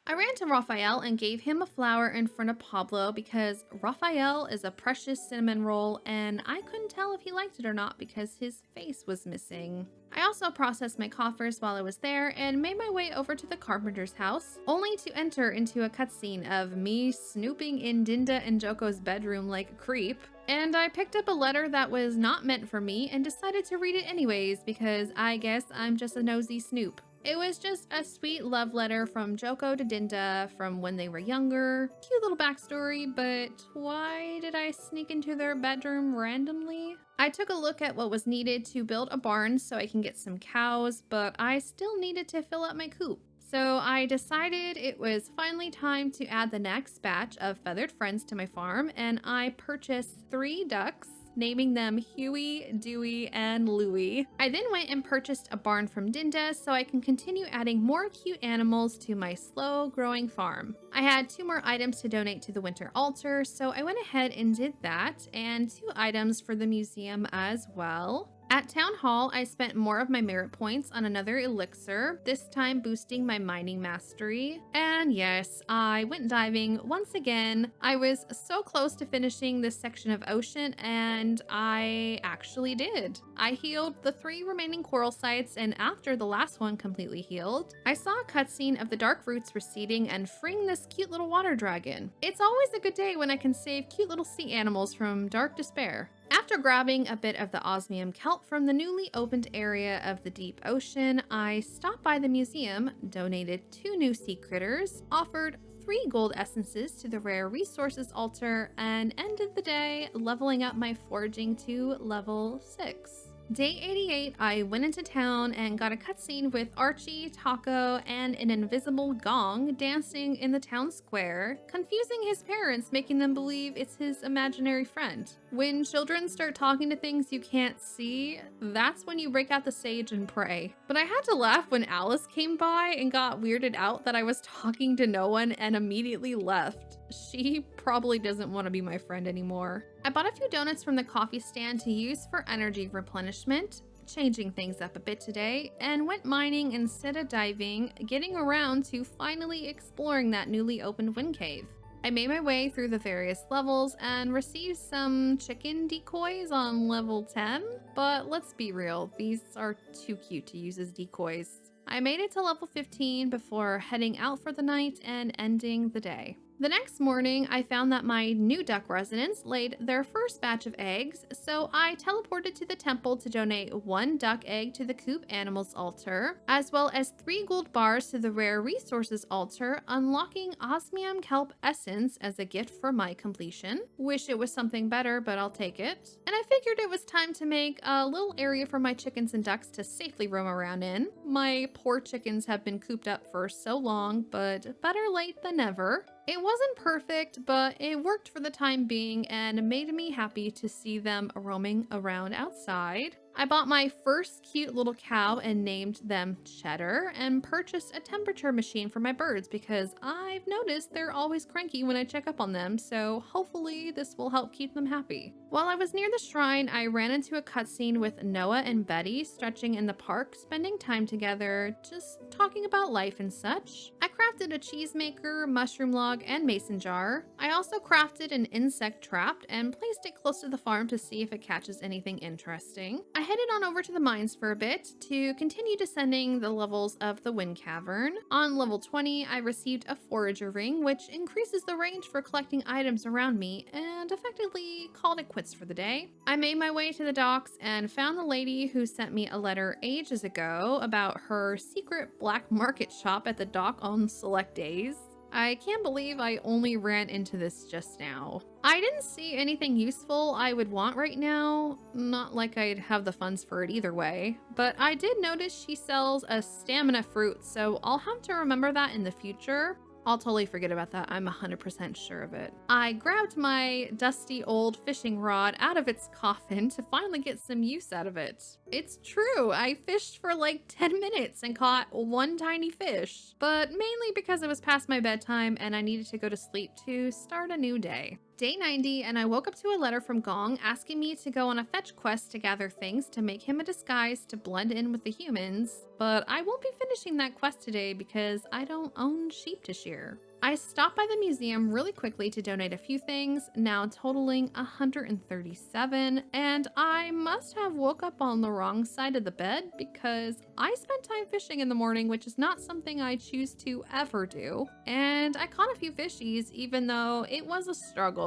I ran to Raphael and gave him a flower in front of Pablo because Raphael is a precious cinnamon roll and I couldn't tell if he liked it or not because his face was missing. I also processed my coffers while I was there and made my way over to the carpenter's house, only to enter into a cutscene of me snooping in Dinda and Joko's bedroom like a creep. And I picked up a letter that was not meant for me and decided to read it anyways because I guess I'm just a nosy snoop. It was just a sweet love letter from Joko to Dinda from when they were younger. Cute little backstory, but why did I sneak into their bedroom randomly? I took a look at what was needed to build a barn so I can get some cows, but I still needed to fill up my coop. So I decided it was finally time to add the next batch of feathered friends to my farm, and I purchased 3 ducks, naming them Huey, Dewey, and Louie. I then went and purchased a barn from Dinda so I can continue adding more cute animals to my slow-growing farm. I had 2 more items to donate to the winter altar, so I went ahead and did that, and 2 items for the museum as well. At Town Hall, I spent more of my merit points on another elixir, this time boosting my mining mastery. And yes, I went diving once again. I was so close to finishing this section of ocean, and I actually did. I healed the 3 remaining coral sites, and after the last one completely healed, I saw a cutscene of the dark roots receding and freeing this cute little water dragon. It's always a good day when I can save cute little sea animals from dark despair. After grabbing a bit of the osmium kelp from the newly opened area of the deep ocean, I stopped by the museum, donated 2 new sea critters, offered 3 gold essences to the rare resources altar, and ended the day leveling up my foraging to level 6. Day 88, I went into town and got a cutscene with Archie, Taco, and an invisible gong dancing in the town square, confusing his parents, making them believe it's his imaginary friend. When children start talking to things you can't see, that's when you break out the sage and pray. But I had to laugh when Alice came by and got weirded out that I was talking to no one and immediately left. She probably doesn't want to be my friend anymore. I bought a few donuts from the coffee stand to use for energy replenishment, changing things up a bit today, and went mining instead of diving, getting around to finally exploring that newly opened wind cave. I made my way through the various levels and received some chicken decoys on level 10, but let's be real, these are too cute to use as decoys. I made it to level 15 before heading out for the night and ending the day. The next morning, I found that my new duck residents laid their first batch of eggs, so I teleported to the temple to donate 1 duck egg to the coop animals altar, as well as 3 gold bars to the rare resources altar, unlocking osmium kelp essence as a gift for my completion. Wish it was something better, but I'll take it. And I figured it was time to make a little area for my chickens and ducks to safely roam around in. My poor chickens have been cooped up for so long, but better late than never. It wasn't perfect, but it worked for the time being and made me happy to see them roaming around outside. I bought my first cute little cow and named them Cheddar, and purchased a temperature machine for my birds because I've noticed they're always cranky when I check up on them, so hopefully this will help keep them happy. While I was near the shrine, I ran into a cutscene with Noah and Betty stretching in the park, spending time together, just talking about life and such. I crafted a cheese maker, mushroom log, and mason jar. I also crafted an insect trap and placed it close to the farm to see if it catches anything interesting. I headed on over to the mines for a bit to continue descending the levels of the wind cavern. On level 20, I received a forager ring, which increases the range for collecting items around me, and effectively called it quits for the day. I made my way to the docks and found the lady who sent me a letter ages ago about her secret black market shop at the dock on select days. I can't believe I only ran into this just now. I didn't see anything useful I would want right now, not like I'd have the funds for it either way, but I did notice she sells a stamina fruit, so I'll have to remember that in the future. I'll totally forget about that, I'm 100% sure of it. I grabbed my dusty old fishing rod out of its coffin to finally get some use out of it. It's true, I fished for like 10 minutes and caught 1 tiny fish, but mainly because it was past my bedtime and I needed to go to sleep to start a new day. Day 90, and I woke up to a letter from Gong asking me to go on a fetch quest to gather things to make him a disguise to blend in with the humans, but I won't be finishing that quest today because I don't own sheep to shear. I stopped by the museum really quickly to donate a few things, now totaling 137, and I must have woke up on the wrong side of the bed because I spent time fishing in the morning, which is not something I choose to ever do, and I caught a few fishies even though it was a struggle.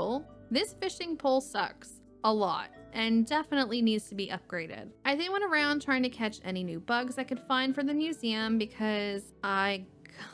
This fishing pole sucks a lot and definitely needs to be upgraded. I then went around trying to catch any new bugs I could find for the museum because I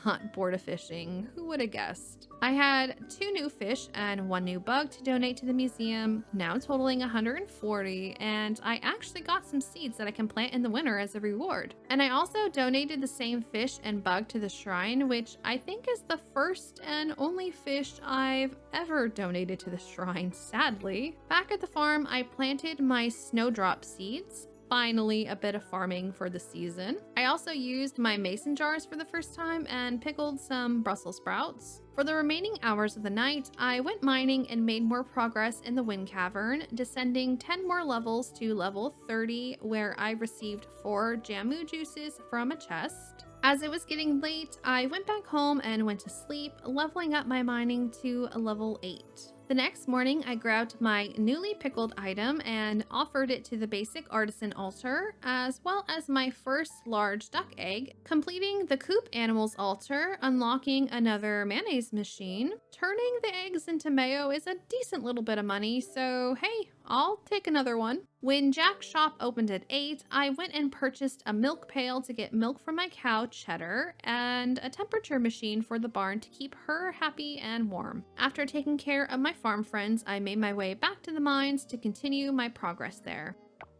got bored of fishing. Who would have guessed? I had 2 new fish and 1 new bug to donate to the museum, now totaling 140, and I actually got some seeds that I can plant in the winter as a reward. And I also donated the same fish and bug to the shrine, which I think is the first and only fish I've ever donated to the shrine, sadly. Back at the farm, I planted my snowdrop seeds. Finally, a bit of farming for the season. I also used my mason jars for the first time and pickled some Brussels sprouts. For the remaining hours of the night, I went mining and made more progress in the wind cavern, descending 10 more levels to level 30, where I received 4 Jamu juices from a chest. As it was getting late, I went back home and went to sleep, leveling up my mining to level 8. The next morning, I grabbed my newly pickled item and offered it to the basic artisan altar, as well as my first large duck egg, completing the coop animals altar, unlocking another mayonnaise machine. Turning the eggs into mayo is a decent little bit of money, so hey, I'll take another one. When Jack's shop opened at 8, I went and purchased a milk pail to get milk for my cow, Cheddar, and a temperature machine for the barn to keep her happy and warm. After taking care of my farm friends, I made my way back to the mines to continue my progress there.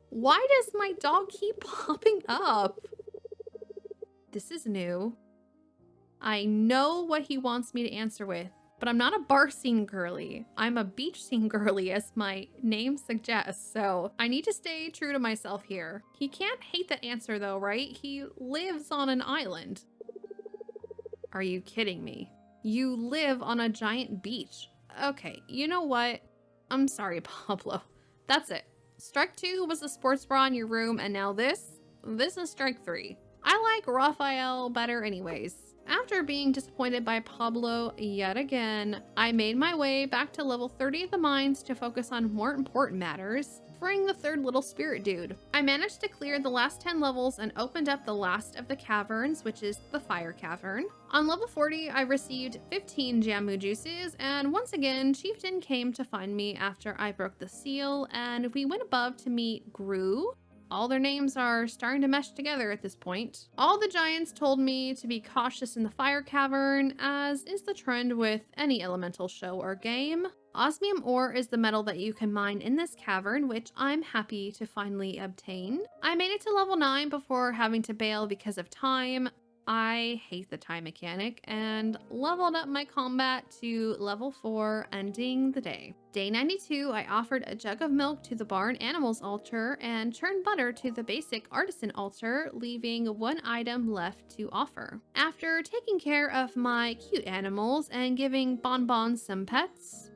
Why does my dog keep popping up? This is new. I know what he wants me to answer with, but I'm not a bar scene girly. I'm a beach scene girly, as my name suggests, so I need to stay true to myself here. He can't hate that answer though, right? He lives on an island. Are you kidding me? You live on a giant beach. Okay, you know what? I'm sorry, Pablo. That's it. Strike 2 was the sports bra in your room, and now this is strike 3. I like Raphael better anyways. After being disappointed by Pablo yet again, I made my way back to level 30 of the mines to focus on more important matters. freeing the third little spirit dude. I managed to clear the last 10 levels and opened up the last of the caverns, which is the fire cavern. On level 40, I received 15 Jamu juices, and once again, Chieftain came to find me after I broke the seal, and we went above to meet Gru. All their names are starting to mesh together at this point. All the giants told me to be cautious in the fire cavern, as is the trend with any elemental show or game. Osmium ore is the metal that you can mine in this cavern, which I'm happy to finally obtain. I made it to level 9 before having to bail because of time. I hate the time mechanic, and leveled up my combat to level 4, ending the day. Day 92, I offered a jug of milk to the barn animals altar and churned butter to the basic artisan altar, leaving one item left to offer. After taking care of my cute animals and giving Bonbon some pets,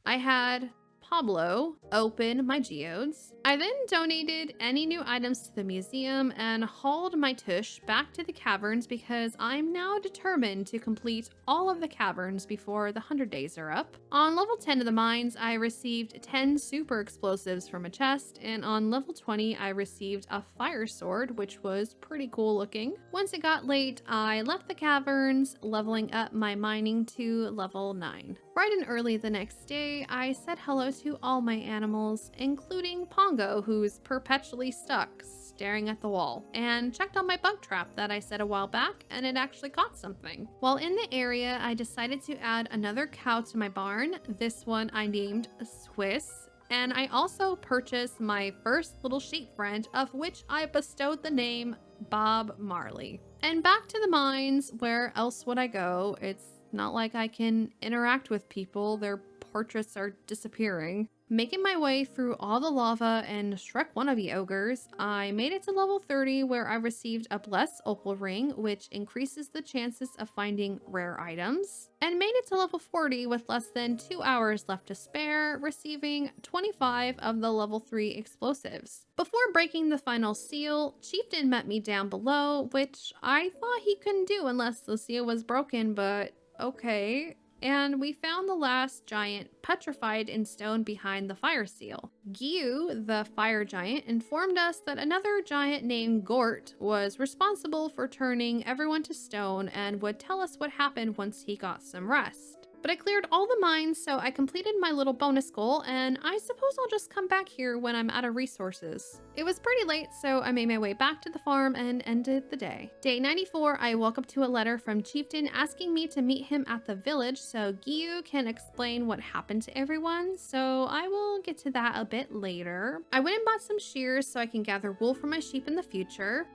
I had Pablo open my geodes. I then donated any new items to the museum and hauled my tush back to the caverns because I'm now determined to complete all of the caverns before the 100 days are up. On level 10 of the mines, I received 10 super explosives from a chest, and on level 20, I received a fire sword, which was pretty cool looking. Once it got late, I left the caverns, leveling up my mining to level 9. Bright and early the next day, I said hello to all my animals, including Pongo, who's perpetually stuck, staring at the wall, and checked on my bug trap that I set a while back, and it actually caught something. While in the area, I decided to add another cow to my barn. This one I named Swiss, and I also purchased my first little sheep friend, of which I bestowed the name Bob Marley. And back to the mines. Where else would I go? It's not like I can interact with people. Their portraits are disappearing. Making my way through all the lava and Shrek wannabe ogres, I made it to level 30, where I received a Blessed Opal Ring, which increases the chances of finding rare items, and made it to level 40 with less than 2 hours left to spare, receiving 25 of the level 3 explosives. Before breaking the final seal, Chieftain met me down below, which I thought he couldn't do unless the seal was broken, but okay. And we found the last giant petrified in stone behind the fire seal. Gyu, the fire giant, informed us that another giant named Gort was responsible for turning everyone to stone and would tell us what happened once he got some rest. But I cleared all the mines, so I completed my little bonus goal, and I suppose I'll just come back here when I'm out of resources. It was pretty late, so I made my way back to the farm and ended the day. Day 94, I woke up to a letter from Chieftain asking me to meet him at the village so Gyu can explain what happened to everyone, so I will get to that a bit later. I went and bought some shears so I can gather wool for my sheep in the future.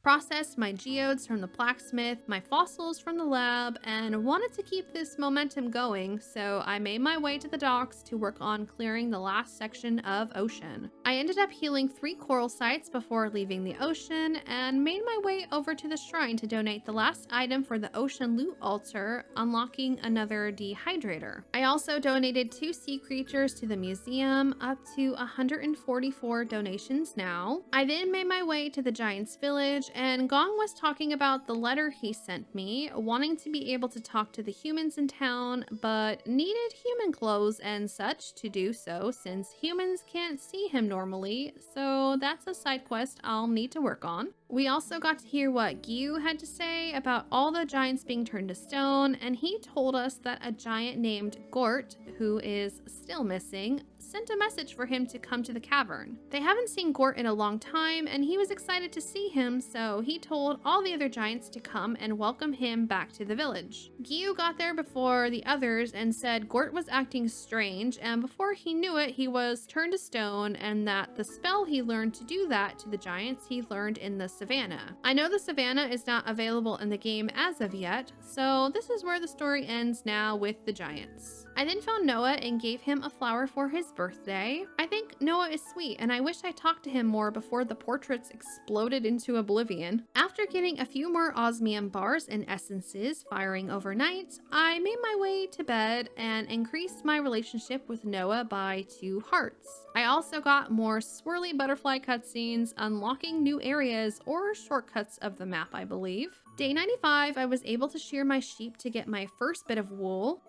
Processed my geodes from the blacksmith, my fossils from the lab, and wanted to keep this momentum going, so I made my way to the docks to work on clearing the last section of ocean. I ended up healing 3 coral sites before leaving the ocean, and made my way over to the shrine to donate the last item for the ocean loot altar, unlocking another dehydrator. I also donated 2 sea creatures to the museum, up to 144 donations now. I then made my way to the giant's village, and Gong was talking about the letter he sent me, wanting to be able to talk to the humans in town, but needed human clothes and such to do so since humans can't see him normally, so that's a side quest I'll need to work on. We also got to hear what Gyu had to say about all the giants being turned to stone, and he told us that a giant named Gort, who is still missing, sent a message for him to come to the cavern. They haven't seen Gort in a long time, and he was excited to see him, so he told all the other giants to come and welcome him back to the village. Gyu got there before the others and said Gort was acting strange, and before he knew it, he was turned to stone, and that the spell he learned to do that to the giants he learned in the savannah. I know the savannah is not available in the game as of yet, so this is where the story ends now with the giants. I then found Noah and gave him a flower for his birthday. I think Noah is sweet, and I wish I talked to him more before the portraits exploded into oblivion. After getting a few more osmium bars and essences firing overnight, I made my way to bed and increased my relationship with Noah by 2 hearts. I also got more swirly butterfly cutscenes, unlocking new areas or shortcuts of the map, I believe. Day 95, I was able to shear my sheep to get my first bit of wool.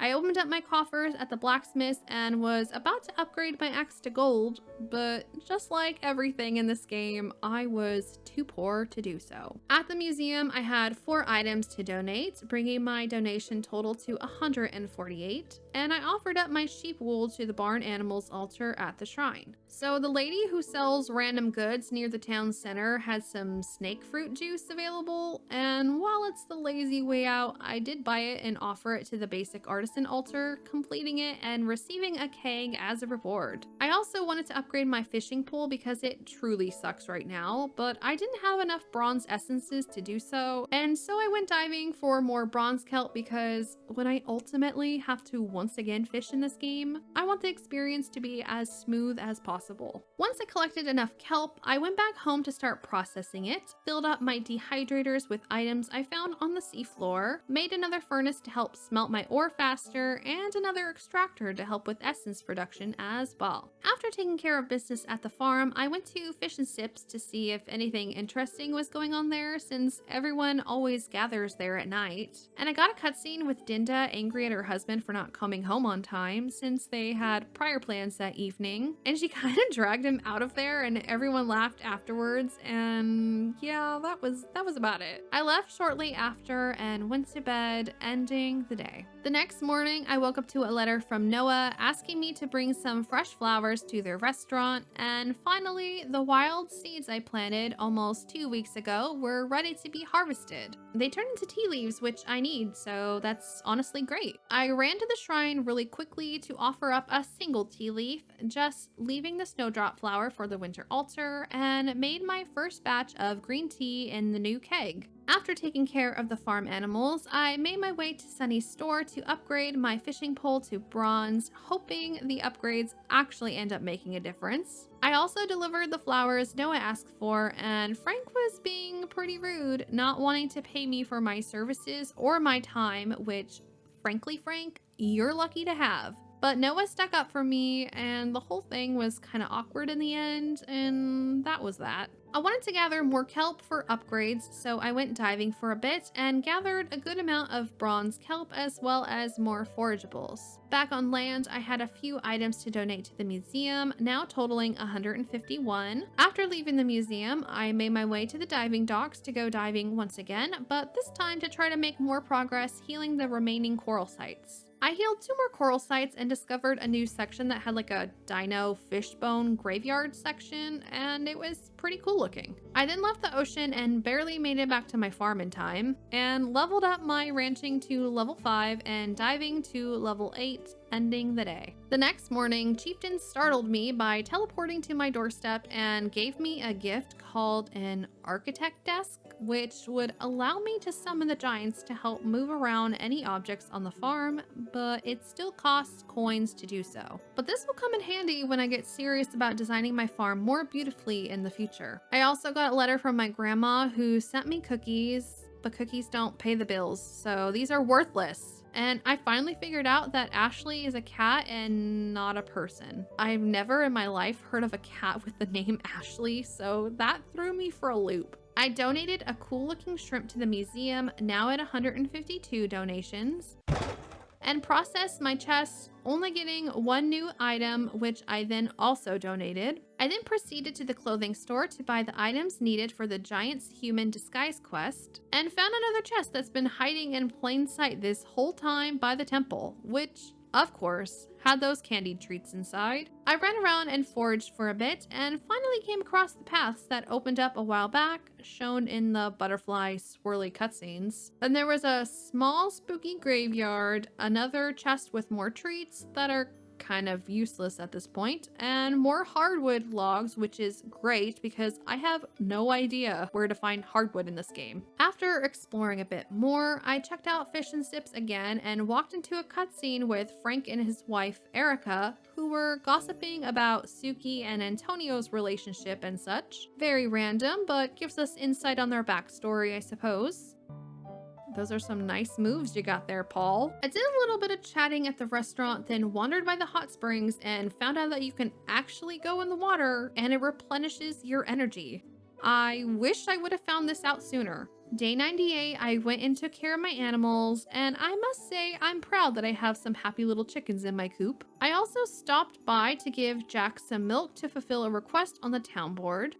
I opened up my coffers at the blacksmith and was about to upgrade my axe to gold, but just like everything in this game, I was too poor to do so. At the museum, I had 4 items to donate, bringing my donation total to 148, and I offered up my sheep wool to the barn animals altar at the shrine. So the lady who sells random goods near the town center had some snake fruit juice available, and while it's the lazy way out, I did buy it and offer it to the basic artisan altar, completing it and receiving a keg as a reward. I also wanted to upgrade my fishing pole because it truly sucks right now, but I didn't have enough bronze essences to do so, and so I went diving for more bronze kelp because when I ultimately have to once again fish in this game, I want the experience to be as smooth as possible. Once I collected enough kelp, I went back home to start processing it, filled up my dehydrators with items I found on the seafloor, made another furnace to help smelt my ore faster, and another extractor to help with essence production as well. After taking care of business at the farm, I went to Fish and Sips to see if anything interesting was going on there, since everyone always gathers there at night. And I got a cutscene with Dinda angry at her husband for not coming home on time, since they had prior plans that evening, and she kind of dragged him out of there and everyone laughed afterwards, and yeah, that was about it. I left shortly after and went to bed, ending the day. The next morning, I woke up to a letter from Noah asking me to bring some fresh flowers to their restaurant, and finally, the wild seeds I planted almost 2 weeks ago were ready to be harvested. They turned into tea leaves, which I need, so that's honestly great. I ran to the shrine really quickly to offer up a single tea leaf, just leaving the snowdrop flower for the winter altar, and made my first batch of green tea in the new keg. After taking care of the farm animals, I made my way to Sunny's store to upgrade my fishing pole to bronze, hoping the upgrades actually end up making a difference. I also delivered the flowers Noah asked for, and Frank was being pretty rude, not wanting to pay me for my services or my time, which, frankly, Frank, you're lucky to have. But Noah stuck up for me, and the whole thing was kind of awkward in the end, and that was that. I wanted to gather more kelp for upgrades, so I went diving for a bit and gathered a good amount of bronze kelp as well as more forageables. Back on land, I had a few items to donate to the museum, now totaling 151. After leaving the museum, I made my way to the diving docks to go diving once again, but this time to try to make more progress healing the remaining coral sites. I healed 2 more coral sites and discovered a new section that had like a dino fishbone graveyard section, and it was pretty cool looking. I then left the ocean and barely made it back to my farm in time, and leveled up my ranching to level 5 and diving to level 8, ending the day. The next morning, Chieftain startled me by teleporting to my doorstep and gave me a gift called an architect desk, which would allow me to summon the giants to help move around any objects on the farm, but it still costs coins to do so. But this will come in handy when I get serious about designing my farm more beautifully in the future. I also got a letter from my grandma who sent me cookies, but cookies don't pay the bills, so these are worthless. And I finally figured out that Ashley is a cat and not a person. I've never in my life heard of a cat with the name Ashley, so that threw me for a loop. I donated a cool looking shrimp to the museum, now at 152 donations, and processed my chest, only getting 1 new item, which I then also donated. I then proceeded to the clothing store to buy the items needed for the Giant's Human Disguise quest, and found another chest that's been hiding in plain sight this whole time by the temple, which, of course, had those candied treats inside. I ran around and foraged for a bit and finally came across the paths that opened up a while back, shown in the butterfly swirly cutscenes. Then there was a small spooky graveyard, another chest with more treats that are kind of useless at this point, and more hardwood logs, which is great because I have no idea where to find hardwood in this game. After exploring a bit more, I checked out Fish and Sips again and walked into a cutscene with Frank and his wife Erica, who were gossiping about Suki and Antonio's relationship and such. Very random, but gives us insight on their backstory, I suppose. Those are some nice moves you got there, Paul. I did a little bit of chatting at the restaurant, then wandered by the hot springs and found out that you can actually go in the water and it replenishes your energy. I wish I would have found this out sooner. Day 98, I went and took care of my animals, and I must say I'm proud that I have some happy little chickens in my coop. I also stopped by to give Jack some milk to fulfill a request on the town board.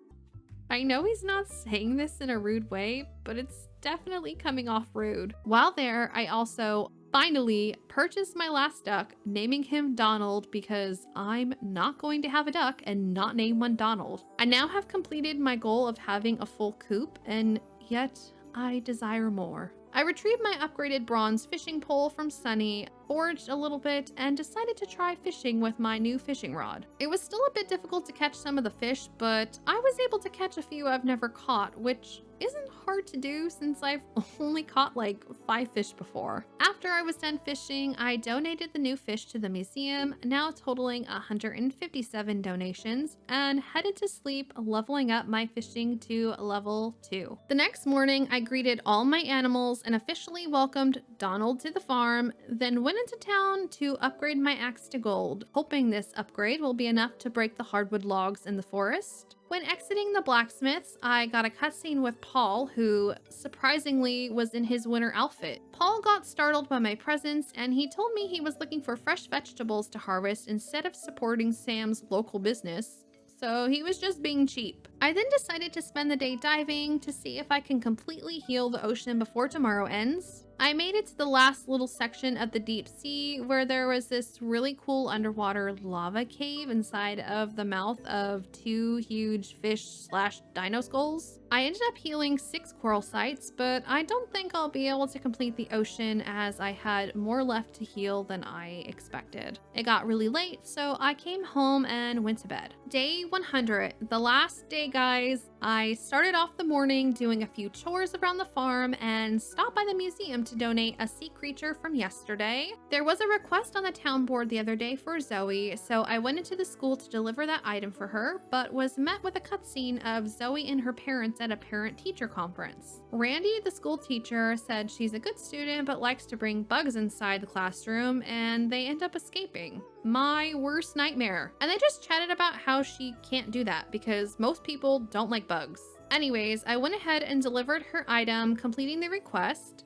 I know he's not saying this in a rude way, but it's definitely coming off rude. While there, I also finally purchased my last duck, naming him Donald because I'm not going to have a duck and not name one Donald. I now have completed my goal of having a full coop, and yet I desire more. I retrieved my upgraded bronze fishing pole from Sunny, foraged a little bit, and decided to try fishing with my new fishing rod. It was still a bit difficult to catch some of the fish, but I was able to catch a few I've never caught, which isn't hard to do since I've only caught like 5 fish before. After I was done fishing, I donated the new fish to the museum, now totaling 157 donations, and headed to sleep, leveling up my fishing to level 2. The next morning, I greeted all my animals and officially welcomed Donald to the farm, then went into town to upgrade my axe to gold, hoping this upgrade will be enough to break the hardwood logs in the forest. When exiting the blacksmith's, I got a cutscene with Paul, who surprisingly was in his winter outfit. Paul got startled by my presence, and he told me he was looking for fresh vegetables to harvest instead of supporting Sam's local business. So he was just being cheap. I then decided to spend the day diving to see if I can completely heal the ocean before tomorrow ends. I made it to the last little section of the deep sea where there was this really cool underwater lava cave inside of the mouth of 2 huge fish/dino skulls. I ended up healing 6 coral sites, but I don't think I'll be able to complete the ocean as I had more left to heal than I expected. It got really late, so I came home and went to bed. Day 100, the last day, guys. I started off the morning doing a few chores around the farm and stopped by the museum to donate a sea creature from yesterday. There was a request on the town board the other day for Zoe, so I went into the school to deliver that item for her, but was met with a cutscene of Zoe and her parents at a parent-teacher conference. Randy, the school teacher, said she's a good student but likes to bring bugs inside the classroom, and they end up escaping. My worst nightmare. And they just chatted about how she can't do that because most people don't like bugs. Anyways, I went ahead and delivered her item, completing the request,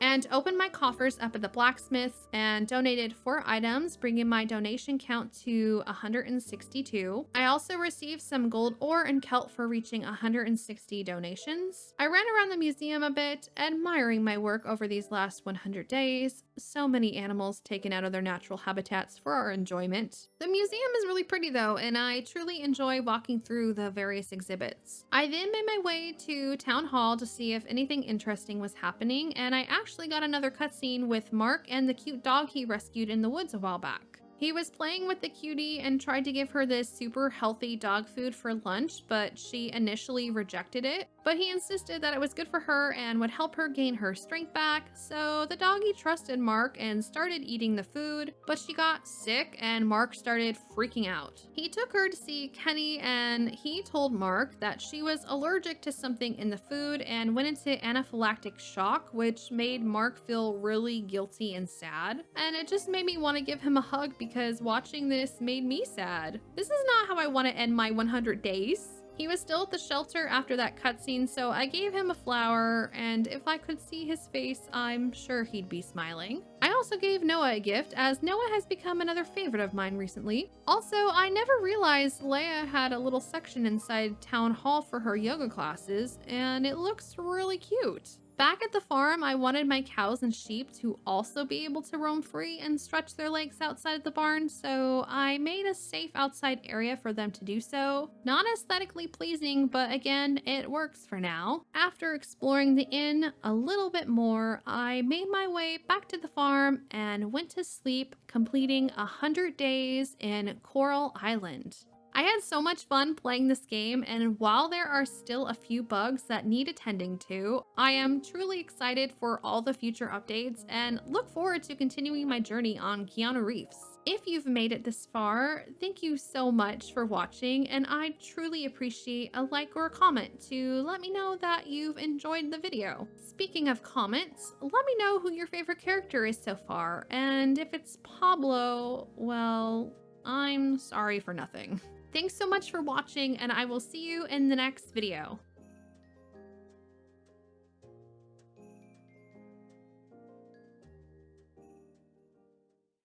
and opened my coffers up at the blacksmith's and donated 4 items, bringing my donation count to 162. I also received some gold ore and kelp for reaching 160 donations. I ran around the museum a bit, admiring my work over these last 100 days. So many animals taken out of their natural habitats for our enjoyment. The museum is really pretty though, and I truly enjoy walking through the various exhibits. I then made my way to Town Hall to see if anything interesting was happening, and I actually got another cutscene with Mark and the cute dog he rescued in the woods a while back. He was playing with the cutie and tried to give her this super healthy dog food for lunch, but she initially rejected it. But he insisted that it was good for her and would help her gain her strength back, so the doggy trusted Mark and started eating the food, but she got sick and Mark started freaking out. He took her to see Kenny, and he told Mark that she was allergic to something in the food and went into anaphylactic shock, which made Mark feel really guilty and sad. And it just made me want to give him a hug because watching this made me sad. This is not how I want to end my 100 days. He was still at the shelter after that cutscene, so I gave him a flower, and if I could see his face, I'm sure he'd be smiling. I also gave Noah a gift, as Noah has become another favorite of mine recently. Also, I never realized Leia had a little section inside Town Hall for her yoga classes, and it looks really cute. Back at the farm, I wanted my cows and sheep to also be able to roam free and stretch their legs outside the barn, so I made a safe outside area for them to do so. Not aesthetically pleasing, but again, it works for now. After exploring the inn a little bit more, I made my way back to the farm and went to sleep, completing 100 days in Coral Island. I had so much fun playing this game, and while there are still a few bugs that need attending to, I am truly excited for all the future updates and look forward to continuing my journey on Keanu Reefs. If you've made it this far, thank you so much for watching, and I truly appreciate a like or a comment to let me know that you've enjoyed the video. Speaking of comments, let me know who your favorite character is so far, and if it's Pablo, well, I'm sorry for nothing. Thanks so much for watching, and I will see you in the next video.